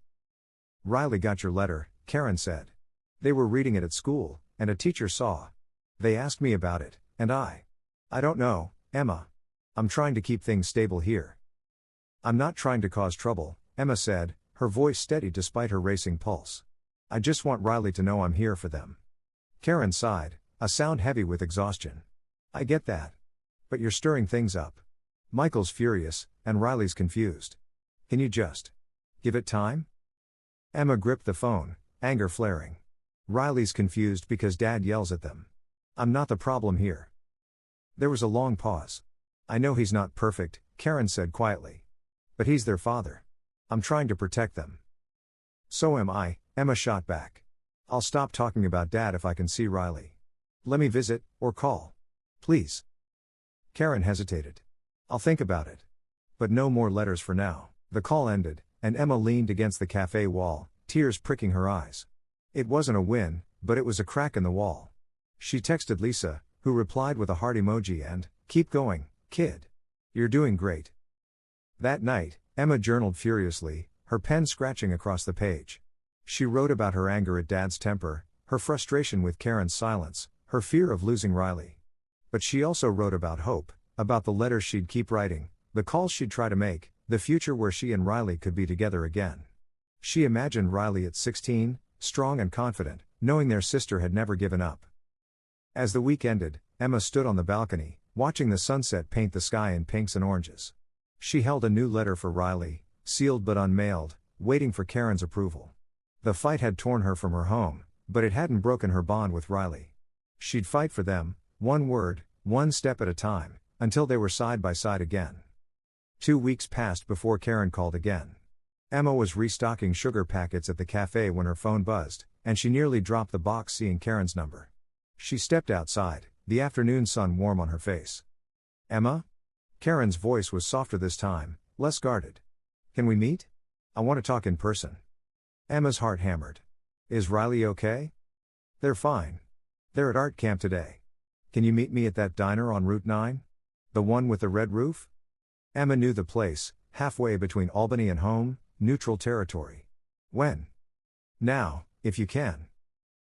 Speaker 1: "Riley got your letter," Karen said. "They were reading it at school, and a teacher saw. They asked me about it, and I don't know, Emma. I'm trying to keep things stable here." "I'm not trying to cause trouble," Emma said, her voice steady despite her racing pulse. "I just want Riley to know I'm here for them." Karen sighed, a sound heavy with exhaustion. "I get that. But you're stirring things up. Michael's furious, and Riley's confused. Can you just give it time?" Emma gripped the phone, anger flaring. "Riley's confused because Dad yells at them. I'm not the problem here." There was a long pause. "I know he's not perfect," Karen said quietly. "But he's their father. I'm trying to protect them. So am I, Emma shot back. I'll stop talking about Dad if I can see Riley. Let me visit, or call. Please. Karen hesitated. I'll think about it. But no more letters for now. The call ended, and Emma leaned against the cafe wall, tears pricking her eyes. It wasn't a win, but it was a crack in the wall. She texted Lisa, who replied with a heart emoji and, "Keep going, kid. You're doing great." That night, Emma journaled furiously, her pen scratching across the page. She wrote about her anger at Dad's temper, her frustration with Karen's silence, her fear of losing Riley. But she also wrote about hope, about the letters she'd keep writing, the calls she'd try to make, the future where she and Riley could be together again. She imagined Riley at 16, strong and confident, knowing their sister had never given up. As the week ended, Emma stood on the balcony, watching the sunset paint the sky in pinks and oranges. She held a new letter for Riley, sealed but unmailed, waiting for Karen's approval. The fight had torn her from her home, but it hadn't broken her bond with Riley. She'd fight for them, one word, one step at a time, until they were side by side again. 2 weeks passed before Karen called again. Emma was restocking sugar packets at the cafe when her phone buzzed, and she nearly dropped the box seeing Karen's number. She stepped outside, the afternoon sun warm on her face. "Emma?" Karen's voice was softer this time, less guarded. "Can we meet? I want to talk in person." Emma's heart hammered. "Is Riley okay?" "They're fine. They're at art camp today. Can you meet me at that diner on Route 9? The one with the red roof?" Emma knew the place, halfway between Albany and home, neutral territory. "When?" "Now, if you can."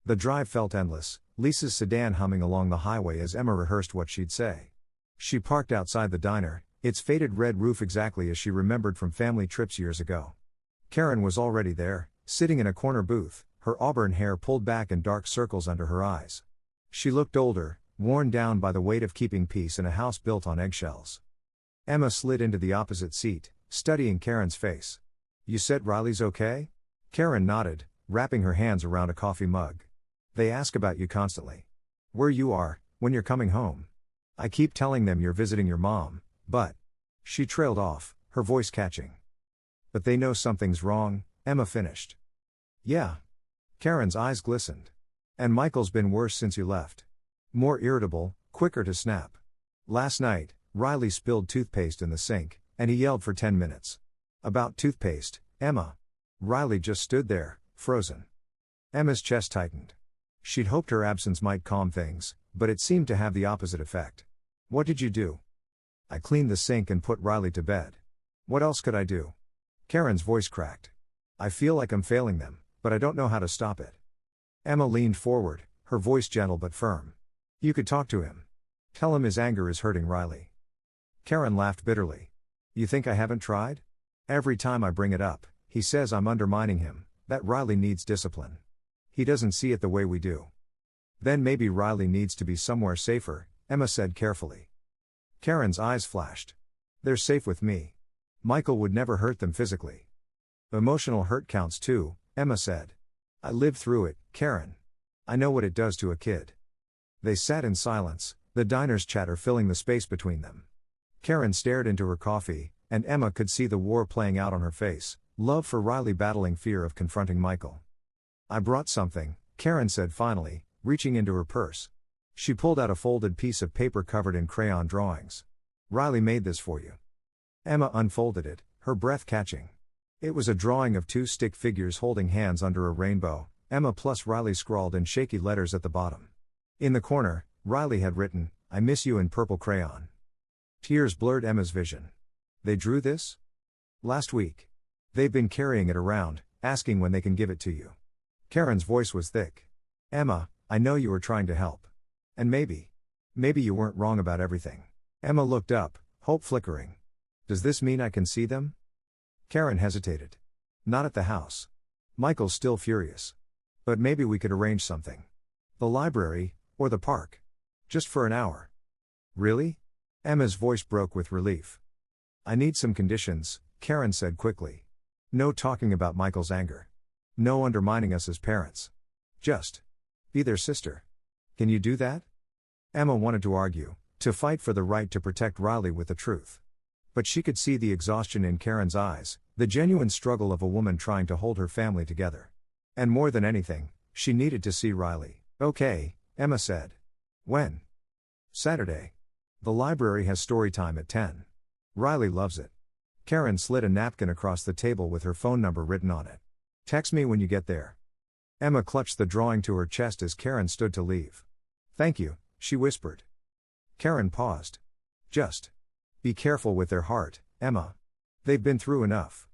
Speaker 1: The drive felt endless, Lisa's sedan humming along the highway as Emma rehearsed what she'd say. She parked outside the diner, its faded red roof exactly as she remembered from family trips years ago. Karen was already there, sitting in a corner booth, her auburn hair pulled back in dark circles under her eyes. She looked older, worn down by the weight of keeping peace in a house built on eggshells. Emma slid into the opposite seat, studying Karen's face. "You said Riley's okay?" Karen nodded, wrapping her hands around a coffee mug. "They ask about you constantly. Where you are, when you're coming home. I keep telling them you're visiting your mom, but..." She trailed off, her voice catching. "But they know something's wrong," Emma finished. "Yeah." Karen's eyes glistened. "And Michael's been worse since you left. More irritable, quicker to snap. Last night, Riley spilled toothpaste in the sink, and he yelled for 10 minutes. About toothpaste, Emma. Riley just stood there, frozen." Emma's chest tightened. She'd hoped her absence might calm things, but it seemed to have the opposite effect. "What did you do?" "I cleaned the sink and put Riley to bed. What else could I do?" Karen's voice cracked. "I feel like I'm failing them, but I don't know how to stop it." Emma leaned forward, her voice gentle but firm. "You could talk to him. Tell him his anger is hurting Riley." Karen laughed bitterly. "You think I haven't tried? Every time I bring it up, he says I'm undermining him, that Riley needs discipline. He doesn't see it the way we do." "Then maybe Riley needs to be somewhere safer," Emma said carefully. Karen's eyes flashed. "They're safe with me. Michael would never hurt them physically." "Emotional hurt counts too," Emma said. "I lived through it, Karen. I know what it does to a kid." They sat in silence, the diner's chatter filling the space between them. Karen stared into her coffee, and Emma could see the war playing out on her face, love for Riley battling fear of confronting Michael. "I brought something," Karen said finally, reaching into her purse. She pulled out a folded piece of paper covered in crayon drawings. "Riley made this for you." Emma unfolded it, her breath catching. It was a drawing of 2 stick figures holding hands under a rainbow, Emma plus Riley scrawled in shaky letters at the bottom. In the corner, Riley had written, "I miss you" in purple crayon. Tears blurred Emma's vision. "They drew this?" "Last week. They've been carrying it around, asking when they can give it to you." Karen's voice was thick. "Emma, I know you were trying to help. And maybe you weren't wrong about everything." Emma looked up, hope flickering. "Does this mean I can see them?" Karen hesitated. "Not at the house. Michael's still furious. But maybe we could arrange something. The library, or the park. Just for an hour." "Really?" Emma's voice broke with relief. "I need some conditions," Karen said quickly. "No talking about Michael's anger. No undermining us as parents. Just be their sister. Can you do that?" Emma wanted to argue, to fight for the right to protect Riley with the truth. But she could see the exhaustion in Karen's eyes, the genuine struggle of a woman trying to hold her family together. And more than anything, she needed to see Riley. "Okay," Emma said. "When?" "Saturday. The library has story time at 10. Riley loves it." Karen slid a napkin across the table with her phone number written on it. "Text me when you get there." Emma clutched the drawing to her chest as Karen stood to leave. "Thank you," she whispered. Karen paused. "Just be careful with their heart, Emma. They've been through enough."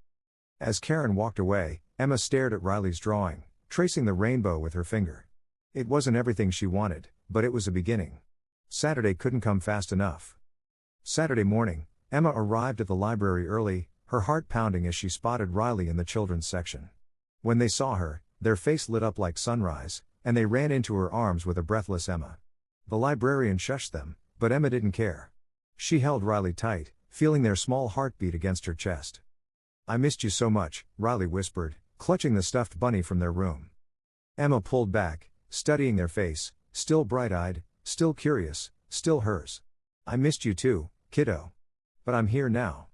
Speaker 1: As Karen walked away, Emma stared at Riley's drawing, tracing the rainbow with her finger. It wasn't everything she wanted, but it was a beginning. Saturday couldn't come fast enough. Saturday morning, Emma arrived at the library early, her heart pounding as she spotted Riley in the children's section. When they saw her, their face lit up like sunrise, and they ran into her arms with a breathless Emma. The librarian shushed them, but Emma didn't care. She held Riley tight, feeling their small heartbeat against her chest. "I missed you so much," Riley whispered, clutching the stuffed bunny from their room. Emma pulled back, studying their face, still bright-eyed, still curious, still hers. "I missed you too, kiddo. But I'm here now."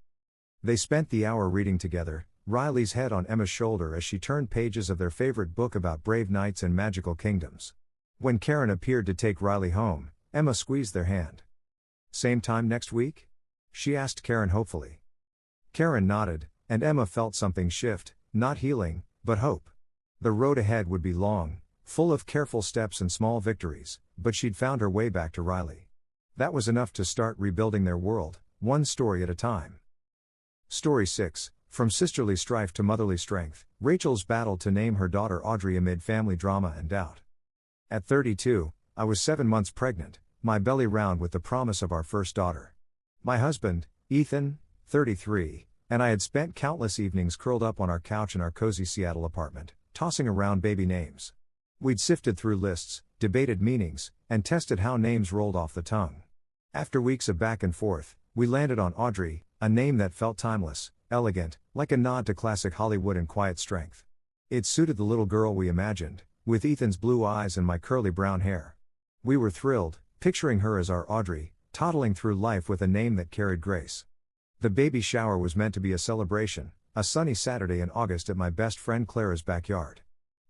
Speaker 1: They spent the hour reading together, Riley's head on Emma's shoulder as she turned pages of their favorite book about brave knights and magical kingdoms. When Karen appeared to take Riley home, Emma squeezed their hand. "Same time next week?" she asked Karen hopefully. Karen nodded, and Emma felt something shift, not healing, but hope. The road ahead would be long, full of careful steps and small victories, but she'd found her way back to Riley. That was enough to start rebuilding their world, one story at a time. Story 6, From Sisterly Strife to Motherly Strength, Rachel's battle to name her daughter Audrey amid family drama and doubt. At 32, I was 7 months pregnant, my belly round with the promise of our first daughter. My husband, Ethan, 33, and I had spent countless evenings curled up on our couch in our cozy Seattle apartment, tossing around baby names. We'd sifted through lists, debated meanings, and tested how names rolled off the tongue. After weeks of back and forth, we landed on Audrey, a name that felt timeless, elegant, like a nod to classic Hollywood and quiet strength. It suited the little girl we imagined, with Ethan's blue eyes and my curly brown hair. We were thrilled, picturing her as our Audrey, toddling through life with a name that carried grace. The baby shower was meant to be a celebration, a sunny Saturday in August at my best friend Clara's backyard.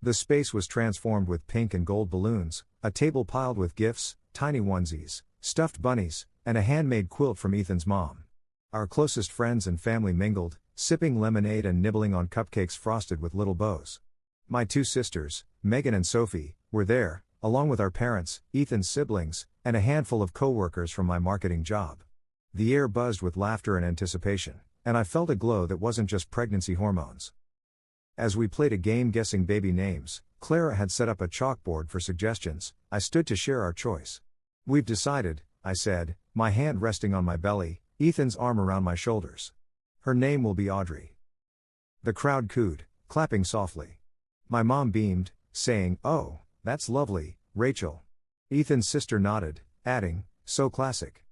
Speaker 1: The space was transformed with pink and gold balloons, a table piled with gifts, tiny onesies, stuffed bunnies, and a handmade quilt from Ethan's mom. Our closest friends and family mingled, sipping lemonade and nibbling on cupcakes frosted with little bows. My 2 sisters, Megan and Sophie, were there, along with our parents, Ethan's siblings, and a handful of co-workers from my marketing job. The air buzzed with laughter and anticipation, and I felt a glow that wasn't just pregnancy hormones. As we played a game guessing baby names, Clara had set up a chalkboard for suggestions. I stood to share our choice. "We've decided," I said, my hand resting on my belly, Ethan's arm around my shoulders. "Her name will be Audrey." The crowd cooed, clapping softly. My mom beamed, saying, "Oh, that's lovely, Rachel." Ethan's sister nodded, adding, "So classic."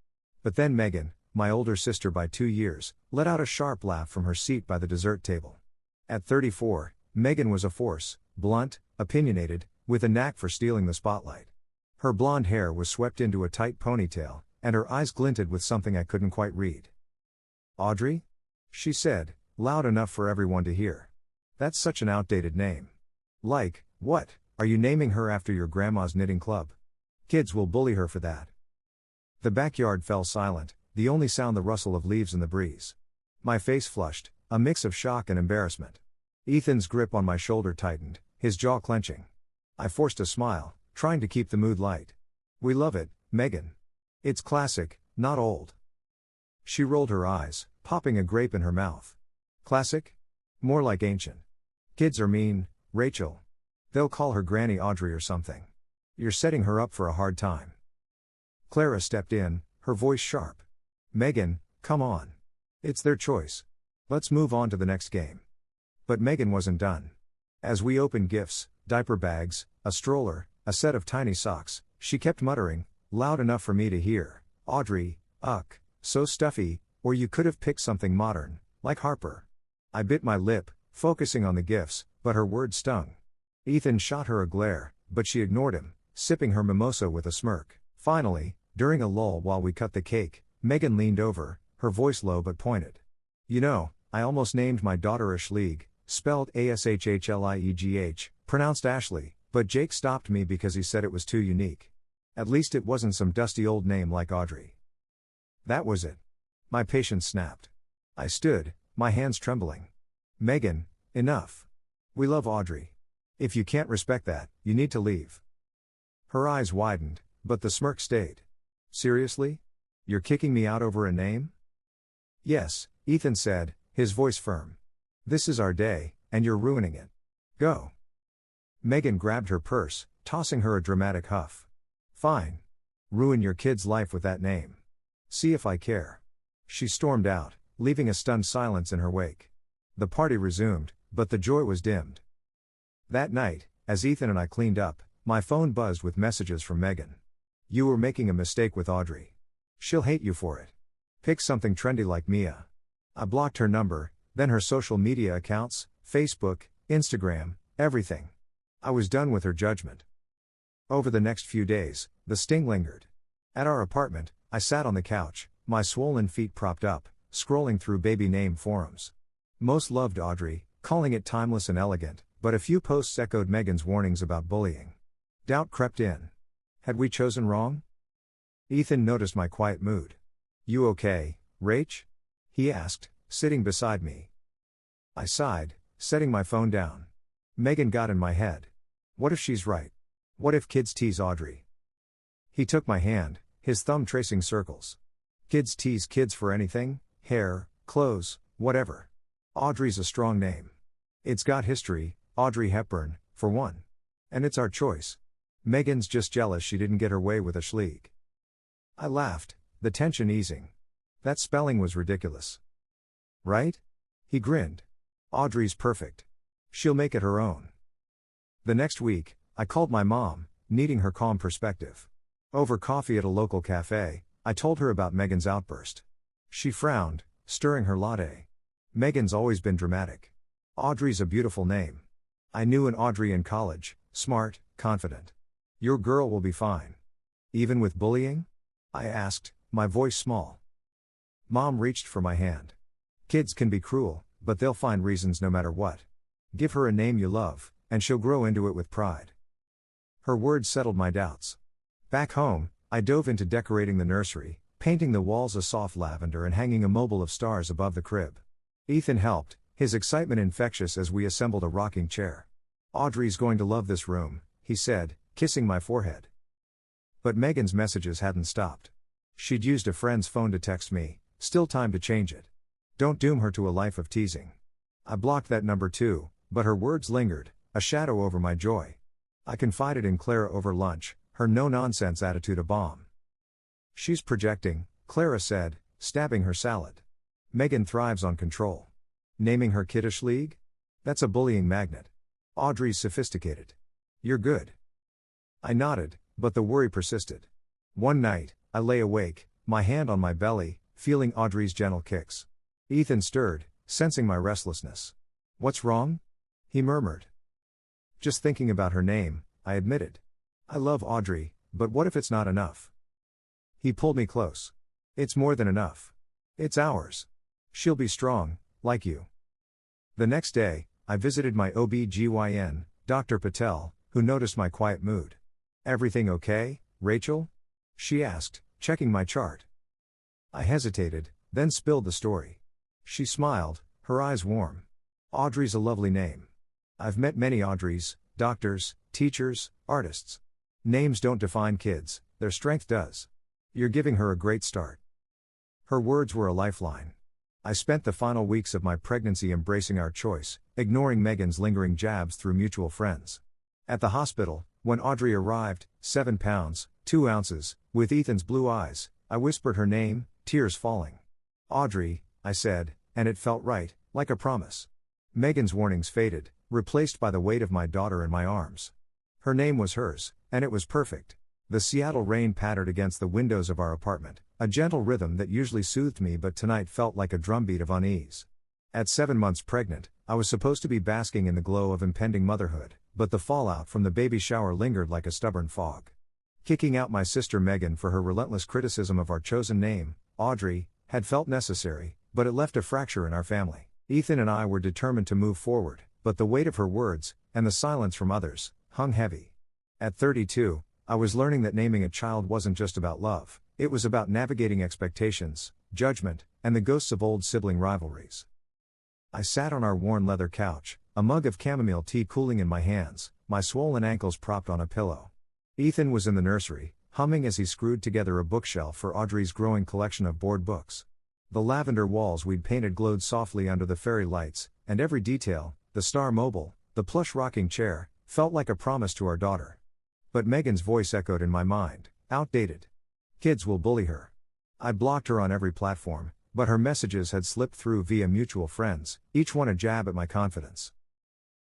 Speaker 1: But then Megan, my older sister by 2 years, let out a sharp laugh from her seat by the dessert table. At 34, Megan was a force, blunt, opinionated, with a knack for stealing the spotlight. Her blonde hair was swept into a tight ponytail, and her eyes glinted with something I couldn't quite read. "Audrey?" she said, loud enough for everyone to hear. "That's such an outdated name. Like, what, are you naming her after your grandma's knitting club? Kids will bully her for that." The backyard fell silent, the only sound the rustle of leaves in the breeze. My face flushed, a mix of shock and embarrassment. Ethan's grip on my shoulder tightened, his jaw clenching. I forced a smile, trying to keep the mood light. "We love it, Megan. It's classic, not old." She rolled her eyes, popping a grape in her mouth. "Classic? More like ancient. Kids are mean, Rachel. They'll call her Granny Audrey or something. You're setting her up for a hard time." Clara stepped in, her voice sharp. "Megan, come on. It's their choice. Let's move on to the next game." But Megan wasn't done. As we opened gifts, diaper bags, a stroller, a set of tiny socks, she kept muttering, loud enough for me to hear, "Audrey, uck, so stuffy, or you could have picked something modern, like Harper." I bit my lip, focusing on the gifts, but her words stung. Ethan shot her a glare, but she ignored him, sipping her mimosa with a smirk. Finally, during a lull while we cut the cake, Megan leaned over, her voice low but pointed. You know, I almost named my daughter Ashleigh, spelled Ashhliegh, pronounced Ashley, but Jake stopped me because he said it was too unique. At least it wasn't some dusty old name like Audrey. That was it. My patience snapped. I stood, my hands trembling. Megan, enough. We love Audrey. If you can't respect that, you need to leave. Her eyes widened, but the smirk stayed. Seriously? You're kicking me out over a name? Yes, Ethan said, his voice firm. This is our day, and you're ruining it. Go. Megan grabbed her purse, tossing her a dramatic huff. Fine. Ruin your kid's life with that name. See if I care. She stormed out, leaving a stunned silence in her wake. The party resumed, but the joy was dimmed. That night, as Ethan and I cleaned up, my phone buzzed with messages from Megan. You were making a mistake with Audrey. She'll hate you for it. Pick something trendy like Mia. I blocked her number, then her social media accounts, Facebook, Instagram, everything. I was done with her judgment. Over the next few days, the sting lingered. At our apartment, I sat on the couch, my swollen feet propped up, scrolling through baby name forums. Most loved Audrey, calling it timeless and elegant, but a few posts echoed Megan's warnings about bullying. Doubt crept in. Had we chosen wrong? Ethan noticed my quiet mood. You okay, Rach? He asked, sitting beside me. I sighed, setting my phone down. Megan got in my head. What if she's right? What if kids tease Audrey? He took my hand, his thumb tracing circles. Kids tease kids for anything, hair, clothes, whatever. Audrey's a strong name. It's got history, Audrey Hepburn, for one. And it's our choice. Megan's just jealous she didn't get her way with Ashleigh. I laughed, the tension easing. That spelling was ridiculous. Right? He grinned. Audrey's perfect. She'll make it her own. The next week, I called my mom, needing her calm perspective. Over coffee at a local cafe, I told her about Megan's outburst. She frowned, stirring her latte. Megan's always been dramatic. Audrey's a beautiful name. I knew an Audrey in college, smart, confident. Your girl will be fine. Even with bullying? I asked, my voice small. Mom reached for my hand. Kids can be cruel, but they'll find reasons no matter what. Give her a name you love, and she'll grow into it with pride. Her words settled my doubts. Back home, I dove into decorating the nursery, painting the walls a soft lavender and hanging a mobile of stars above the crib. Ethan helped, his excitement infectious as we assembled a rocking chair. Audrey's going to love this room, he said, kissing my forehead. But Megan's messages hadn't stopped. She'd used a friend's phone to text me, still time to change it. Don't doom her to a life of teasing. I blocked that number too, but her words lingered, a shadow over my joy. I confided in Clara over lunch, her no-nonsense attitude a bomb. She's projecting, Clara said, stabbing her salad. Megan thrives on control. Naming her kid Ashleigh? That's a bullying magnet. Audrey's sophisticated. You're good. I nodded, but the worry persisted. One night, I lay awake, my hand on my belly, feeling Audrey's gentle kicks. Ethan stirred, sensing my restlessness. What's wrong? He murmured. Just thinking about her name, I admitted. I love Audrey, but what if it's not enough? He pulled me close. It's more than enough. It's ours. She'll be strong, like you. The next day, I visited my OB/GYN, Dr. Patel, who noticed my quiet mood. Everything okay, Rachel? She asked, checking my chart. I hesitated, then spilled the story. She smiled, her eyes warm. Audrey's a lovely name. I've met many Audreys, doctors, teachers, artists. Names don't define kids, their strength does. You're giving her a great start. Her words were a lifeline. I spent the final weeks of my pregnancy embracing our choice, ignoring Megan's lingering jabs through mutual friends. At the hospital, when Audrey arrived, 7 pounds, 2 ounces, with Ethan's blue eyes, I whispered her name, tears falling. Audrey, I said, and it felt right, like a promise. Megan's warnings faded, replaced by the weight of my daughter in my arms. Her name was hers, and it was perfect. The Seattle rain pattered against the windows of our apartment, a gentle rhythm that usually soothed me but tonight felt like a drumbeat of unease. At 7 months pregnant, I was supposed to be basking in the glow of impending motherhood, but the fallout from the baby shower lingered like a stubborn fog. Kicking out my sister Megan for her relentless criticism of our chosen name, Audrey, had felt necessary, but it left a fracture in our family. Ethan and I were determined to move forward, but the weight of her words, and the silence from others, hung heavy. At 32, I was learning that naming a child wasn't just about love, it was about navigating expectations, judgment, and the ghosts of old sibling rivalries. I sat on our worn leather couch, a mug of chamomile tea cooling in my hands, my swollen ankles propped on a pillow. Ethan was in the nursery, humming as he screwed together a bookshelf for Audrey's growing collection of board books. The lavender walls we'd painted glowed softly under the fairy lights, and every detail, the Star Mobile, the plush rocking chair, felt like a promise to our daughter. But Megan's voice echoed in my mind, outdated. Kids will bully her. I blocked her on every platform, but her messages had slipped through via mutual friends, each one a jab at my confidence.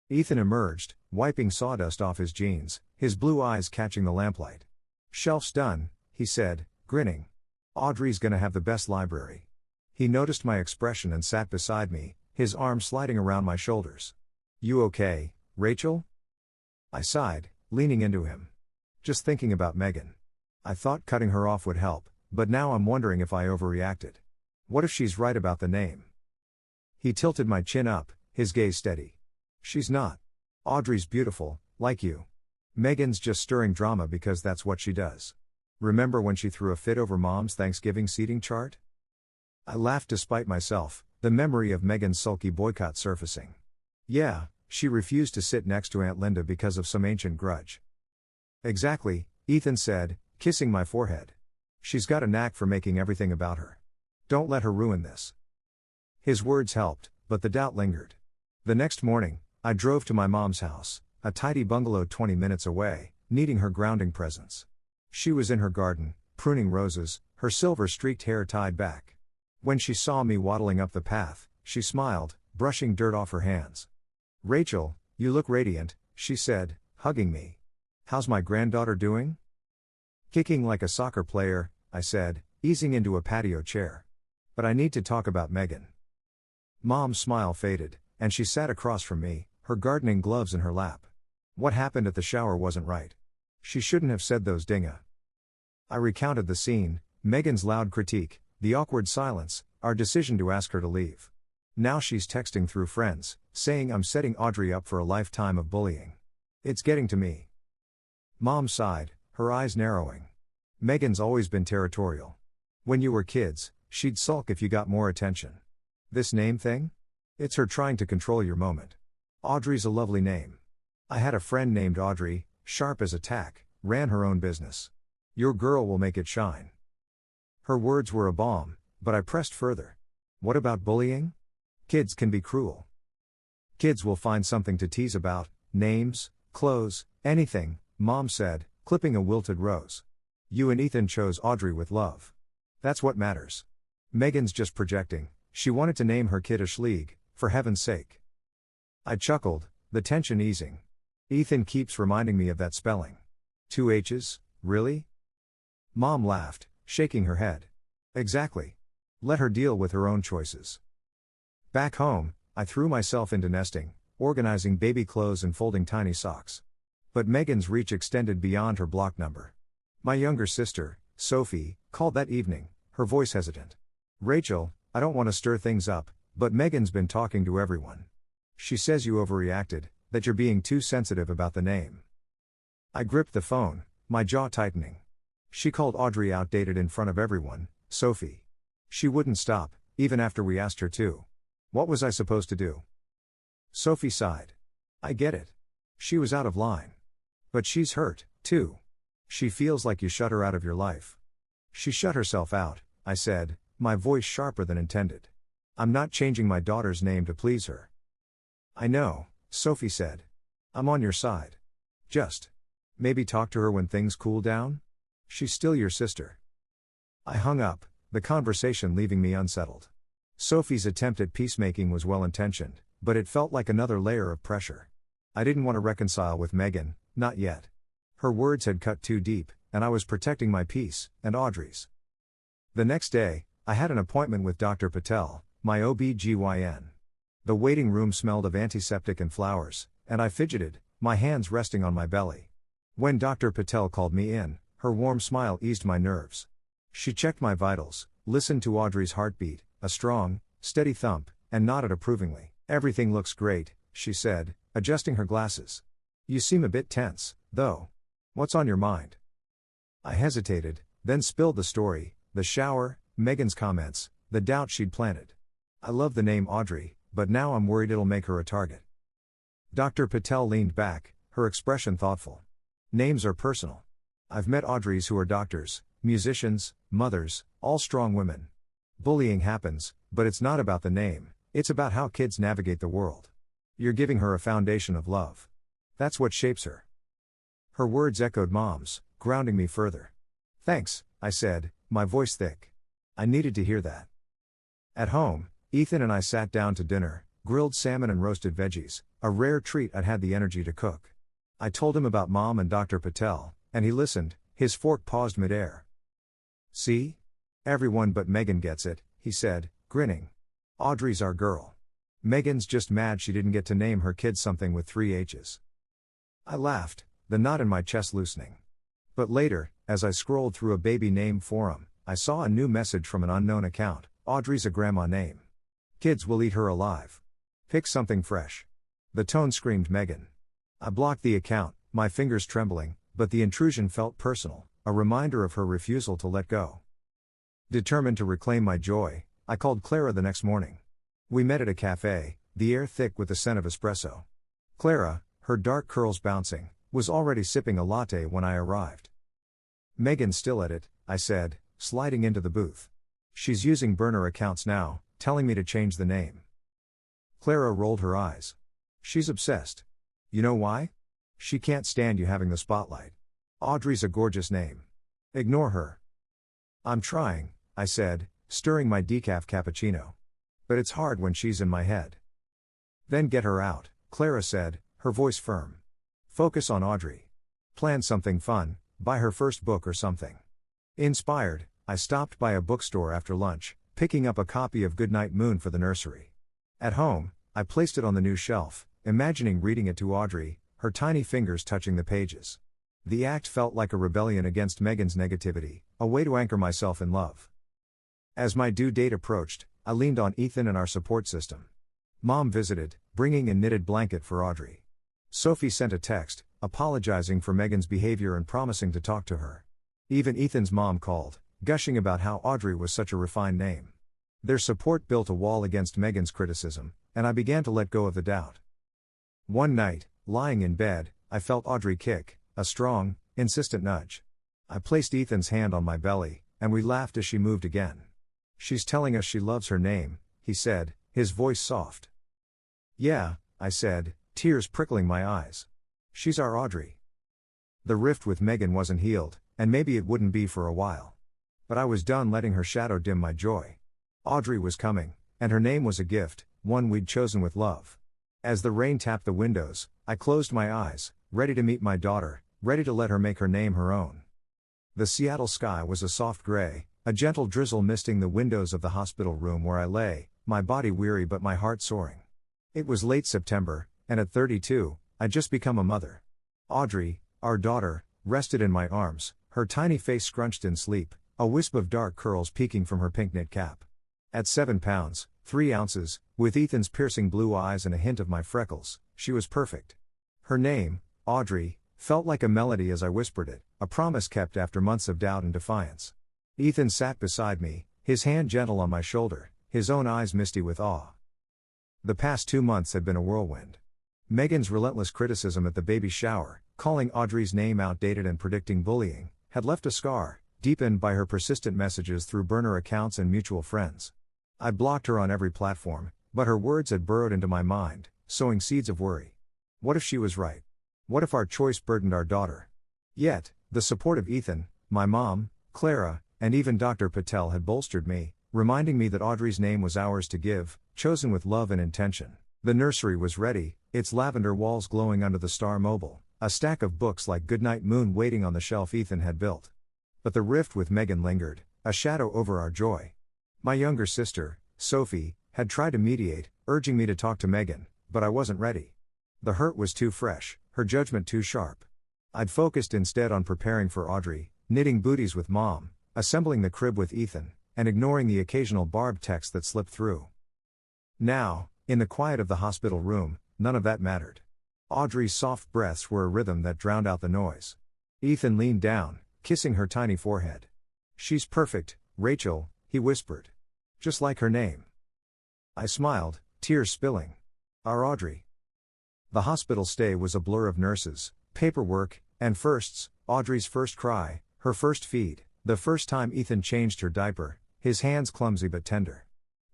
Speaker 1: Ethan emerged, wiping sawdust off his jeans, his blue eyes catching the lamplight. "Shelf's done," he said, grinning. "Audrey's gonna have the best library." He noticed my expression and sat beside me, his arm sliding around my shoulders. "You okay, Rachel?" I sighed, leaning into him. "Just thinking about Megan. I thought cutting her off would help, but now I'm wondering if I overreacted. What if she's right about the name?" He tilted my chin up, his gaze steady. "She's not. Audrey's beautiful, like you. Megan's just stirring drama because that's what she does. Remember when she threw a fit over Mom's Thanksgiving seating chart?" I laughed despite myself, the memory of Megan's sulky boycott surfacing. "Yeah, she refused to sit next to Aunt Linda because of some ancient grudge." "Exactly," Ethan said, kissing my forehead. "She's got a knack for making everything about her. Don't let her ruin this." His words helped, but the doubt lingered. The next morning, I drove to my mom's house, a tidy bungalow 20 minutes away, needing her grounding presence. She was in her garden, pruning roses, her silver-streaked hair tied back. When she saw me waddling up the path, she smiled, brushing dirt off her hands. "Rachel, you look radiant," she said, hugging me. "How's my granddaughter doing?" "Kicking like a soccer player," I said, easing into a patio chair. "But I need to talk about Megan." Mom's smile faded, and she sat across from me, her gardening gloves in her lap. What happened at the shower wasn't right. She shouldn't have said those dinga. I recounted the scene, Megan's loud critique, the awkward silence, our decision to ask her to leave. Now she's texting through friends, saying I'm setting Audrey up for a lifetime of bullying. It's getting to me. Mom sighed, her eyes narrowing. "Megan's always been territorial. When you were kids, she'd sulk if you got more attention. This name thing? It's her trying to control your moment. Audrey's a lovely name. I had a friend named Audrey, sharp as a tack, ran her own business. Your girl will make it shine." Her words were a balm, but I pressed further. "What about bullying? Kids can be cruel. Kids will find something to tease about, names, clothes, anything," Mom said, clipping a wilted rose. "You and Ethan chose Audrey with love. That's what matters. Megan's just projecting, she wanted to name her kid Ashleigh, for heaven's sake." I chuckled, the tension easing. Ethan keeps reminding me of that spelling. 2 H's, really? Mom laughed, shaking her head. "Exactly. Let her deal with her own choices." Back home, I threw myself into nesting, organizing baby clothes and folding tiny socks. But Megan's reach extended beyond her block number. My younger sister, Sophie, called that evening, her voice hesitant. "Rachel, I don't want to stir things up, but Megan's been talking to everyone. She says you overreacted, that you're being too sensitive about the name." I gripped the phone, my jaw tightening. She called Audrey outdated in front of everyone, Sophie. She wouldn't stop, even after we asked her to. What was I supposed to do? Sophie sighed. "I get it. She was out of line. But she's hurt, too. She feels like you shut her out of your life." "She shut herself out," I said, my voice sharper than intended. "I'm not changing my daughter's name to please her." "I know," Sophie said. "I'm on your side. Just maybe talk to her when things cool down? She's still your sister." I hung up, the conversation leaving me unsettled. Sophie's attempt at peacemaking was well-intentioned, but it felt like another layer of pressure. I didn't want to reconcile with Megan, not yet. Her words had cut too deep, and I was protecting my peace, and Audrey's. The next day, I had an appointment with Dr. Patel, my OB-GYN. The waiting room smelled of antiseptic and flowers, and I fidgeted, my hands resting on my belly. When Dr. Patel called me in, her warm smile eased my nerves. She checked my vitals, listened to Audrey's heartbeat, a strong, steady thump, and nodded approvingly. "Everything looks great," she said, adjusting her glasses. "You seem a bit tense, though. What's on your mind?" I hesitated, then spilled the story, the shower, Megan's comments, the doubt she'd planted. "I love the name Audrey, but now I'm worried it'll make her a target." Dr. Patel leaned back, her expression thoughtful. "Names are personal. I've met Audreys who are doctors, musicians, mothers, all strong women. Bullying happens, but it's not about the name, it's about how kids navigate the world. You're giving her a foundation of love. That's what shapes her." Her words echoed Mom's, grounding me further. "Thanks," I said, my voice thick. I needed to hear that. At home, Ethan and I sat down to dinner, grilled salmon and roasted veggies, a rare treat I'd had the energy to cook. I told him about Mom and Dr. Patel, and he listened, his fork paused midair. "See? Everyone but Megan gets it," he said, grinning. "Audrey's our girl. Megan's just mad she didn't get to name her kid something with 3 H's. I laughed, the knot in my chest loosening. But later, as I scrolled through a baby name forum, I saw a new message from an unknown account: "Audrey's a grandma name. Kids will eat her alive. Pick something fresh." The tone screamed Megan. I blocked the account, my fingers trembling, but the intrusion felt personal, a reminder of her refusal to let go. Determined to reclaim my joy, I called Clara the next morning. We met at a cafe, the air thick with the scent of espresso. Clara, her dark curls bouncing, was already sipping a latte when I arrived. "Megan's still at it," I said, sliding into the booth. "She's using burner accounts now, telling me to change the name." Clara rolled her eyes. "She's obsessed. You know why? She can't stand you having the spotlight. Audrey's a gorgeous name. Ignore her." "I'm trying," I said, stirring my decaf cappuccino. "But it's hard when she's in my head." "Then get her out," Clara said, her voice firm. "Focus on Audrey. Plan something fun, buy her first book or something." Inspired, I stopped by a bookstore after lunch, picking up a copy of Goodnight Moon for the nursery. At home, I placed it on the new shelf, imagining reading it to Audrey, her tiny fingers touching the pages. The act felt like a rebellion against Megan's negativity, a way to anchor myself in love. As my due date approached, I leaned on Ethan and our support system. Mom visited, bringing a knitted blanket for Audrey. Sophie sent a text, apologizing for Megan's behavior and promising to talk to her. Even Ethan's mom called, gushing about how Audrey was such a refined name. Their support built a wall against Megan's criticism, and I began to let go of the doubt. One night, lying in bed, I felt Audrey kick, a strong, insistent nudge. I placed Ethan's hand on my belly, and we laughed as she moved again. "She's telling us she loves her name," he said, his voice soft. "Yeah," I said, tears prickling my eyes. "She's our Audrey." The rift with Megan wasn't healed, and maybe it wouldn't be for a while. But I was done letting her shadow dim my joy. Audrey was coming, and her name was a gift, one we'd chosen with love. As the rain tapped the windows, I closed my eyes, ready to meet my daughter, ready to let her make her name her own. The Seattle sky was a soft gray, a gentle drizzle misting the windows of the hospital room where I lay, my body weary but my heart soaring. It was late September, and at 32, I'd just become a mother. Audrey, our daughter, rested in my arms, her tiny face scrunched in sleep, a wisp of dark curls peeking from her pink knit cap. At 7 pounds, 3 ounces, with Ethan's piercing blue eyes and a hint of my freckles, she was perfect. Her name, Audrey, felt like a melody as I whispered it, a promise kept after months of doubt and defiance. Ethan sat beside me, his hand gentle on my shoulder, his own eyes misty with awe. The past 2 months had been a whirlwind. Megan's relentless criticism at the baby shower, calling Audrey's name outdated and predicting bullying, had left a scar, deepened by her persistent messages through burner accounts and mutual friends. I'd blocked her on every platform, but her words had burrowed into my mind, sowing seeds of worry. What if she was right? What if our choice burdened our daughter? Yet, the support of Ethan, my mom, Clara, and even Dr. Patel had bolstered me, reminding me that Audrey's name was ours to give, chosen with love and intention. The nursery was ready, its lavender walls glowing under the Star Mobile, a stack of books like Goodnight Moon waiting on the shelf Ethan had built. But the rift with Megan lingered, a shadow over our joy. My younger sister, Sophie, had tried to mediate, urging me to talk to Megan, but I wasn't ready. The hurt was too fresh, her judgment too sharp. I'd focused instead on preparing for Audrey, knitting booties with Mom, assembling the crib with Ethan, and ignoring the occasional barbed text that slipped through. Now, in the quiet of the hospital room, none of that mattered. Audrey's soft breaths were a rhythm that drowned out the noise. Ethan leaned down, kissing her tiny forehead. "She's perfect, Rachel," he whispered. "Just like her name." I smiled, tears spilling. Our Audrey. The hospital stay was a blur of nurses, paperwork, and firsts. Audrey's first cry, her first feed, the first time Ethan changed her diaper, his hands clumsy but tender.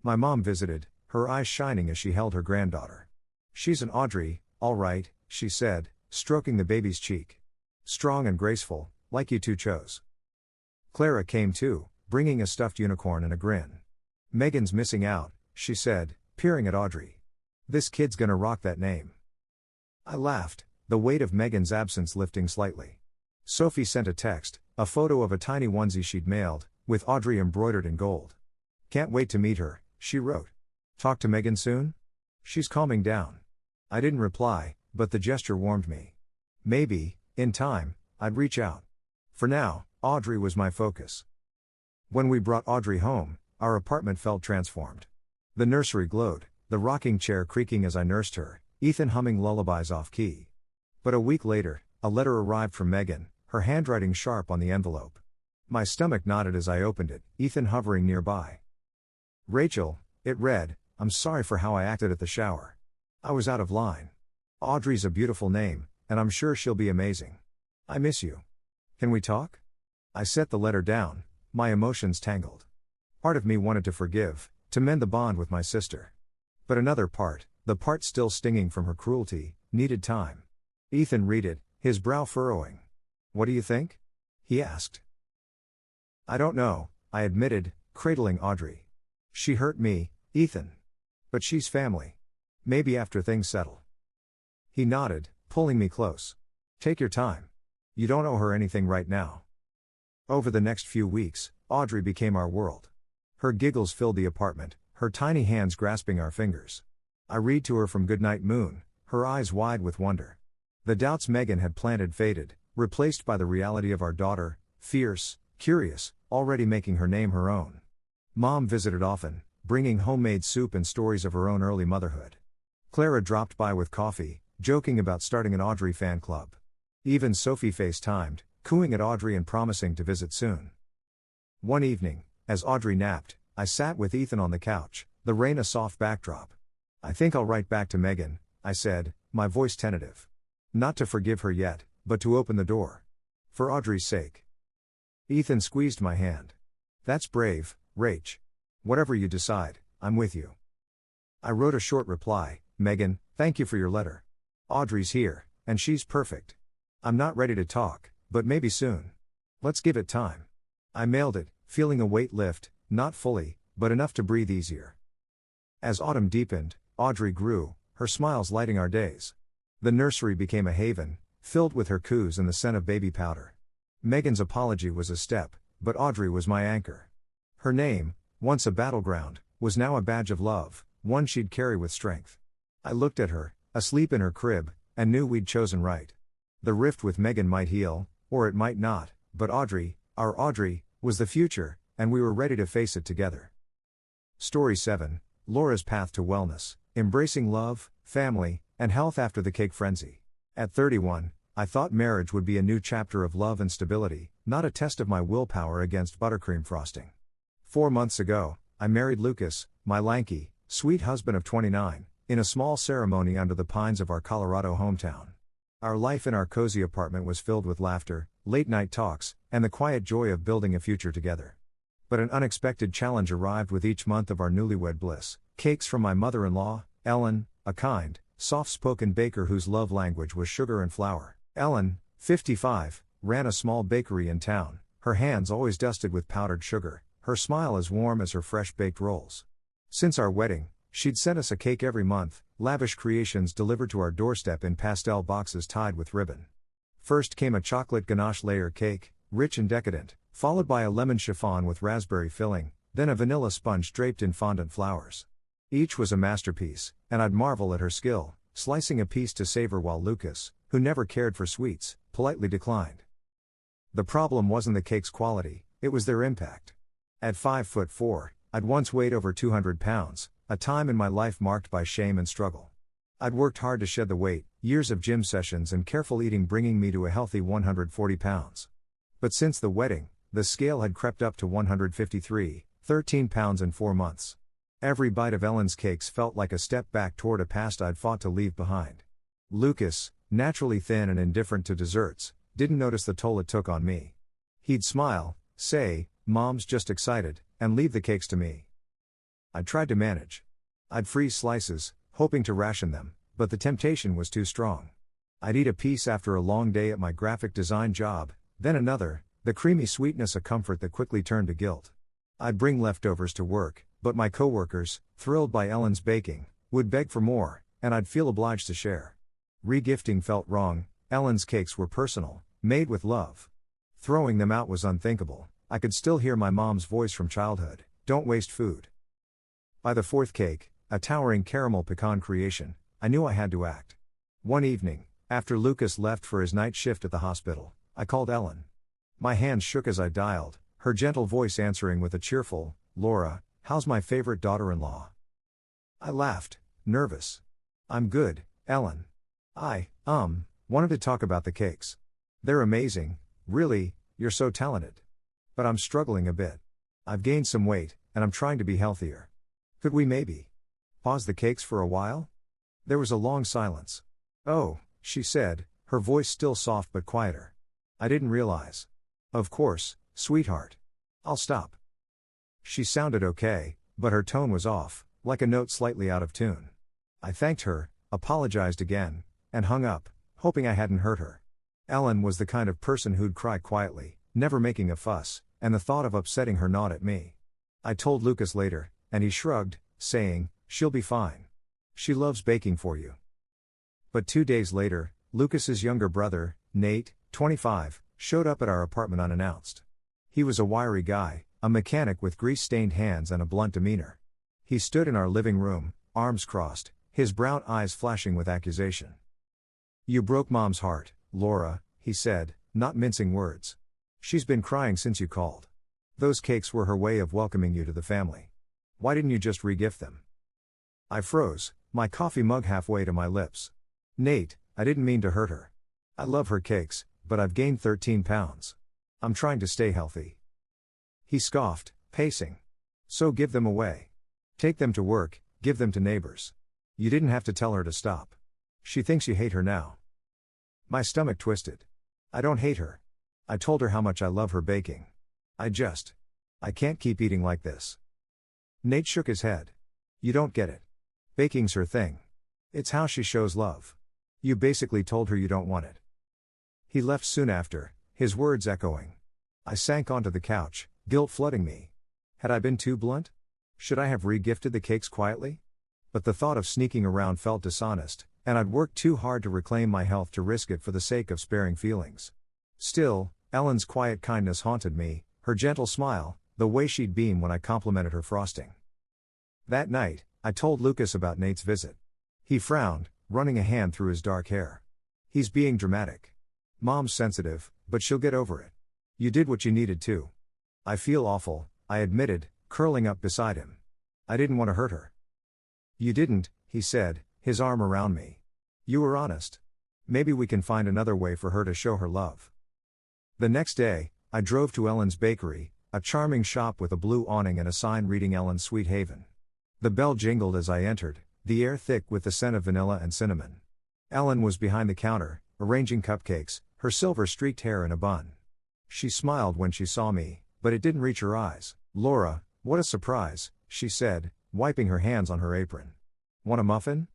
Speaker 1: My mom visited, her eyes shining as she held her granddaughter. "She's an Audrey, all right," she said, stroking the baby's cheek. "Strong and graceful, like you two chose." Clara came too, bringing a stuffed unicorn and a grin. "Megan's missing out," she said, peering at Audrey. "This kid's gonna rock that name." I laughed, the weight of Megan's absence lifting slightly. Sophie sent a text, a photo of a tiny onesie she'd mailed, with Audrey embroidered in gold. "Can't wait to meet her," she wrote. "Talk to Megan soon? She's calming down." I didn't reply, but the gesture warmed me. Maybe, in time, I'd reach out. For now, Audrey was my focus. When we brought Audrey home, our apartment felt transformed. The nursery glowed, the rocking chair creaking as I nursed her, Ethan humming lullabies off-key. But a week later, a letter arrived from Megan, her handwriting sharp on the envelope. My stomach knotted as I opened it, Ethan hovering nearby. "Rachel," it read, "I'm sorry for how I acted at the shower. I was out of line. Audrey's a beautiful name, and I'm sure she'll be amazing. I miss you. Can we talk?" I set the letter down, my emotions tangled. Part of me wanted to forgive, to mend the bond with my sister. But another part, the part still stinging from her cruelty, needed time. Ethan read it, his brow furrowing. "What do you think?" he asked. "I don't know," I admitted, cradling Audrey. "She hurt me, Ethan. But she's family. Maybe after things settle." He nodded, pulling me close. "Take your time. You don't owe her anything right now." Over the next few weeks, Audrey became our world. Her giggles filled the apartment, her tiny hands grasping our fingers. I read to her from Goodnight Moon, her eyes wide with wonder. The doubts Megan had planted faded, replaced by the reality of our daughter, fierce, curious, already making her name her own. Mom visited often, bringing homemade soup and stories of her own early motherhood. Clara dropped by with coffee, joking about starting an Audrey fan club. Even Sophie FaceTimed, cooing at Audrey and promising to visit soon. One evening, as Audrey napped, I sat with Ethan on the couch, the rain a soft backdrop. "I think I'll write back to Megan," I said, my voice tentative. Not to forgive her yet, but to open the door. For Audrey's sake. Ethan squeezed my hand. "That's brave, Rach. Whatever you decide, I'm with you." I wrote a short reply, "Megan, thank you for your letter. Audrey's here, and she's perfect. I'm not ready to talk, but maybe soon. Let's give it time." I mailed it, feeling a weight lift, not fully, but enough to breathe easier. As autumn deepened, Audrey grew, her smiles lighting our days. The nursery became a haven, filled with her coos and the scent of baby powder. Megan's apology was a step, but Audrey was my anchor. Her name, once a battleground, was now a badge of love, one she'd carry with strength. I looked at her, asleep in her crib, and knew we'd chosen right. The rift with Megan might heal, or it might not, but Audrey, our Audrey, was the future, and we were ready to face it together. Story 7, Laura's Path to Wellness, Embracing Love, Family, and Health After the Cake Frenzy. At 31, I thought marriage would be a new chapter of love and stability, not a test of my willpower against buttercream frosting. 4 months ago, I married Lucas, my lanky, sweet husband of 29, in a small ceremony under the pines of our Colorado hometown. Our life in our cozy apartment was filled with laughter, late-night talks, and the quiet joy of building a future together. But an unexpected challenge arrived with each month of our newlywed bliss: cakes from my mother-in-law, Ellen, a kind, soft-spoken baker whose love language was sugar and flour. Ellen, 55, ran a small bakery in town, her hands always dusted with powdered sugar, her smile as warm as her fresh-baked rolls. Since our wedding, she'd sent us a cake every month, lavish creations delivered to our doorstep in pastel boxes tied with ribbon. First came a chocolate ganache layer cake, rich and decadent, followed by a lemon chiffon with raspberry filling, then a vanilla sponge draped in fondant flowers. Each was a masterpiece, and I'd marvel at her skill, slicing a piece to savor while Lucas, who never cared for sweets, politely declined. The problem wasn't the cake's quality, it was their impact. At 5'4", I'd once weighed over 200 pounds, a time in my life marked by shame and struggle. I'd worked hard to shed the weight, years of gym sessions and careful eating bringing me to a healthy 140 pounds. But since the wedding, the scale had crept up to 153, 13 pounds in 4 months. Every bite of Ellen's cakes felt like a step back toward a past I'd fought to leave behind. Lucas, naturally thin and indifferent to desserts, didn't notice the toll it took on me. He'd smile, say, "Mom's just excited," and leave the cakes to me. I tried to manage. I'd freeze slices, hoping to ration them, but the temptation was too strong. I'd eat a piece after a long day at my graphic design job, then another, the creamy sweetness a comfort that quickly turned to guilt. I'd bring leftovers to work, but my coworkers, thrilled by Ellen's baking, would beg for more, and I'd feel obliged to share. Regifting felt wrong. Ellen's cakes were personal, made with love. Throwing them out was unthinkable. I could still hear my mom's voice from childhood, "Don't waste food." By the fourth cake, a towering caramel pecan creation, I knew I had to act. One evening, after Lucas left for his night shift at the hospital, I called Ellen. My hands shook as I dialed, her gentle voice answering with a cheerful, "Laura, how's my favorite daughter-in-law?" I laughed, nervous. "I'm good, Ellen. I wanted to talk about the cakes. They're amazing, really, you're so talented. But I'm struggling a bit. I've gained some weight, and I'm trying to be healthier. Could we maybe pause the cakes for a while?" There was a long silence. "Oh," she said, her voice still soft but quieter. "I didn't realize." "Of course, sweetheart. I'll stop." She sounded okay, but her tone was off, like a note slightly out of tune. I thanked her, apologized again, and hung up, hoping I hadn't hurt her. Ellen was the kind of person who'd cry quietly, never making a fuss, and the thought of upsetting her gnawed at me. I told Lucas later, and he shrugged, saying, "She'll be fine. She loves baking for you." But 2 days later, Lucas's younger brother, Nate, 25, showed up at our apartment unannounced. He was a wiry guy, a mechanic with grease-stained hands and a blunt demeanor. He stood in our living room, arms crossed, his brown eyes flashing with accusation. "You broke Mom's heart, Laura," he said, not mincing words. "She's been crying since you called. Those cakes were her way of welcoming you to the family. Why didn't you just re-gift them?" I froze, my coffee mug halfway to my lips. "Nate, I didn't mean to hurt her. I love her cakes, but I've gained 13 pounds. I'm trying to stay healthy." He scoffed, pacing. "So give them away. Take them to work, give them to neighbors. You didn't have to tell her to stop. She thinks you hate her now." My stomach twisted. "I don't hate her. I told her how much I love her baking. I can't keep eating like this." Nate shook his head. "You don't get it. Baking's her thing. It's how she shows love. You basically told her you don't want it." He left soon after, his words echoing. I sank onto the couch, guilt flooding me. Had I been too blunt? Should I have re-gifted the cakes quietly? But the thought of sneaking around felt dishonest, and I'd worked too hard to reclaim my health to risk it for the sake of sparing feelings. Still, Ellen's quiet kindness haunted me, her gentle smile, the way she'd beam when I complimented her frosting. That night, I told Lucas about Nate's visit. He frowned, running a hand through his dark hair. "He's being dramatic. Mom's sensitive, but she'll get over it. You did what you needed to." "I feel awful," I admitted, curling up beside him. "I didn't want to hurt her." "You didn't," he said, his arm around me. "You were honest. Maybe we can find another way for her to show her love." The next day, I drove to Ellen's Bakery, a charming shop with a blue awning and a sign reading Ellen's Sweet Haven. The bell jingled as I entered, the air thick with the scent of vanilla and cinnamon. Ellen was behind the counter, arranging cupcakes, her silver-streaked hair in a bun. She smiled when she saw me, but it didn't reach her eyes. "Laura, what a surprise," she said, wiping her hands on her apron. "Want a muffin?"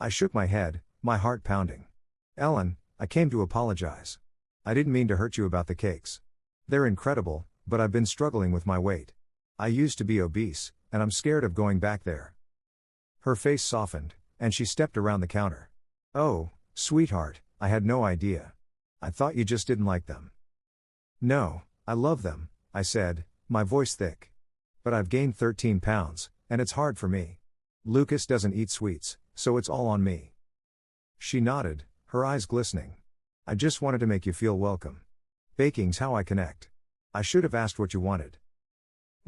Speaker 1: I shook my head, my heart pounding. "Ellen, I came to apologize. I didn't mean to hurt you about the cakes. They're incredible, but I've been struggling with my weight. I used to be obese, and I'm scared of going back there." Her face softened, and she stepped around the counter. "Oh, sweetheart, I had no idea. I thought you just didn't like them." "No, I love them," I said, my voice thick. "But I've gained 13 pounds, and it's hard for me. Lucas doesn't eat sweets, so it's all on me." She nodded, her eyes glistening. "I just wanted to make you feel welcome. Baking's how I connect. I should have asked what you wanted."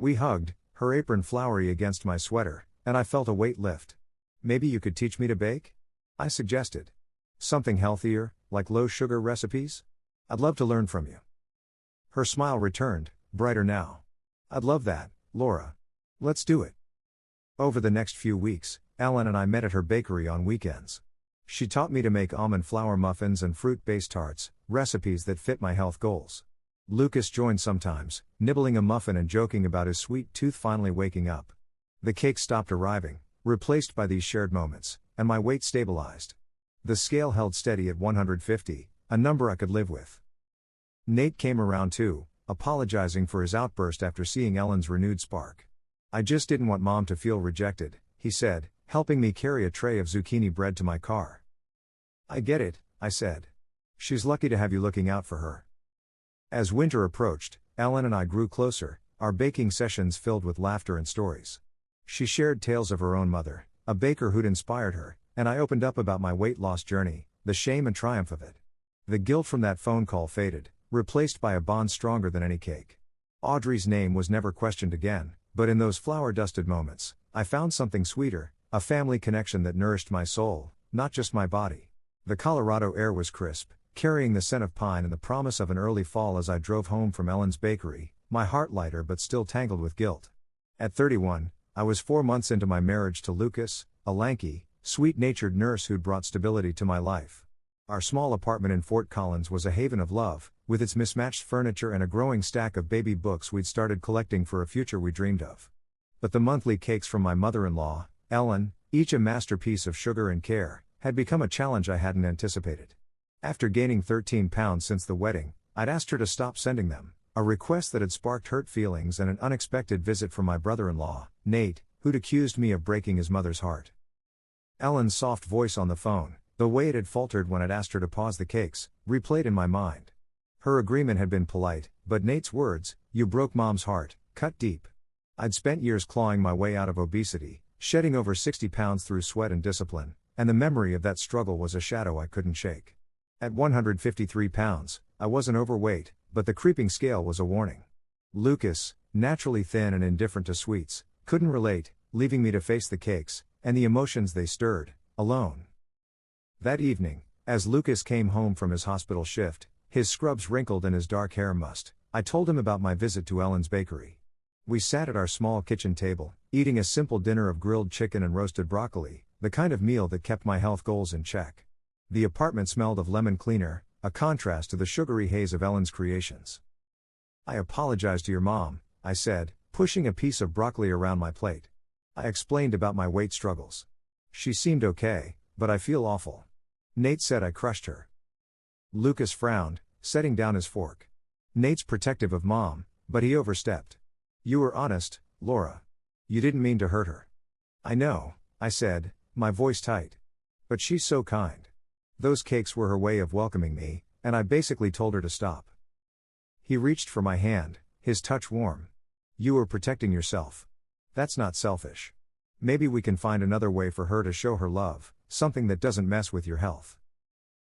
Speaker 1: We hugged, her apron flowery against my sweater, and I felt a weight lift. Maybe you could teach me to bake? I suggested. Something healthier, like low-sugar recipes? I'd love to learn from you. Her smile returned, brighter now. I'd love that, Laura. Let's do it. Over the next few weeks, Ellen and I met at her bakery on weekends. She taught me to make almond flour muffins and fruit-based tarts, recipes that fit my health goals. Lucas joined sometimes, nibbling a muffin and joking about his sweet tooth finally waking up. The cake stopped arriving, replaced by these shared moments, and my weight stabilized. The scale held steady at 150, a number I could live with. Nate came around too, apologizing for his outburst after seeing Ellen's renewed spark. I just didn't want Mom to feel rejected, he said, helping me carry a tray of zucchini bread to my car. I get it, I said. She's lucky to have you looking out for her. As winter approached, Ellen and I grew closer, our baking sessions filled with laughter and stories. She shared tales of her own mother, a baker who'd inspired her, and I opened up about my weight loss journey, the shame and triumph of it. The guilt from that phone call faded, replaced by a bond stronger than any cake. Audrey's name was never questioned again, but in those flour-dusted moments, I found something sweeter, a family connection that nourished my soul, not just my body. The Colorado air was crisp, carrying the scent of pine and the promise of an early fall as I drove home from Ellen's bakery, my heart lighter but still tangled with guilt. At 31, I was 4 months into my marriage to Lucas, a lanky, sweet-natured nurse who'd brought stability to my life. Our small apartment in Fort Collins was a haven of love, with its mismatched furniture and a growing stack of baby books we'd started collecting for a future we dreamed of. But the monthly cakes from my mother-in-law, Ellen, each a masterpiece of sugar and care, had become a challenge I hadn't anticipated. After gaining 13 pounds since the wedding, I'd asked her to stop sending them, a request that had sparked hurt feelings and an unexpected visit from my brother-in-law, Nate, who'd accused me of breaking his mother's heart. Ellen's soft voice on the phone, the way it had faltered when I'd asked her to pause the cakes, replayed in my mind. Her agreement had been polite, but Nate's words, "You broke Mom's heart," cut deep. I'd spent years clawing my way out of obesity, shedding over 60 pounds through sweat and discipline, and the memory of that struggle was a shadow I couldn't shake. At 153 pounds, I wasn't overweight, but the creeping scale was a warning. Lucas, naturally thin and indifferent to sweets, couldn't relate, leaving me to face the cakes, and the emotions they stirred, alone. That evening, as Lucas came home from his hospital shift, his scrubs wrinkled and his dark hair mussed, I told him about my visit to Ellen's bakery. We sat at our small kitchen table, eating a simple dinner of grilled chicken and roasted broccoli, the kind of meal that kept my health goals in check. The apartment smelled of lemon cleaner, a contrast to the sugary haze of Ellen's creations. I apologized to your mom, I said, pushing a piece of broccoli around my plate. I explained about my weight struggles. She seemed okay, but I feel awful. Nate said I crushed her. Lucas frowned, setting down his fork. Nate's protective of Mom, but he overstepped. You were honest, Laura. You didn't mean to hurt her. I know, I said, my voice tight. But she's so kind. Those cakes were her way of welcoming me, and I basically told her to stop. He reached for my hand, his touch warm. You were protecting yourself. That's not selfish. Maybe we can find another way for her to show her love, something that doesn't mess with your health.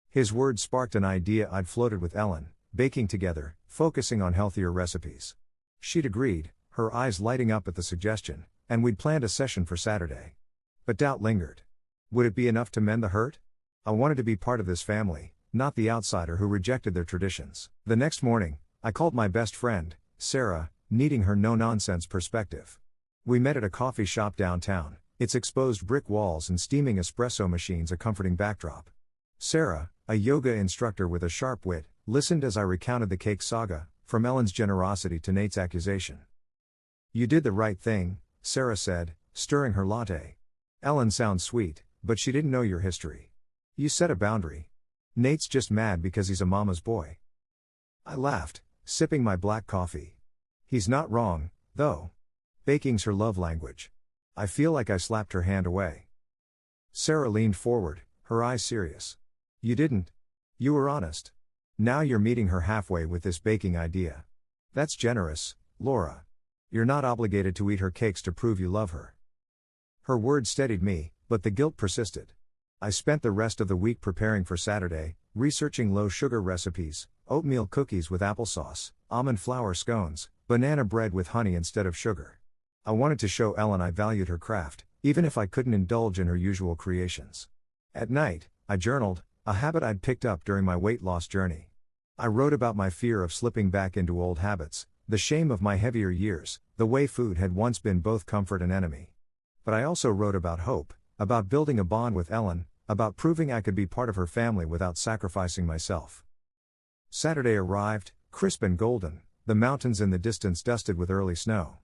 Speaker 1: His words sparked an idea I'd floated with Ellen, baking together, focusing on healthier recipes. She'd agreed, her eyes lighting up at the suggestion, and we'd planned a session for Saturday. But doubt lingered. Would it be enough to mend the hurt? I wanted to be part of this family, not the outsider who rejected their traditions. The next morning, I called my best friend, Sarah, needing her no-nonsense perspective. We met at a coffee shop downtown, its exposed brick walls and steaming espresso machines a comforting backdrop. Sarah, a yoga instructor with a sharp wit, listened as I recounted the cake saga, from Ellen's generosity to Nate's accusation. You did the right thing, Sarah said, stirring her latte. Ellen sounds sweet, but she didn't know your history. You set a boundary. Nate's just mad because he's a mama's boy. I laughed, sipping my black coffee. He's not wrong, though. Baking's her love language. I feel like I slapped her hand away. Sarah leaned forward, her eyes serious. You didn't. You were honest. Now you're meeting her halfway with this baking idea. That's generous, Laura. You're not obligated to eat her cakes to prove you love her. Her words steadied me, but the guilt persisted. I spent the rest of the week preparing for Saturday, researching low-sugar recipes, oatmeal cookies with applesauce, almond flour scones, banana bread with honey instead of sugar. I wanted to show Ellen I valued her craft, even if I couldn't indulge in her usual creations. At night, I journaled, a habit I'd picked up during my weight loss journey. I wrote about my fear of slipping back into old habits, the shame of my heavier years, the way food had once been both comfort and enemy. But I also wrote about hope, about building a bond with Ellen, about proving I could be part of her family without sacrificing myself. Saturday arrived, crisp and golden, the mountains in the distance dusted with early snow.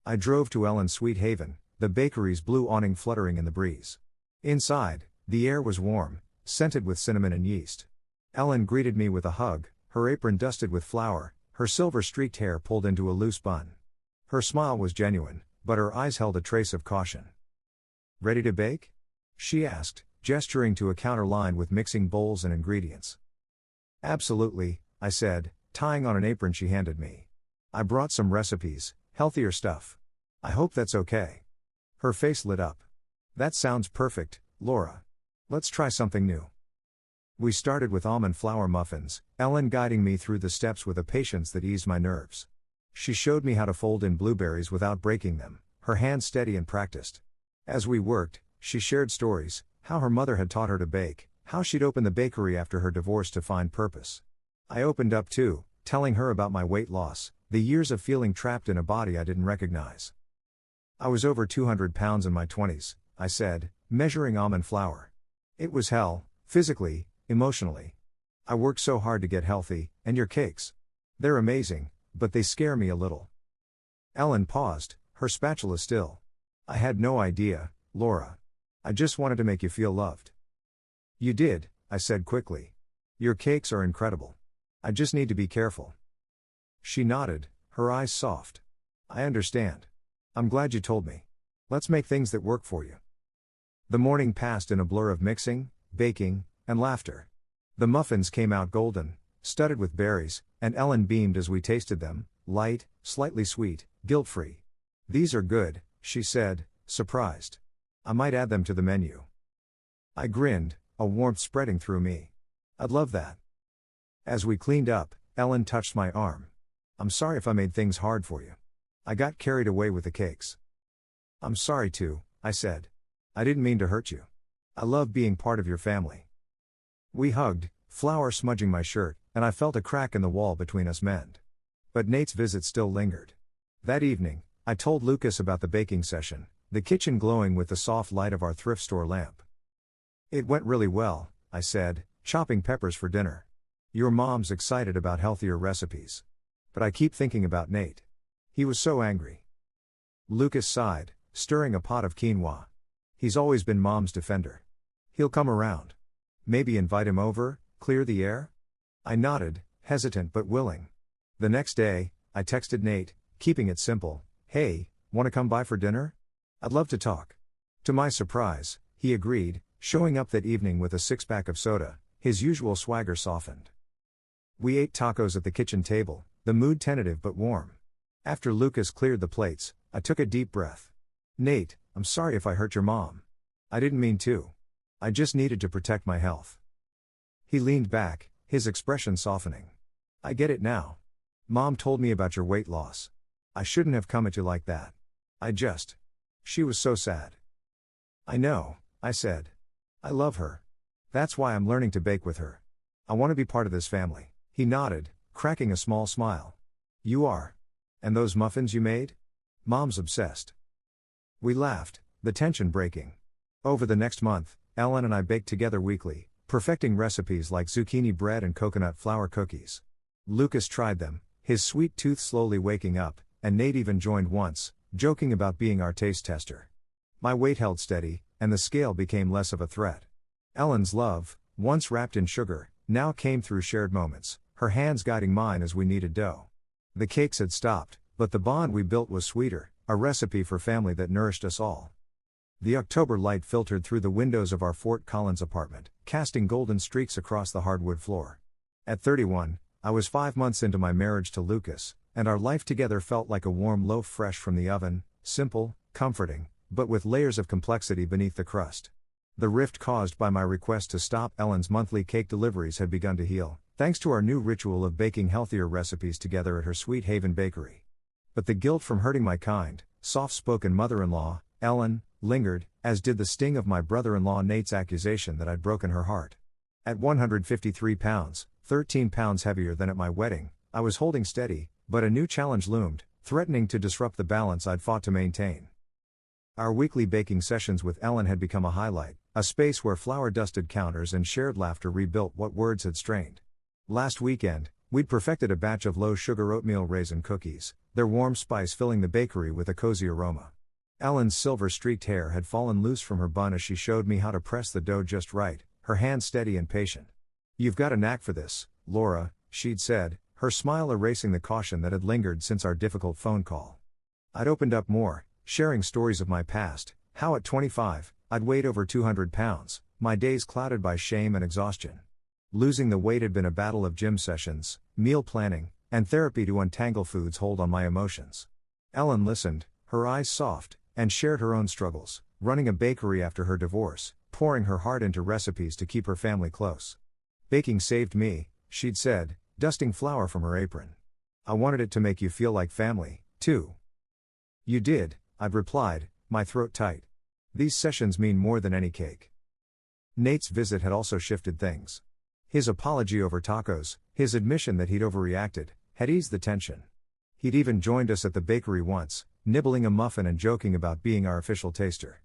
Speaker 1: I drove to Ellen's sweet haven, the bakery's blue awning fluttering in the breeze. Inside, the air was warm, scented with cinnamon and yeast. Ellen greeted me with a hug, her apron dusted with flour, her silver-streaked hair pulled into a loose bun. Her smile was genuine, but her eyes held a trace of caution. "Ready to bake?" she asked, gesturing to a counter lined with mixing bowls and ingredients. "Absolutely," I said, tying on an apron she handed me. "I brought some recipes, healthier stuff. I hope that's okay." Her face lit up. "That sounds perfect, Laura. Let's try something new." We started with almond flour muffins, Ellen guiding me through the steps with a patience that eased my nerves. She showed me how to fold in blueberries without breaking them, her hands steady and practiced. As we worked, she shared stories, how her mother had taught her to bake, how she'd opened the bakery after her divorce to find purpose. I opened up too, telling her about my weight loss, the years of feeling trapped in a body I didn't recognize. "I was over 200 pounds in my 20s, I said, measuring almond flour. "It was hell, physically, emotionally. I worked so hard to get healthy, and your cakes. They're amazing, but they scare me a little." Ellen paused, her spatula still. "I had no idea, Laura. I just wanted to make you feel loved." "You did," I said quickly. "Your cakes are incredible. I just need to be careful." She nodded, her eyes soft. "I understand. I'm glad you told me. Let's make things that work for you." The morning passed in a blur of mixing, baking, and laughter. The muffins came out golden, studded with berries, and Ellen beamed as we tasted them, light, slightly sweet, guilt-free. "These are good," she said, surprised. "I might add them to the menu." I grinned, a warmth spreading through me. "I'd love that." As we cleaned up, Ellen touched my arm. "I'm sorry if I made things hard for you. I got carried away with the cakes." "I'm sorry too," I said. "I didn't mean to hurt you. I love being part of your family." We hugged, flour smudging my shirt, and I felt a crack in the wall between us mend. But Nate's visit still lingered. That evening, I told Lucas about the baking session, the kitchen glowing with the soft light of our thrift store lamp. "It went really well," I said, chopping peppers for dinner. "Your mom's excited about healthier recipes. But I keep thinking about Nate. He was so angry." Lucas sighed, stirring a pot of quinoa. "He's always been Mom's defender. He'll come around. Maybe invite him over, clear the air?" I nodded, hesitant but willing. The next day, I texted Nate, keeping it simple, "Hey, wanna come by for dinner? I'd love to talk." To my surprise, he agreed, showing up that evening with a six-pack of soda, his usual swagger softened. We ate tacos at the kitchen table, the mood tentative but warm. After Lucas cleared the plates, I took a deep breath. "Nate, I'm sorry if I hurt your mom. I didn't mean to. I just needed to protect my health." He leaned back, his expression softening. "I get it now. Mom told me about your weight loss. I shouldn't have come at you like that. She was so sad." "I know," I said. "I love her. That's why I'm learning to bake with her. I want to be part of this family." He nodded, cracking a small smile. "You are. And those muffins you made? Mom's obsessed." We laughed, the tension breaking. Over the next month, Ellen and I baked together weekly, perfecting recipes like zucchini bread and coconut flour cookies. Lucas tried them, his sweet tooth slowly waking up, and Nate even joined once, joking about being our taste tester. My weight held steady, and the scale became less of a threat. Ellen's love, once wrapped in sugar, now came through shared moments, her hands guiding mine as we kneaded dough. The cakes had stopped, but the bond we built was sweeter, a recipe for family that nourished us all. The October light filtered through the windows of our Fort Collins apartment, casting golden streaks across the hardwood floor. At 31, I was 5 months into my marriage to Lucas, and our life together felt like a warm loaf fresh from the oven, simple, comforting, but with layers of complexity beneath the crust. The rift caused by my request to stop Ellen's monthly cake deliveries had begun to heal, thanks to our new ritual of baking healthier recipes together at her Sweet Haven bakery. But the guilt from hurting my kind, soft-spoken mother-in-law, Ellen, lingered, as did the sting of my brother-in-law Nate's accusation that I'd broken her heart. At 153 pounds, 13 pounds heavier than at my wedding, I was holding steady, but a new challenge loomed, threatening to disrupt the balance I'd fought to maintain. Our weekly baking sessions with Ellen had become a highlight, a space where flour-dusted counters and shared laughter rebuilt what words had strained. Last weekend, we'd perfected a batch of low-sugar oatmeal raisin cookies, their warm spice filling the bakery with a cozy aroma. Ellen's silver-streaked hair had fallen loose from her bun as she showed me how to press the dough just right, her hands steady and patient. "You've got a knack for this, Laura," she'd said, her smile erasing the caution that had lingered since our difficult phone call. I'd opened up more, sharing stories of my past, how at 25, I'd weighed over 200 pounds, my days clouded by shame and exhaustion. Losing the weight had been a battle of gym sessions, meal planning, and therapy to untangle food's hold on my emotions. Ellen listened, her eyes soft, and shared her own struggles, running a bakery after her divorce, pouring her heart into recipes to keep her family close. "Baking saved me," she'd said, dusting flour from her apron. "I wanted it to make you feel like family, too." "You did," I'd replied, my throat tight. "These sessions mean more than any cake." Nate's visit had also shifted things. His apology over tacos, his admission that he'd overreacted, had eased the tension. He'd even joined us at the bakery once, nibbling a muffin and joking about being our official taster.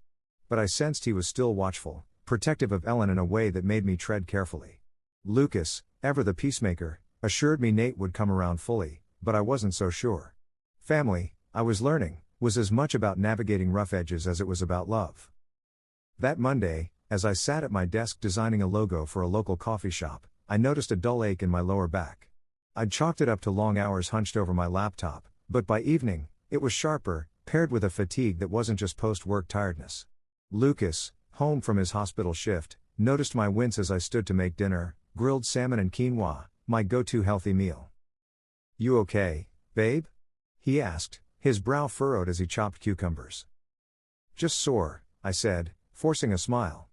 Speaker 1: But I sensed he was still watchful, protective of Ellen in a way that made me tread carefully. Lucas, ever the peacemaker, assured me Nate would come around fully, but I wasn't so sure. Family, I was learning, was as much about navigating rough edges as it was about love. That Monday, as I sat at my desk designing a logo for a local coffee shop, I noticed a dull ache in my lower back. I'd chalked it up to long hours hunched over my laptop, but by evening, it was sharper, paired with a fatigue that wasn't just post-work tiredness. Lucas, home from his hospital shift, noticed my wince as I stood to make dinner, grilled salmon and quinoa, my go-to healthy meal. "You okay, babe?" he asked, his brow furrowed as he chopped cucumbers. "Just sore," I said, forcing a smile.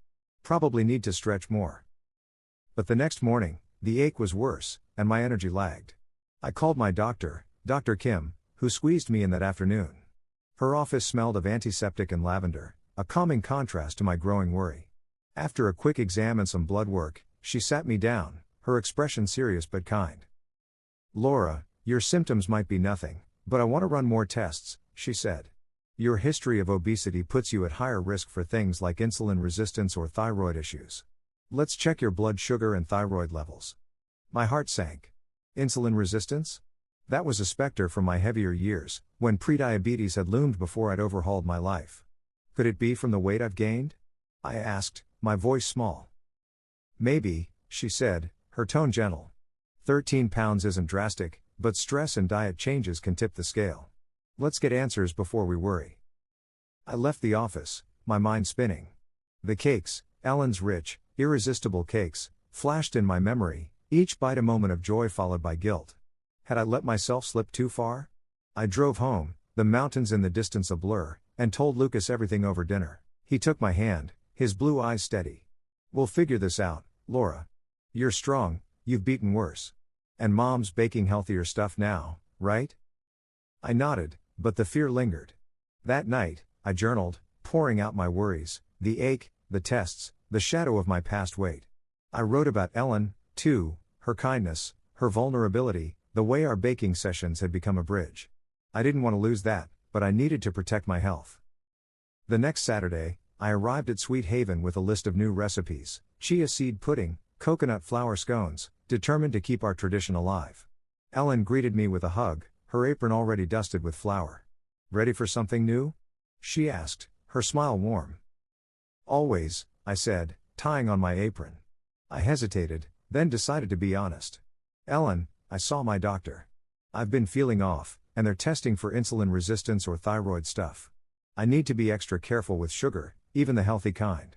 Speaker 1: "Probably need to stretch more." But the next morning, the ache was worse, and my energy lagged. I called my doctor, Dr. Kim, who squeezed me in that afternoon. Her office smelled of antiseptic and lavender, a calming contrast to my growing worry. After a quick exam and some blood work, she sat me down, her expression serious but kind. "Laura, your symptoms might be nothing, but I want to run more tests," she said. "Your history of obesity puts you at higher risk for things like insulin resistance or thyroid issues. Let's check your blood sugar and thyroid levels." My heart sank. Insulin resistance? That was a specter from my heavier years, when prediabetes had loomed before I'd overhauled my life. Could it be from the weight I've gained? I asked, my voice small. "Maybe," she said, her tone gentle. 13 pounds isn't drastic, but stress and diet changes can tip the scale. Let's get answers before we worry. I left the office, my mind spinning. The cakes, Ellen's rich, irresistible cakes, flashed in my memory, each bite a moment of joy followed by guilt. Had I let myself slip too far? I drove home, the mountains in the distance a blur, and told Lucas everything over dinner. He took my hand, his blue eyes steady. "We'll figure this out, Laura. You're strong, you've beaten worse. And Mom's baking healthier stuff now, right?" I nodded, but the fear lingered. That night, I journaled, pouring out my worries, the ache, the tests, the shadow of my past weight. I wrote about Ellen, too, her kindness, her vulnerability, the way our baking sessions had become a bridge. I didn't want to lose that, but I needed to protect my health. The next Saturday, I arrived at Sweet Haven with a list of new recipes: chia seed pudding, coconut flour scones, determined to keep our tradition alive. Ellen greeted me with a hug, her apron already dusted with flour. "Ready for something new?" she asked, her smile warm. "Always," I said, tying on my apron. I hesitated, then decided to be honest. "Ellen, I saw my doctor. I've been feeling off, and they're testing for insulin resistance or thyroid stuff. I need to be extra careful with sugar, even the healthy kind."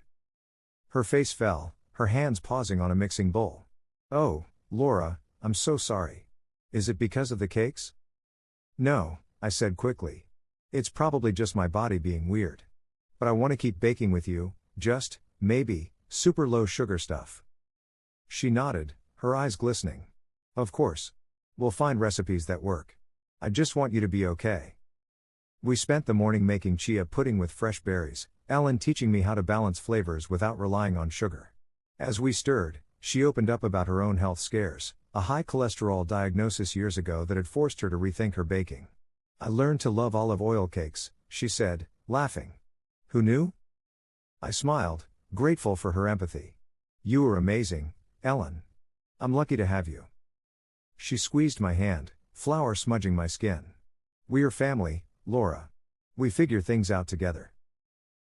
Speaker 1: Her face fell, her hands pausing on a mixing bowl. "Oh, Laura, I'm so sorry. Is it because of the cakes?" "No," I said quickly. "It's probably just my body being weird. But I want to keep baking with you, just, maybe, super low sugar stuff." She nodded, her eyes glistening. Of course. We'll find recipes that work. I just want you to be okay. We spent the morning making chia pudding with fresh berries, Ellen teaching me how to balance flavors without relying on sugar. As we stirred, she opened up about her own health scares, a high cholesterol diagnosis years ago that had forced her to rethink her baking. I learned to love olive oil cakes, she said, laughing. Who knew? I smiled, grateful for her empathy. You are amazing, Ellen. I'm lucky to have you. She squeezed my hand, flour smudging my skin. We're family, Laura. We figure things out together.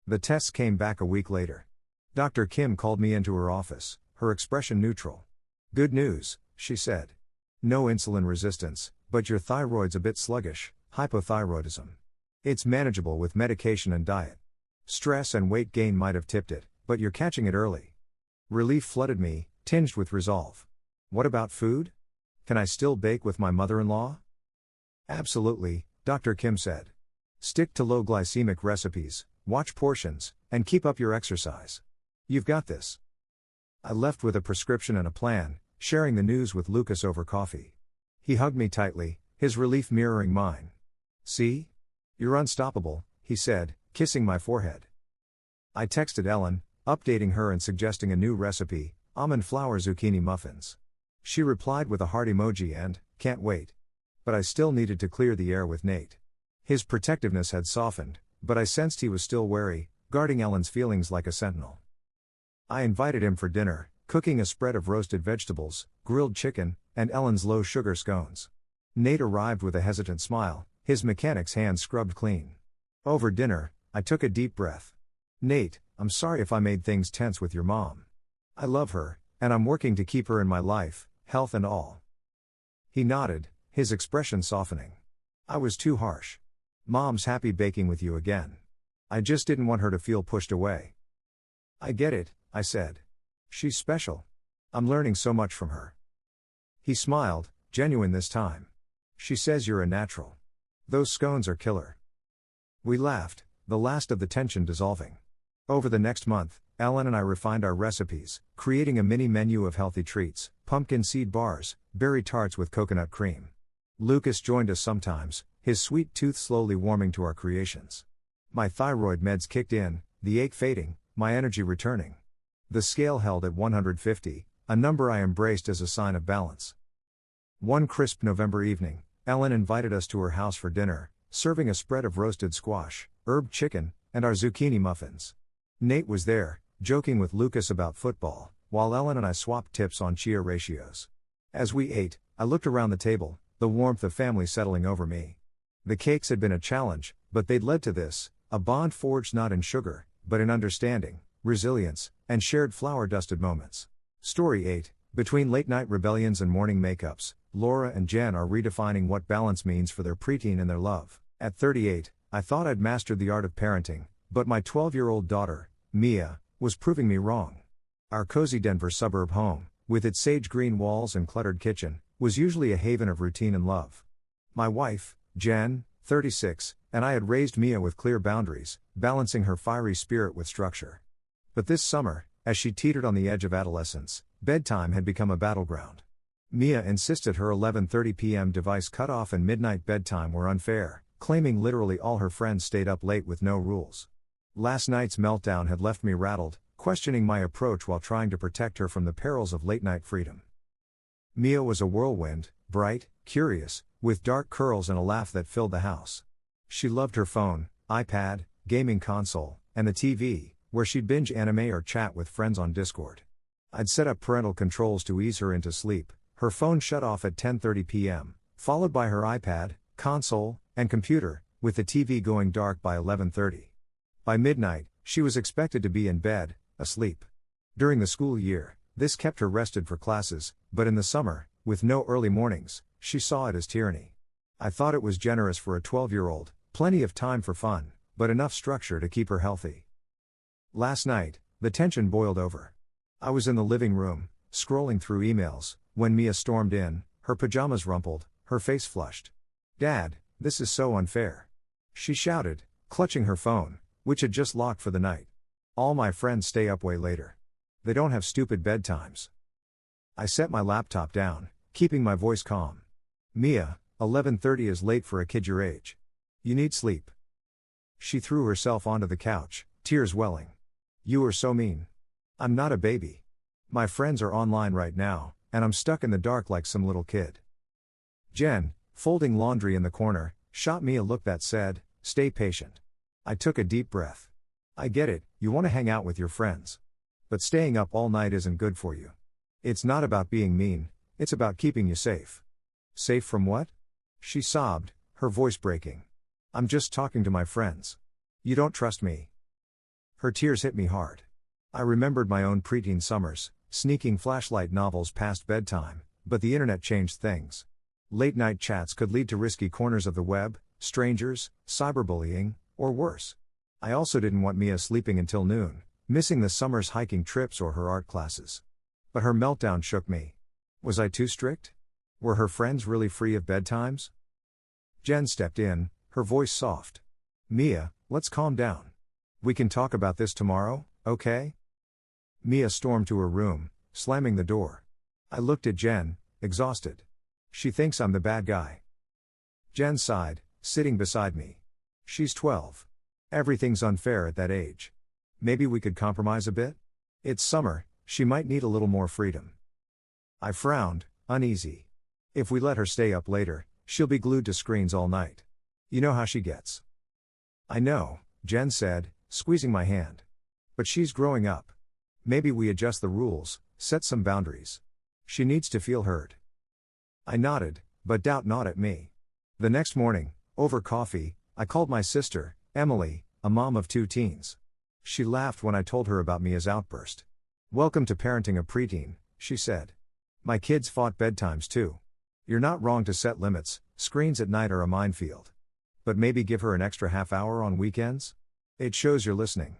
Speaker 1: The tests came back a week later. Dr. Kim called me into her office, her expression neutral. Good news, she said. No insulin resistance, but your thyroid's a bit sluggish, hypothyroidism. It's manageable with medication and diet. Stress and weight gain might have tipped it, but you're catching it early. Relief flooded me, tinged with resolve. What about food? Can I still bake with my mother-in-law? Absolutely, Dr. Kim said. Stick to low glycemic recipes, watch portions, and keep up your exercise. You've got this. I left with a prescription and a plan, sharing the news with Lucas over coffee. He hugged me tightly, his relief mirroring mine. See? You're unstoppable, he said, kissing my forehead. I texted Ellen, updating her and suggesting a new recipe, almond flour zucchini muffins. She replied with a heart emoji and, can't wait. But I still needed to clear the air with Nate. His protectiveness had softened, but I sensed he was still wary, guarding Ellen's feelings like a sentinel. I invited him for dinner, cooking a spread of roasted vegetables, grilled chicken, and Ellen's low-sugar scones. Nate arrived with a hesitant smile, his mechanic's hands scrubbed clean. Over dinner, I took a deep breath. Nate, I'm sorry if I made things tense with your mom. I love her, and I'm working to keep her in my life, health and all. He nodded, his expression softening. I was too harsh. Mom's happy baking with you again. I just didn't want her to feel pushed away. I get it, I said. She's special. I'm learning so much from her. He smiled, genuine this time. She says you're a natural. Those scones are killer. We laughed, the last of the tension dissolving. Over the next month, Ellen and I refined our recipes, creating a mini menu of healthy treats, pumpkin seed bars, berry tarts with coconut cream. Lucas joined us sometimes, his sweet tooth slowly warming to our creations. My thyroid meds kicked in, the ache fading, my energy returning. The scale held at 150, a number I embraced as a sign of balance. One crisp November evening, Ellen invited us to her house for dinner, serving a spread of roasted squash, herb chicken, and our zucchini muffins. Nate was there, joking with Lucas about football, while Ellen and I swapped tips on chia ratios. As we ate, I looked around the table, the warmth of family settling over me. The cakes had been a challenge, but they'd led to this, a bond forged not in sugar, but in understanding, resilience, and shared flour-dusted moments. Story 8, between late-night rebellions and morning makeups, Laura and Jen are redefining what balance means for their preteen and their love. At 38, I thought I'd mastered the art of parenting, but my 12-year-old daughter, Mia, was proving me wrong. Our cozy Denver suburb home, with its sage-green walls and cluttered kitchen, was usually a haven of routine and love. My wife, Jen, 36, and I had raised Mia with clear boundaries, balancing her fiery spirit with structure. But this summer, as she teetered on the edge of adolescence, bedtime had become a battleground. Mia insisted her 11:30 p.m. device cutoff and midnight bedtime were unfair, claiming literally all her friends stayed up late with no rules. Last night's meltdown had left me rattled, questioning my approach while trying to protect her from the perils of late-night freedom. Mia was a whirlwind, bright, curious, with dark curls and a laugh that filled the house. She loved her phone, iPad, gaming console, and the TV, where she'd binge anime or chat with friends on Discord. I'd set up parental controls to ease her into sleep. Her phone shut off at 10:30 p.m., followed by her iPad, console, and computer, with the TV going dark by 11:30. By midnight, she was expected to be in bed, asleep. During the school year, this kept her rested for classes, but in the summer, with no early mornings, she saw it as tyranny. I thought it was generous for a 12-year-old, plenty of time for fun, but enough structure to keep her healthy. Last night, the tension boiled over. I was in the living room, scrolling through emails, when Mia stormed in, her pajamas rumpled, her face flushed. "Dad, this is so unfair," she shouted, clutching her phone, which had just locked for the night. "All my friends stay up way later. They don't have stupid bedtimes." I set my laptop down, keeping my voice calm. Mia, 11:30 is late for a kid your age. You need sleep. She threw herself onto the couch, tears welling. You are so mean. I'm not a baby. My friends are online right now, and I'm stuck in the dark like some little kid. Jen, folding laundry in the corner, shot me a look that said, stay patient. I took a deep breath. I get it, you want to hang out with your friends. But staying up all night isn't good for you. It's not about being mean, it's about keeping you safe. Safe from what? She sobbed, her voice breaking. I'm just talking to my friends. You don't trust me. Her tears hit me hard. I remembered my own preteen summers, sneaking flashlight novels past bedtime, but the internet changed things. Late night chats could lead to risky corners of the web, strangers, cyberbullying, or worse. I also didn't want Mia sleeping until noon, missing the summer's hiking trips or her art classes. But her meltdown shook me. Was I too strict? Were her friends really free of bedtimes? Jen stepped in, her voice soft. Mia, let's calm down. We can talk about this tomorrow, okay? Mia stormed to her room, slamming the door. I looked at Jen, exhausted. She thinks I'm the bad guy. Jen sighed, sitting beside me. She's 12. Everything's unfair at that age. Maybe we could compromise a bit? It's summer, she might need a little more freedom. I frowned, uneasy. If we let her stay up later, she'll be glued to screens all night. You know how she gets. I know, Jen said, squeezing my hand. But she's growing up. Maybe we adjust the rules, set some boundaries. She needs to feel heard. I nodded, but doubt not at me. The next morning, over coffee, I called my sister, Emily, a mom of 2 teens. She laughed when I told her about Mia's outburst. Welcome to parenting a preteen, she said. My kids fought bedtimes too. You're not wrong to set limits, screens at night are a minefield. But maybe give her an extra half hour on weekends? It shows you're listening.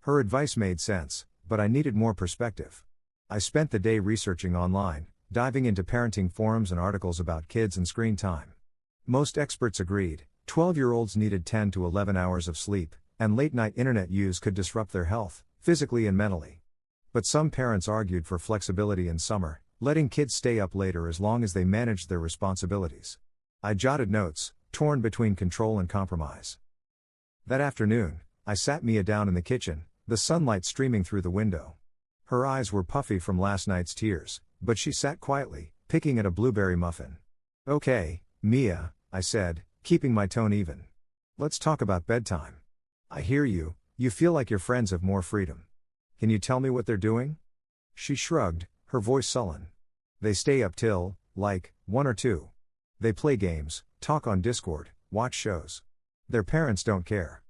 Speaker 1: Her advice made sense, but I needed more perspective. I spent the day researching online, diving into parenting forums and articles about kids and screen time. Most experts agreed, 12-year-olds needed 10 to 11 hours of sleep, and late-night internet use could disrupt their health, physically and mentally. But some parents argued for flexibility in summer, letting kids stay up later as long as they managed their responsibilities. I jotted notes, torn between control and compromise. That afternoon, I sat Mia down in the kitchen, the sunlight streaming through the window. Her eyes were puffy from last night's tears, but she sat quietly, picking at a blueberry muffin. Okay, Mia, I said, keeping my tone even. Let's talk about bedtime. I hear you, you feel like your friends have more freedom. Can you tell me what they're doing? She shrugged, her voice sullen. They stay up till, 1 or 2. They play games, talk on Discord, watch shows. Their parents don't care.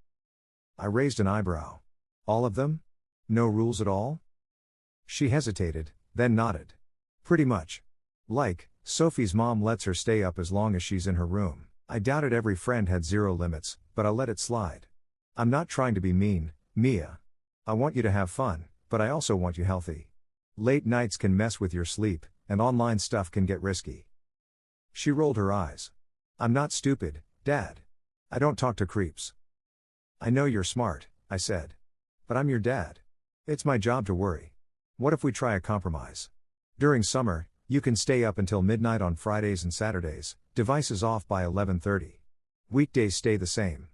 Speaker 1: I raised an eyebrow. All of them? No rules at all? She hesitated, then nodded. Pretty much. Sophie's mom lets her stay up as long as she's in her room. I doubted every friend had 0 limits, but I let it slide. I'm not trying to be mean, Mia. I want you to have fun, but I also want you healthy. Late nights can mess with your sleep, and online stuff can get risky. She rolled her eyes. I'm not stupid, Dad. I don't talk to creeps. I know you're smart, I said. But I'm your dad. It's my job to worry. What if we try a compromise? During summer, you can stay up until midnight on Fridays and Saturdays, devices off by 11:30. Weekdays stay the same.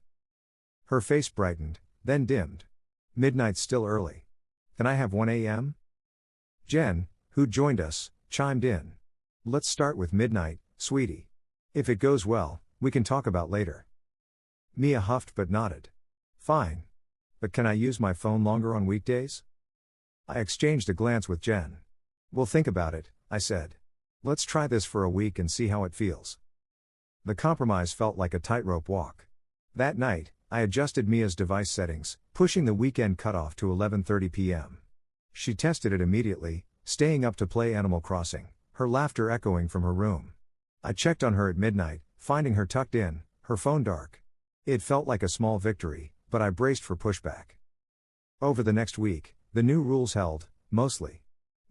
Speaker 1: Her face brightened, then dimmed. Midnight's still early. Can I have 1 a.m.? Jen, who joined us, chimed in. Let's start with midnight, sweetie. If it goes well, we can talk about later. Mia huffed but nodded. Fine. But can I use my phone longer on weekdays? I exchanged a glance with Jen. We'll think about it, I said. Let's try this for a week and see how it feels. The compromise felt like a tightrope walk. That night, I adjusted Mia's device settings, pushing the weekend cutoff to 11:30 p.m. She tested it immediately, staying up to play Animal Crossing, her laughter echoing from her room. I checked on her at midnight, finding her tucked in, her phone dark. It felt like a small victory, but I braced for pushback. Over the next week, the new rules held, mostly.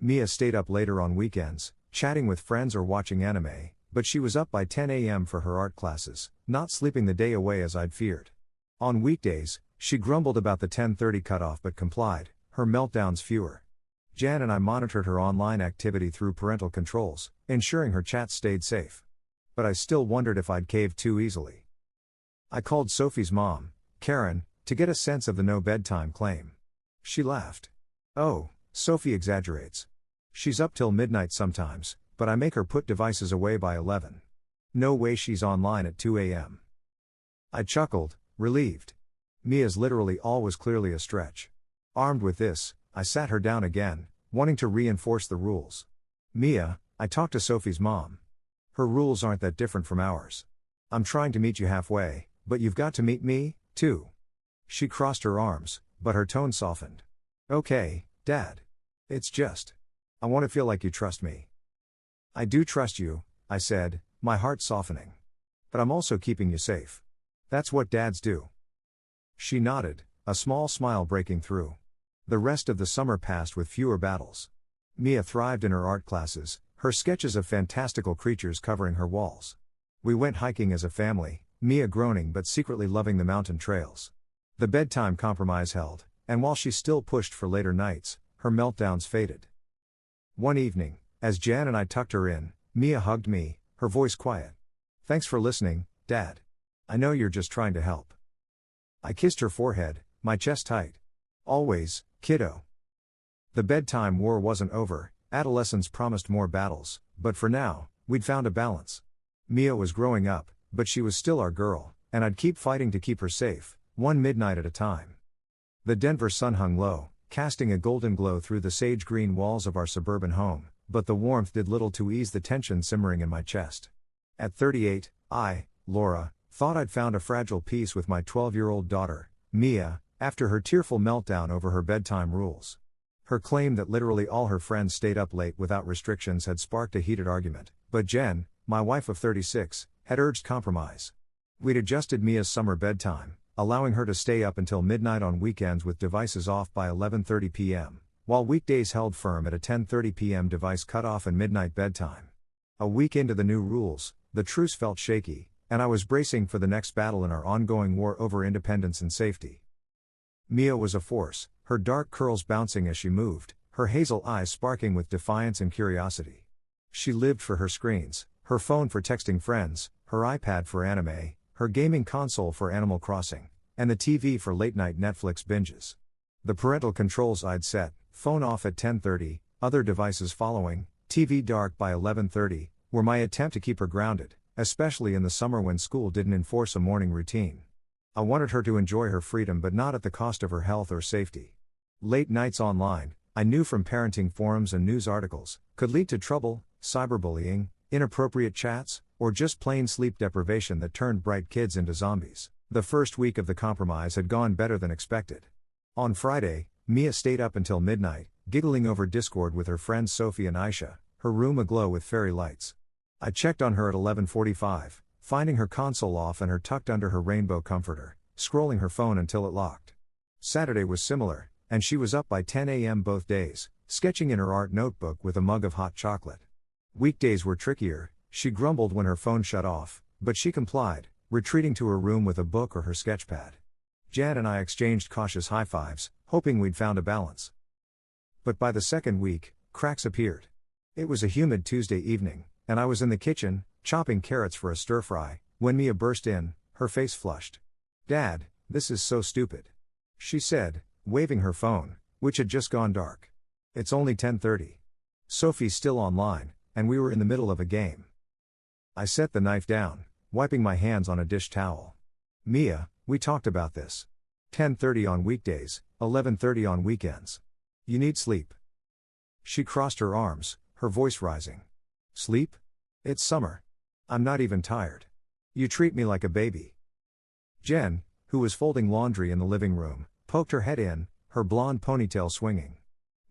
Speaker 1: Mia stayed up later on weekends, chatting with friends or watching anime, but she was up by 10 a.m. for her art classes, not sleeping the day away as I'd feared. On weekdays, she grumbled about the 10:30 cutoff but complied, her meltdowns fewer. Jan and I monitored her online activity through parental controls, ensuring her chats stayed safe. But I still wondered if I'd caved too easily. I called Sophie's mom, Karen, to get a sense of the no bedtime claim. She laughed. "Oh, Sophie exaggerates. She's up till midnight sometimes, but I make her put devices away by 11. No way she's online at 2 a.m. I chuckled, relieved. Mia's literally all was clearly a stretch. Armed with this, I sat her down again, wanting to reinforce the rules. "Mia, I talked to Sophie's mom. Her rules aren't that different from ours. I'm trying to meet you halfway, but you've got to meet me, too." She crossed her arms, but her tone softened. "Okay, Dad. It's just, I want to feel like you trust me." "I do trust you," I said, my heart softening. "But I'm also keeping you safe. That's what dads do." She nodded, a small smile breaking through. The rest of the summer passed with fewer battles. Mia thrived in her art classes, her sketches of fantastical creatures covering her walls. We went hiking as a family, Mia groaning but secretly loving the mountain trails. The bedtime compromise held, and while she still pushed for later nights, her meltdowns faded. One evening, as Jan and I tucked her in, Mia hugged me, her voice quiet. "Thanks for listening, Dad. I know you're just trying to help." I kissed her forehead, my chest tight. "Always, kiddo." The bedtime war wasn't over, adolescence promised more battles, but for now, we'd found a balance. Mia was growing up, but she was still our girl, and I'd keep fighting to keep her safe, one midnight at a time. The Denver sun hung low, casting a golden glow through the sage-green walls of our suburban home, but the warmth did little to ease the tension simmering in my chest. At 38, I, Laura, thought I'd found a fragile peace with my 12-year-old daughter, Mia, after her tearful meltdown over her bedtime rules. Her claim that literally all her friends stayed up late without restrictions had sparked a heated argument, but Jen, my wife of 36, had urged compromise. We'd adjusted Mia's summer bedtime, allowing her to stay up until midnight on weekends with devices off by 11:30 p.m., while weekdays held firm at a 10:30 p.m. device cutoff and midnight bedtime. A week into the new rules, the truce felt shaky, and I was bracing for the next battle in our ongoing war over independence and safety. Mia was a force, her dark curls bouncing as she moved, her hazel eyes sparking with defiance and curiosity. She lived for her screens, her phone for texting friends, her iPad for anime, her gaming console for Animal Crossing, and the TV for late-night Netflix binges. The parental controls I'd set, phone off at 10:30, other devices following, TV dark by 11:30, were my attempt to keep her grounded, especially in the summer when school didn't enforce a morning routine. I wanted her to enjoy her freedom but not at the cost of her health or safety. Late nights online, I knew from parenting forums and news articles, could lead to trouble, cyberbullying, inappropriate chats, or just plain sleep deprivation that turned bright kids into zombies. The first week of the compromise had gone better than expected. On Friday, Mia stayed up until midnight, giggling over Discord with her friends Sophie and Aisha, her room aglow with fairy lights. I checked on her at 11:45, finding her console off and her tucked under her rainbow comforter, scrolling her phone until it locked. Saturday was similar, and she was up by 10 a.m. both days, sketching in her art notebook with a mug of hot chocolate. Weekdays were trickier, she grumbled when her phone shut off, but she complied, retreating to her room with a book or her sketchpad. Jan and I exchanged cautious high fives, hoping we'd found a balance. But by the second week, cracks appeared. It was a humid Tuesday evening, and I was in the kitchen, chopping carrots for a stir-fry, when Mia burst in, her face flushed. "Dad, this is so stupid," she said, waving her phone, which had just gone dark. "It's only 10:30. Sophie's still online, and we were in the middle of a game." I set the knife down, wiping my hands on a dish towel. "Mia, we talked about this. 10:30 on weekdays, 11:30 on weekends. You need sleep." She crossed her arms, her voice rising. "Sleep? It's summer. I'm not even tired. You treat me like a baby." Jen, who was folding laundry in the living room, poked her head in, her blonde ponytail swinging.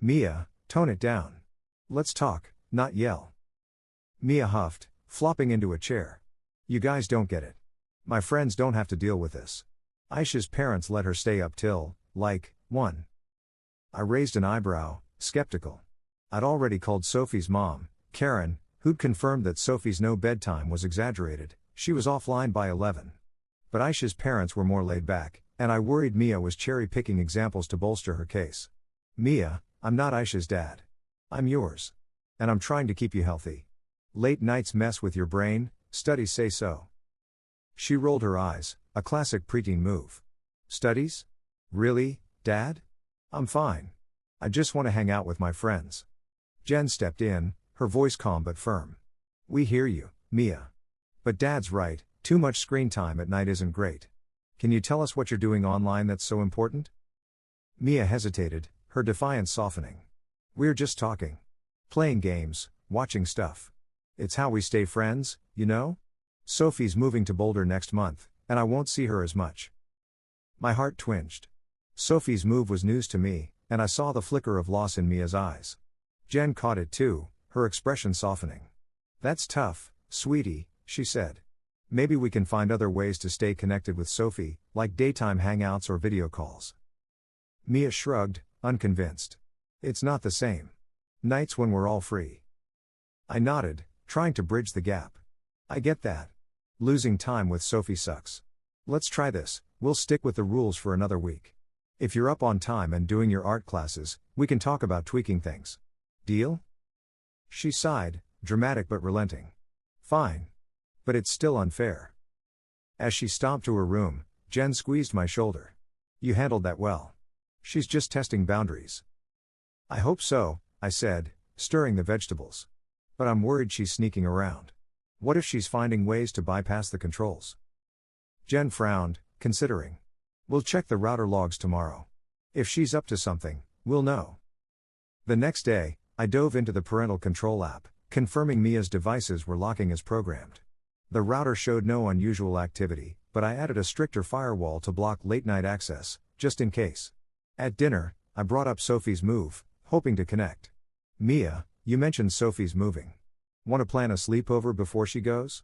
Speaker 1: "Mia, tone it down. Let's talk, not yell." Mia huffed, flopping into a chair. "You guys don't get it. My friends don't have to deal with this. Aisha's parents let her stay up till, 1. I raised an eyebrow, skeptical. I'd already called Sophie's mom, Karen, who'd confirmed that Sophie's no bedtime was exaggerated, she was offline by 11. But Aisha's parents were more laid back, and I worried Mia was cherry-picking examples to bolster her case. "Mia, I'm not Aisha's dad. I'm yours. And I'm trying to keep you healthy. Late nights mess with your brain, studies say so. She rolled her eyes, a classic preteen move. Studies? Really, Dad? I'm fine. I just want to hang out with my friends. Jen stepped in, her voice calm but firm. We hear you, Mia. But Dad's right, too much screen time at night isn't great. Can you tell us what you're doing online that's so important? Mia hesitated, her defiance softening. We're just talking. Playing games, watching stuff. It's how we stay friends, you know? Sophie's moving to Boulder next month, and I won't see her as much. My heart twinged. Sophie's move was news to me, and I saw the flicker of loss in Mia's eyes. Jen caught it too, her expression softening. That's tough, sweetie, she said. Maybe we can find other ways to stay connected with Sophie, like daytime hangouts or video calls. Mia shrugged, unconvinced. It's not the same. Nights when we're all free. I nodded, trying to bridge the gap. I get that. Losing time with Sophie sucks. Let's try this, we'll stick with the rules for another week. If you're up on time and doing your art classes, we can talk about tweaking things. Deal? She sighed, dramatic but relenting. Fine. But it's still unfair. As she stomped to her room, Jen squeezed my shoulder. You handled that well. She's just testing boundaries. I hope so, I said, stirring the vegetables. But I'm worried she's sneaking around. What if she's finding ways to bypass the controls? Jen frowned, considering. We'll check the router logs tomorrow. If she's up to something, we'll know. The next day, I dove into the parental control app, confirming Mia's devices were locking as programmed. The router showed no unusual activity, but I added a stricter firewall to block late-night access, just in case. At dinner, I brought up Sophie's move, hoping to connect. Mia, you mentioned Sophie's moving. Want to plan a sleepover before she goes?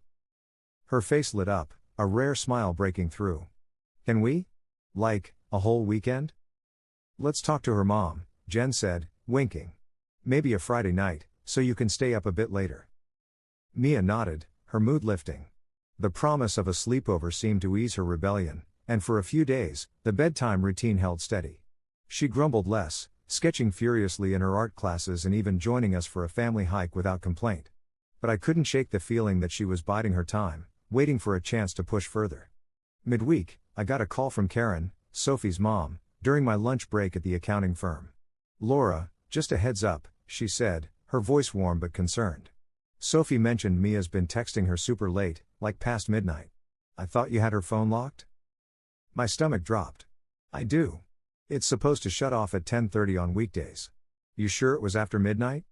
Speaker 1: Her face lit up, a rare smile breaking through. Can we? Like, a whole weekend? Let's talk to her mom, Jen said, winking. Maybe a Friday night, so you can stay up a bit later. Mia nodded, her mood lifting. The promise of a sleepover seemed to ease her rebellion, and for a few days, the bedtime routine held steady. She grumbled less, sketching furiously in her art classes and even joining us for a family hike without complaint. But I couldn't shake the feeling that she was biding her time, waiting for a chance to push further. Midweek, I got a call from Karen, Sophie's mom, during my lunch break at the accounting firm. Laura, just a heads up, she said, her voice warm but concerned. Sophie mentioned Mia's been texting her super late, like past midnight. I thought you had her phone locked? My stomach dropped. I do. It's supposed to shut off at 10:30 on weekdays. You sure it was after midnight?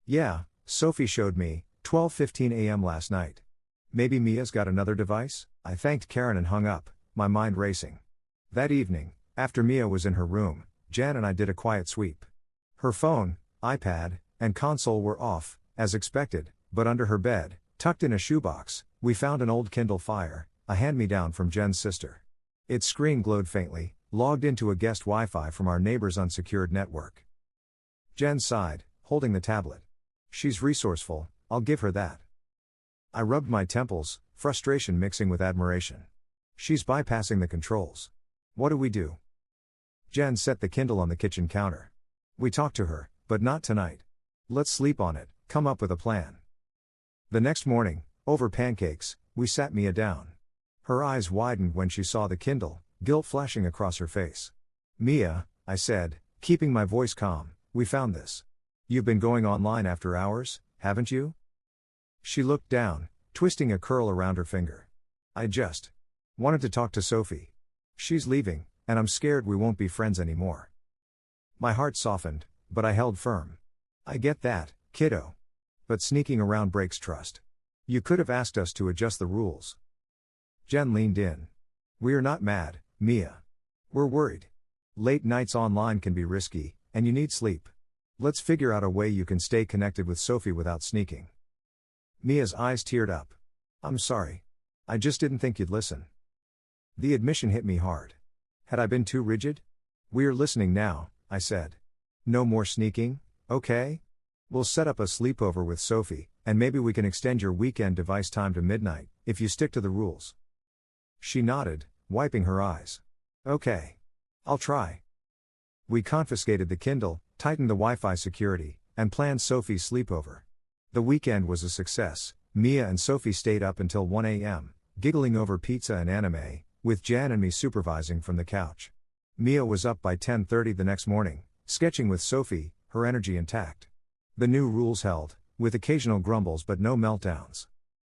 Speaker 1: Yeah, Sophie showed me, 12:15 a.m. last night. Maybe Mia's got another device? I thanked Karen and hung up, my mind racing. That evening, after Mia was in her room, Jan and I did a quiet sweep. Her phone, iPad, and console were off, as expected, but under her bed, tucked in a shoebox, we found an old Kindle Fire, a hand-me-down from Jen's sister. Its screen glowed faintly, logged into a guest Wi-Fi from our neighbor's unsecured network. Jen sighed, holding the tablet. She's resourceful, I'll give her that. I rubbed my temples, frustration mixing with admiration. She's bypassing the controls. What do we do? Jen set the Kindle on the kitchen counter. We talked to her, but not tonight. Let's sleep on it, come up with a plan. The next morning, over pancakes, we sat Mia down. Her eyes widened when she saw the Kindle, guilt flashing across her face. Mia, I said, keeping my voice calm, we found this. You've been going online after hours, haven't you? She looked down, twisting a curl around her finger. I just wanted to talk to Sophie. She's leaving, and I'm scared we won't be friends anymore. My heart softened, but I held firm. I get that, kiddo. But sneaking around breaks trust. You could have asked us to adjust the rules. Jen leaned in. We're not mad, Mia. We're worried. Late nights online can be risky, and you need sleep. Let's figure out a way you can stay connected with Sophie without sneaking. Mia's eyes teared up. I'm sorry. I just didn't think you'd listen. The admission hit me hard. Had I been too rigid? We're listening now, I said. No more sneaking, okay? We'll set up a sleepover with Sophie, and maybe we can extend your weekend device time to midnight, if you stick to the rules. She nodded, wiping her eyes. Okay. I'll try. We confiscated the Kindle, tightened the Wi-Fi security, and planned Sophie's sleepover. The weekend was a success. Mia and Sophie stayed up until 1 a.m., giggling over pizza and anime, with Jan and me supervising from the couch. Mia was up by 10:30 the next morning, sketching with Sophie, her energy intact. The new rules held, with occasional grumbles but no meltdowns.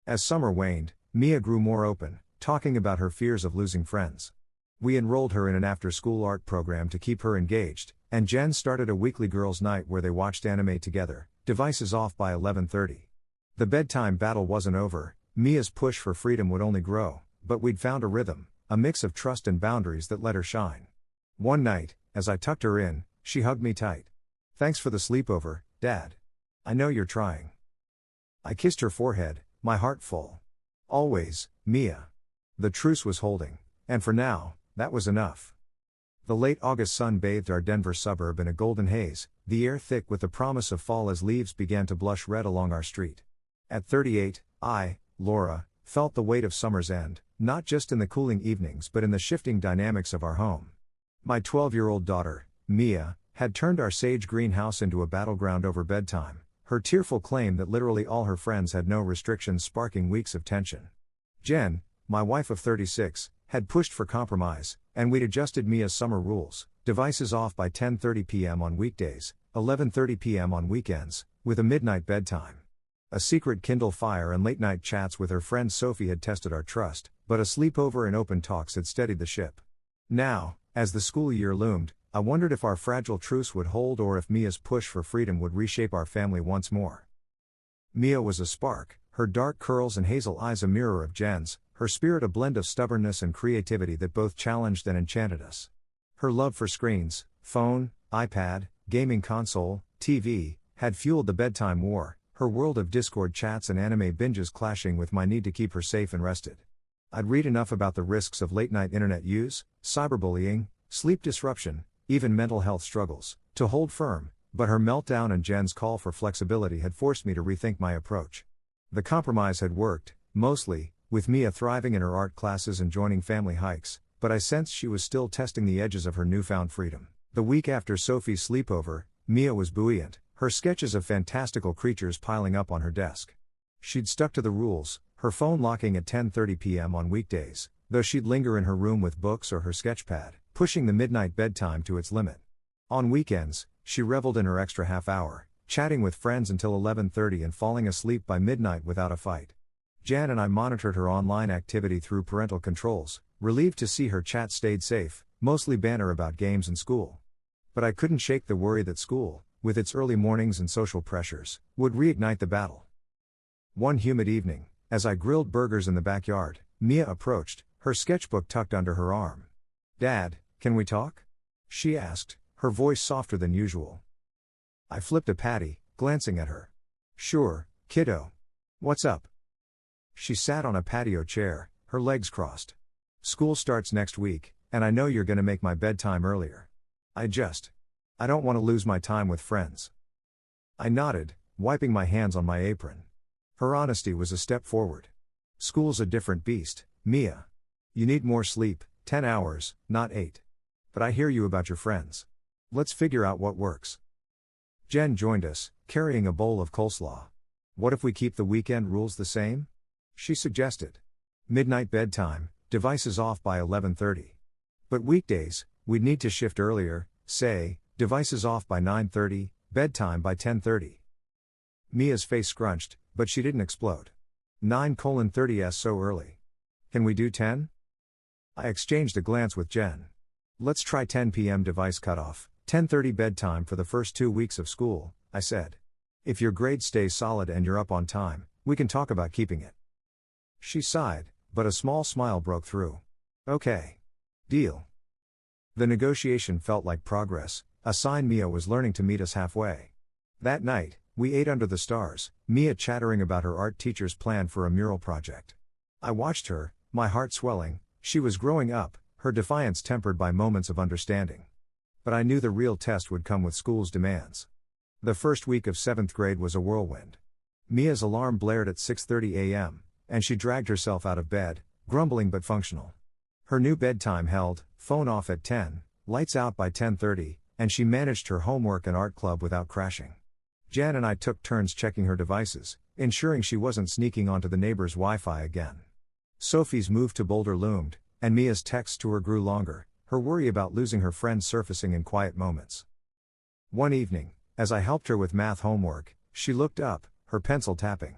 Speaker 1: As summer waned, Mia grew more open, talking about her fears of losing friends. We enrolled her in an after-school art program to keep her engaged, and Jen started a weekly girls' night where they watched anime together, devices off by 11:30. The bedtime battle wasn't over. Mia's push for freedom would only grow, but we'd found a rhythm, a mix of trust and boundaries that let her shine. One night, as I tucked her in, she hugged me tight. "Thanks for the sleepover, Dad. I know you're trying." I kissed her forehead, my heart full. "Always, Mia." The truce was holding, and for now, that was enough. The late August sun bathed our Denver suburb in a golden haze, the air thick with the promise of fall as leaves began to blush red along our street. At 38, I, Laura, felt the weight of summer's end, not just in the cooling evenings but in the shifting dynamics of our home. My 12-year-old daughter, Mia, had turned our sage green house into a battleground over bedtime, her tearful claim that literally all her friends had no restrictions sparking weeks of tension. Jen, my wife of 36, had pushed for compromise, and we'd adjusted Mia's summer rules, devices off by 10:30 p.m. on weekdays, 11:30 p.m. on weekends, with a midnight bedtime. A secret Kindle Fire and late-night chats with her friend Sophie had tested our trust, but a sleepover and open talks had steadied the ship. Now, as the school year loomed, I wondered if our fragile truce would hold or if Mia's push for freedom would reshape our family once more. Mia was a spark, her dark curls and hazel eyes a mirror of Jen's, her spirit a blend of stubbornness and creativity that both challenged and enchanted us. Her love for screens, phone, iPad, gaming console, TV, had fueled the bedtime war, her world of Discord chats and anime binges clashing with my need to keep her safe and rested. I'd read enough about the risks of late-night internet use, cyberbullying, sleep disruption, even mental health struggles, to hold firm, but her meltdown and Jen's call for flexibility had forced me to rethink my approach. The compromise had worked, mostly, with Mia thriving in her art classes and joining family hikes, but I sensed she was still testing the edges of her newfound freedom. The week after Sophie's sleepover, Mia was buoyant, her sketches of fantastical creatures piling up on her desk. She'd stuck to the rules, her phone locking at 10:30 p.m. on weekdays, though she'd linger in her room with books or her sketchpad, pushing the midnight bedtime to its limit. On weekends, she reveled in her extra half hour, chatting with friends until 11:30 and falling asleep by midnight without a fight. Jan and I monitored her online activity through parental controls, relieved to see her chat stayed safe, mostly banter about games and school. But I couldn't shake the worry that school, with its early mornings and social pressures, would reignite the battle. One humid evening, as I grilled burgers in the backyard, Mia approached, her sketchbook tucked under her arm. "Dad, can we talk?" she asked, her voice softer than usual. I flipped a patty, glancing at her. "Sure, kiddo. What's up?" She sat on a patio chair, her legs crossed. "School starts next week, and I know you're gonna make my bedtime earlier. I don't want to lose my time with friends." I nodded, wiping my hands on my apron. Her honesty was a step forward. "School's a different beast, Mia. You need more sleep, 10 hours, not 8. But I hear you about your friends. Let's figure out what works." Jen joined us, carrying a bowl of coleslaw. "What if we keep the weekend rules the same?" she suggested. "Midnight bedtime, devices off by 11:30. But weekdays, we'd need to shift earlier, say, devices off by 9:30, bedtime by 10:30. Mia's face scrunched, but she didn't explode. 9:30's so early. "Can we do 10? I exchanged a glance with Jen. "Let's try 10 p.m. device cutoff, 10:30 bedtime for the first 2 weeks of school," I said. "If your grades stay solid and you're up on time, we can talk about keeping it." She sighed, but a small smile broke through. "Okay. Deal." The negotiation felt like progress, a sign Mia was learning to meet us halfway. That night, we ate under the stars, Mia chattering about her art teacher's plan for a mural project. I watched her, my heart swelling. She was growing up, her defiance tempered by moments of understanding. But I knew the real test would come with school's demands. The first week of 7th grade was a whirlwind. Mia's alarm blared at 6:30 a.m., and she dragged herself out of bed, grumbling but functional. Her new bedtime held, phone off at 10, lights out by 10:30, and she managed her homework and art club without crashing. Jen and I took turns checking her devices, ensuring she wasn't sneaking onto the neighbor's Wi-Fi again. Sophie's move to Boulder loomed, and Mia's texts to her grew longer, her worry about losing her friends surfacing in quiet moments. One evening, as I helped her with math homework, she looked up, her pencil tapping.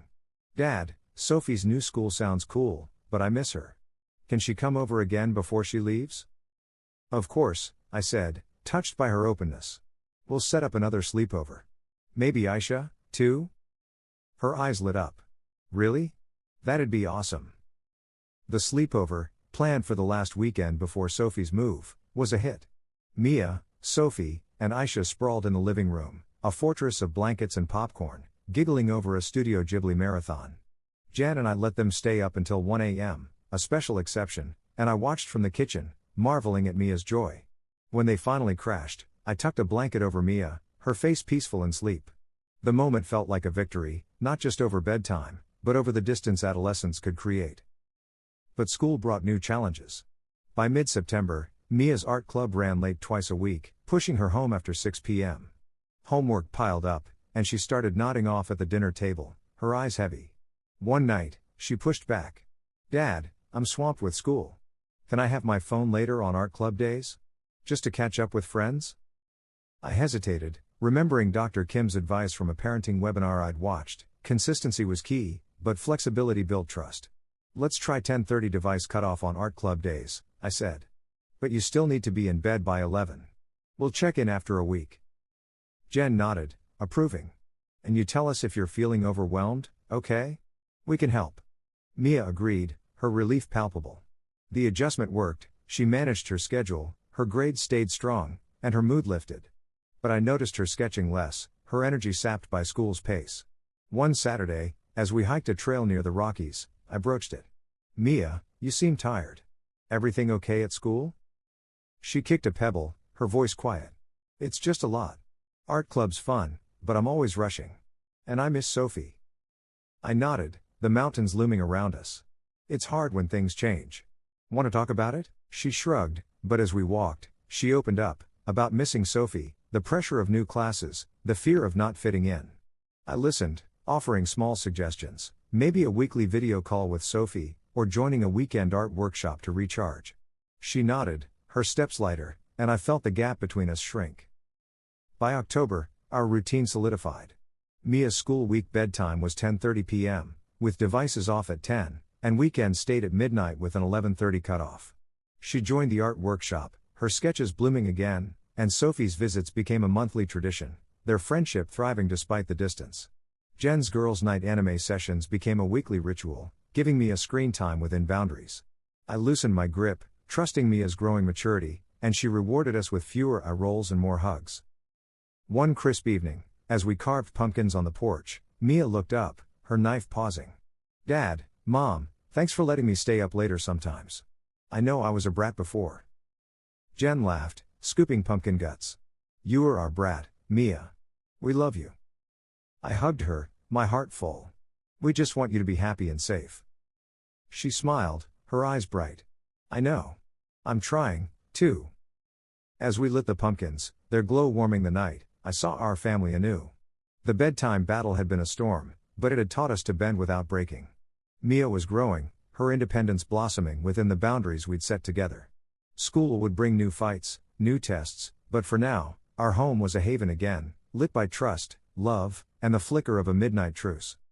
Speaker 1: "Dad, Sophie's new school sounds cool, but I miss her. Can she come over again before she leaves?" "Of course," I said, touched by her openness. "We'll set up another sleepover. Maybe Aisha, too?" Her eyes lit up. "Really? That'd be awesome." The sleepover, planned for the last weekend before Sophie's move, was a hit. Mia, Sophie, and Aisha sprawled in the living room, a fortress of blankets and popcorn, giggling over a Studio Ghibli marathon. Jan and I let them stay up until 1 a.m., a special exception, and I watched from the kitchen, marveling at Mia's joy. When they finally crashed, I tucked a blanket over Mia, her face peaceful in sleep. The moment felt like a victory, not just over bedtime, but over the distance adolescence could create. But school brought new challenges. By mid-September, Mia's art club ran late twice a week, pushing her home after 6 p.m. Homework piled up, and she started nodding off at the dinner table, her eyes heavy. One night, she pushed back. "Dad, I'm swamped with school. Can I have my phone later on art club days? Just to catch up with friends?" I hesitated, remembering Dr. Kim's advice from a parenting webinar I'd watched. Consistency was key, but flexibility built trust. "Let's try 10:30 device cutoff on art club days," I said. "But you still need to be in bed by 11. We'll check in after a week." Jen nodded, approving. "And you tell us if you're feeling overwhelmed, okay? We can help." Mia agreed, her relief palpable. The adjustment worked, she managed her schedule, her grades stayed strong, and her mood lifted. But I noticed her sketching less, her energy sapped by school's pace. One Saturday, as we hiked a trail near the Rockies, I broached it. "Mia, you seem tired. Everything okay at school?" She kicked a pebble, her voice quiet. "It's just a lot. Art club's fun, but I'm always rushing. And I miss Sophie." I nodded, the mountains looming around us. "It's hard when things change. Want to talk about it?" She shrugged, but as we walked, she opened up, about missing Sophie, the pressure of new classes, the fear of not fitting in. I listened, offering small suggestions, maybe a weekly video call with Sophie, or joining a weekend art workshop to recharge. She nodded, her steps lighter, and I felt the gap between us shrink. By October, our routine solidified. Mia's school week bedtime was 10:30 p.m., with devices off at 10, and weekends stayed at midnight with an 11:30 cutoff. She joined the art workshop, her sketches blooming again, and Sophie's visits became a monthly tradition, their friendship thriving despite the distance. Jen's girls' night anime sessions became a weekly ritual, giving me a screen time within boundaries. I loosened my grip, trusting Mia's growing maturity, and she rewarded us with fewer eye rolls and more hugs. One crisp evening, as we carved pumpkins on the porch, Mia looked up, her knife pausing. "Dad, Mom, thanks for letting me stay up later sometimes. I know I was a brat before." Jen laughed, scooping pumpkin guts. "You are our brat, Mia. We love you." I hugged her, my heart full. "We just want you to be happy and safe." She smiled, her eyes bright. "I know. I'm trying, too." As we lit the pumpkins, their glow warming the night, I saw our family anew. The bedtime battle had been a storm, but it had taught us to bend without breaking. Mia was growing, her independence blossoming within the boundaries we'd set together. School would bring new fights, new tests, but for now, our home was a haven again, lit by trust, love, and the flicker of a midnight truce.